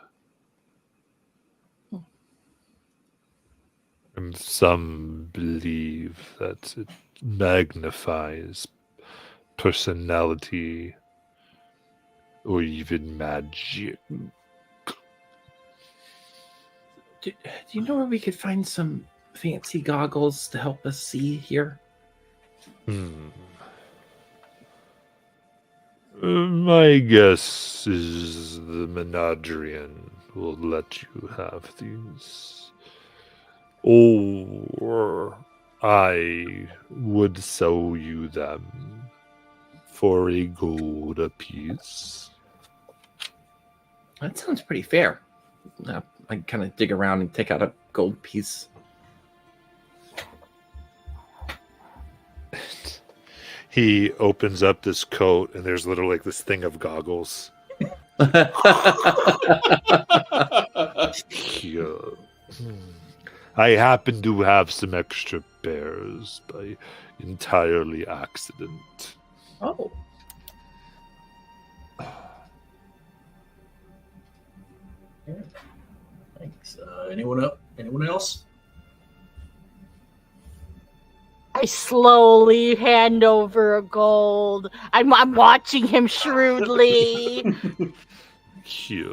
S1: And some believe that it magnifies personality or even magic.
S4: Do you know where we could find some fancy goggles to help us see here?
S1: My guess is the Menadrian will let you have these. Or I would sell you them for a gold apiece.
S4: That sounds pretty fair. I kind of dig around and take out a gold piece.
S1: He opens up this coat, and there's literally like this thing of goggles. Here. I happen to have some extra pairs by entirely accident.
S4: Oh.
S5: Thanks. Anyone up? Anyone else?
S6: I slowly hand over a gold. I'm watching him shrewdly.
S1: Here.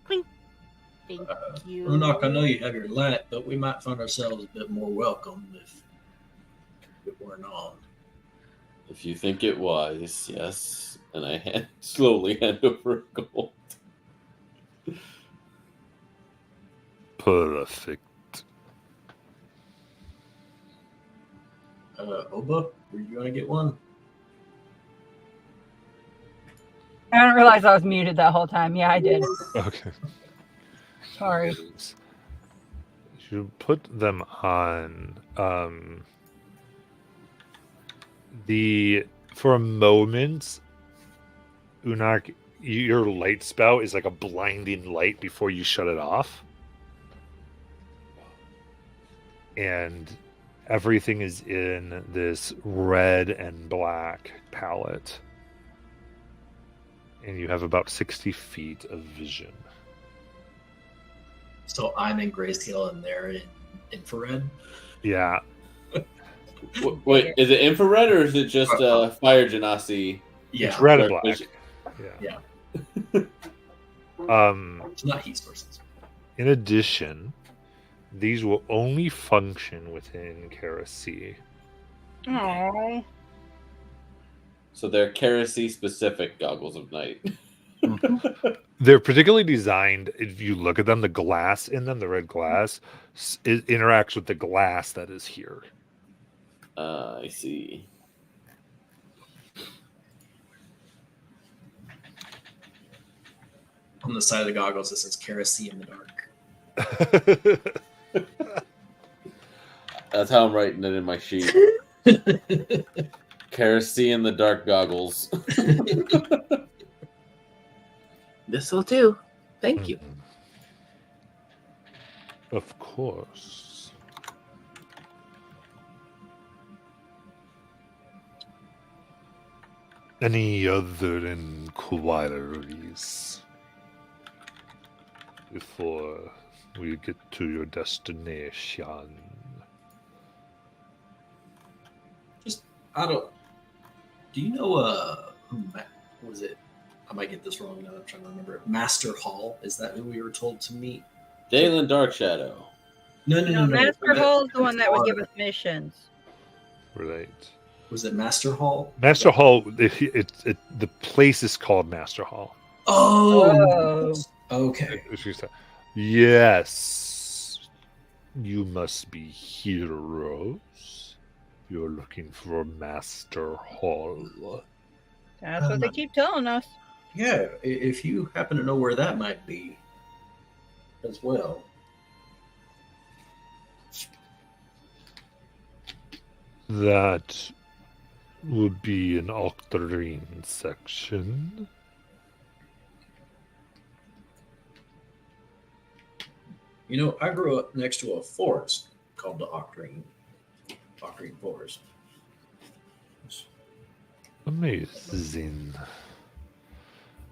S6: Thank you.
S5: Unok, I know you have your lamp, but we might find ourselves a bit more welcome if it weren't on.
S3: If you think it wise, yes. And I slowly hand over a gold.
S1: Perfect.
S5: Oba, were you going to get one?
S2: I didn't realize I was muted that whole time. Yeah, I did.
S1: Okay.
S2: Sorry.
S1: You put them on. For a moment, Unak, your light spout is like a blinding light before you shut it off. And everything is in this red and black palette. And you have about 60 feet of vision.
S5: So I'm in grayscale and they're in infrared.
S1: Yeah.
S3: Wait, is it infrared or is it just fire genasi?
S5: Yeah,
S1: It's red and
S3: Dark
S1: black.
S3: vision.
S1: Yeah.
S5: it's not heat sources.
S1: In addition, these will only function within Kerasi.
S2: Oh,
S3: So they're Kerasi specific goggles of night.
S1: They're particularly designed, if you look at them, the glass in them, the red glass, it interacts with the glass that is here.
S3: I see.
S5: On the side of the goggles, it says Kerosene in the dark.
S3: That's how I'm writing it in my sheet. Kerosene in the dark goggles.
S4: This'll do. Thank you.
S1: Of course. Any other inquiries before we get to your destination?
S5: Do you know who was it? I might get this wrong now. I'm trying to remember. Master Hall, is that who we were told to meet?
S3: Dalen Darkshadow.
S5: No.
S2: Master Hall is the one that would give us missions.
S1: Right.
S5: Was it Master Hall?
S1: Master Hall, the place is called Master Hall.
S5: Oh. Okay.
S1: She said, yes, you must be heroes. You're looking for Master Hall.
S2: That's what they keep telling us.
S5: Yeah, if you happen to know where that might be as well.
S1: That would be an Octarine section.
S5: You know, I grew up next to a forest called the Octarine Forest.
S1: Amazing.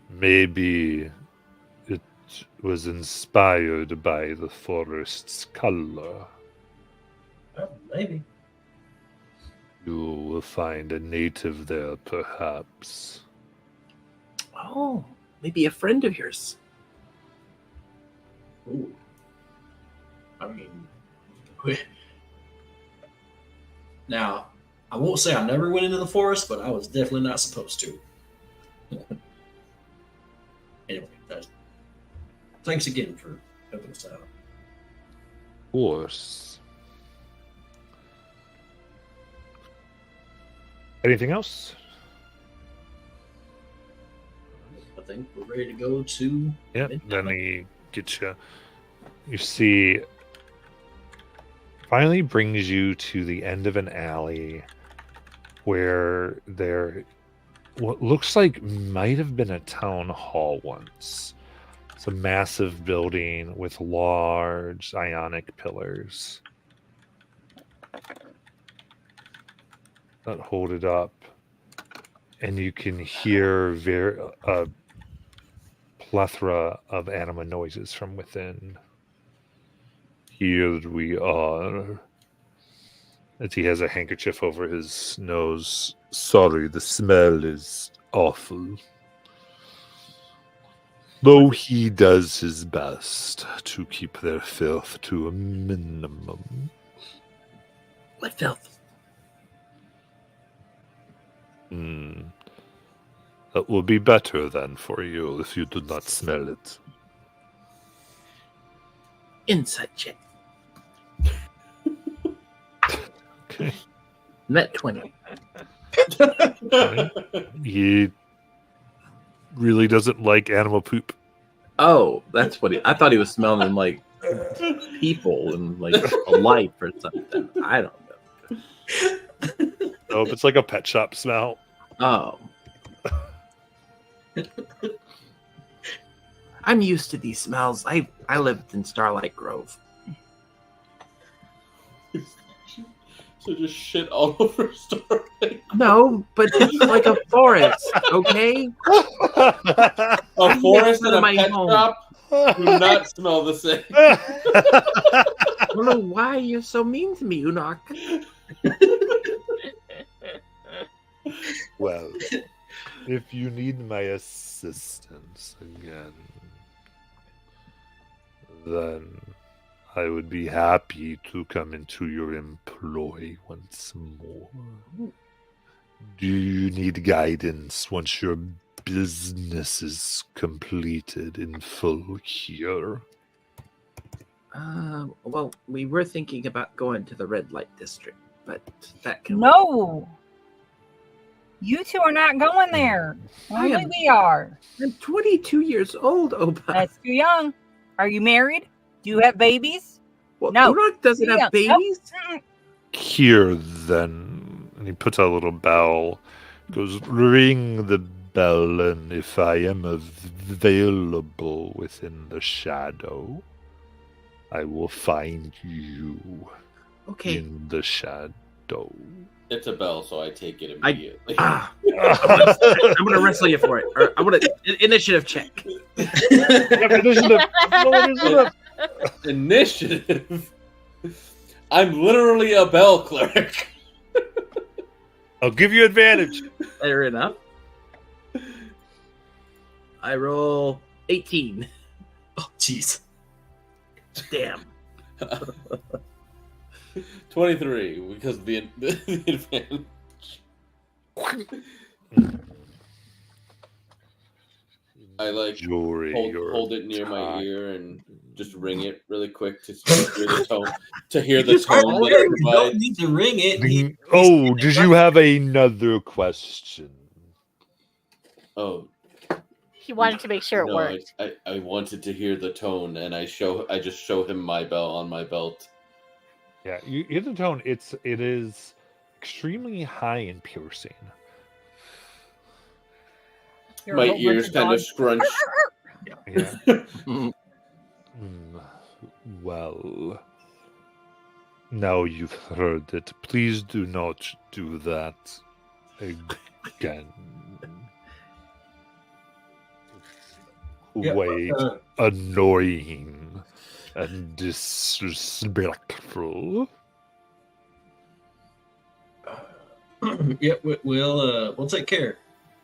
S1: Maybe it was inspired by the forest's color.
S5: Maybe.
S1: You will find a native there, perhaps.
S4: Oh, maybe a friend of yours.
S5: Ooh. I mean, now, I won't say I never went into the forest, but I was definitely not supposed to. Anyway, thanks again for helping us out.
S1: Of course. Anything else?
S5: I think we're ready to go to.
S1: Yep.
S5: Midnight.
S1: Then he gets you. You see, finally brings you to the end of an alley where there what looks like might have been a town hall once. It's a massive building with large ionic pillars that hold it up, and you can hear a plethora of anima noises from within. Here we are. As he has a handkerchief over his nose. Sorry, the smell is awful. Though he does his best to keep their filth to a minimum.
S4: What filth?
S1: That will be better then for you if you do not smell it.
S4: Insight check.
S1: Okay.
S4: Net 20.
S1: He really doesn't like animal poop.
S4: Oh, that's what I thought he was smelling like people and like a life or something. I don't know.
S1: Nope, it's like a pet shop smell.
S4: Oh. I'm used to these smells. I lived in Starlight Grove.
S3: So just shit all over Starlight.
S4: No, but it's like a forest, okay?
S3: A forest
S4: Next
S3: and
S4: to
S3: a
S4: my
S3: pet
S4: home.
S3: shop? Do not smell the same.
S4: I don't know why you're so mean to me, Unok.
S1: Well, if you need my assistance again, then I would be happy to come into your employ once more. Do you need guidance once your business is completed in full here?
S4: Well, we were thinking about going to the red light district, but that can
S2: No. You two are not going there.
S4: I
S2: Only
S4: am-
S2: we are.
S4: I'm 22 years old, Opa.
S2: That's too young. Are you married? Do you have babies?
S4: Well,
S2: no.
S4: Unok doesn't
S2: Yeah,
S4: have
S2: nope.
S4: babies.
S2: Mm-mm.
S1: Here, then. And he puts out a little bell. Goes, ring the bell, and if I am available within the shadow, I will find you
S4: Okay.
S1: in the shadow.
S3: It's a bell, so I take it
S4: I-
S3: immediately.
S4: Ah, I'm gonna wrestle you for it. Or I'm gonna initiative check.
S3: Initiative. I'm literally a bell clerk.
S1: I'll give you advantage.
S4: Fair enough. I roll 18.
S5: Oh, jeez.
S4: Damn.
S3: 23 because of the advantage. I like
S1: Jury,
S3: hold it near my
S1: time.
S3: ear and just ring it really quick to hear the tone. To hear the
S4: Just
S3: tone
S4: hold
S3: that it
S5: You don't
S3: provides.
S5: need to ring it.
S1: Oh, did you have another question?
S3: Oh
S6: He wanted to make sure it
S3: no,
S6: worked.
S3: I wanted to hear the tone, and I just show him my bell on my belt.
S1: Yeah, you hear the tone. It is extremely high and piercing.
S2: You're a
S3: My
S2: whole bunch
S3: ears
S2: of
S3: kind of
S2: dogs.
S3: scrunch.
S1: Yeah. Well, now you've heard it. Please do not do that again.
S5: Yeah,
S1: Way
S5: uh,
S1: annoying and disrespectful.
S5: Yeah, we'll take care.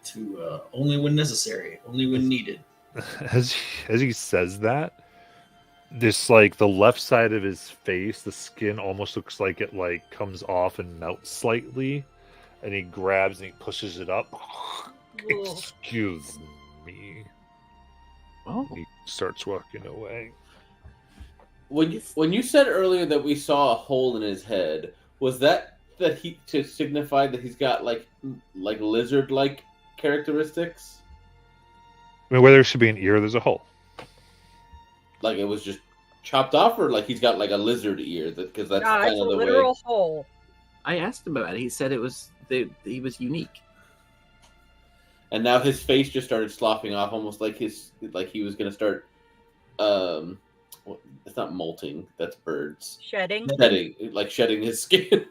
S5: To only when necessary, only when needed.
S1: As he says that, this like the left side of his face, the skin almost looks like it like comes off and melts slightly, and he grabs and he pushes it up. Excuse me.
S4: Oh,
S1: He starts walking away.
S3: When you said earlier that we saw a hole in his head, was that he to signify that he's got like lizard-like characteristics?
S1: I mean, where there should be an ear, there's a hole.
S3: Like it was just chopped off, or like he's got like a lizard ear? Because that's
S2: Nah,
S3: kind
S2: it's a
S3: of the
S2: literal
S3: way.
S2: hole.
S4: I asked him about it. He said he was unique.
S3: And now his face just started sloughing off, almost like he was gonna start. It's not molting. That's birds
S2: Shedding.
S3: shedding his skin.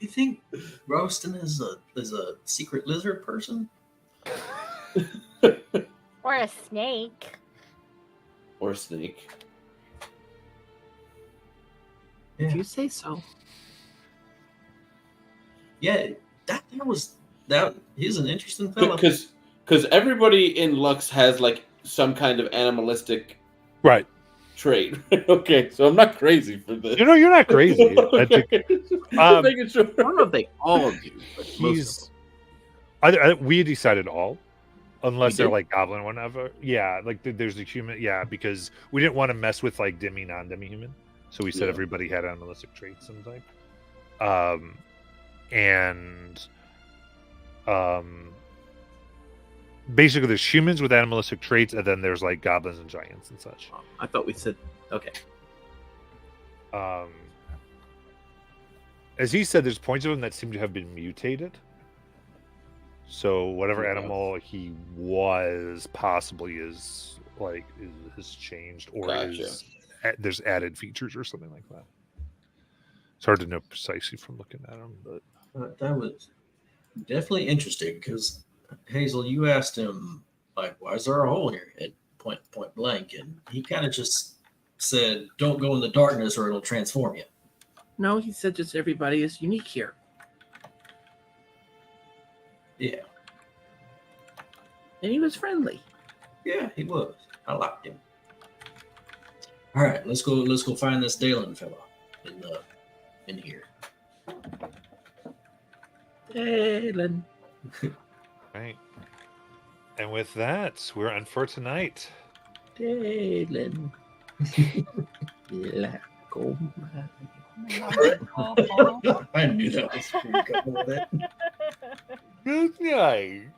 S5: You think Roston is a secret lizard person?
S6: Or a snake.
S3: Or snake.
S4: If you say so.
S5: Yeah, that he's an interesting fellow.
S3: Because everybody in Lux has like some kind of animalistic
S1: Right.
S3: trait. Okay, so I'm not crazy for this.
S1: You're not crazy. I think
S3: Just making sure.
S4: I don't know if they all do, but most of them.
S1: we decided all, unless
S4: We
S1: they're
S4: did?
S1: like goblin or whatever. Yeah, like there's the human. Yeah, because we didn't want to mess with like demi non-demi human, so we said
S3: Yeah.
S1: everybody had animalistic traits some type. Basically there's humans with animalistic traits, and then there's like goblins and giants and such.
S4: I thought we said okay.
S1: As he said, there's points of him that seem to have been mutated. So whatever
S3: Yeah.
S1: animal he was possibly is has changed, or
S3: Gotcha.
S1: there's added features or something like that. It's hard to know precisely from looking at him, but
S5: That was definitely interesting because Hazel, you asked him like, "Why is there a hole in your head?" point blank, and he kind of just said, "Don't go in the darkness, or it'll transform you."
S4: No, he said just everybody is unique here.
S5: Yeah,
S4: And he was friendly.
S5: yeah, he was. I liked him. All right, let's go. Let's go find this Dalen fellow in here.
S4: Dalen.
S1: Right. And with that, we're on for tonight.
S4: Dalen. La coma.
S5: I knew that was pretty good with it.
S1: Good night.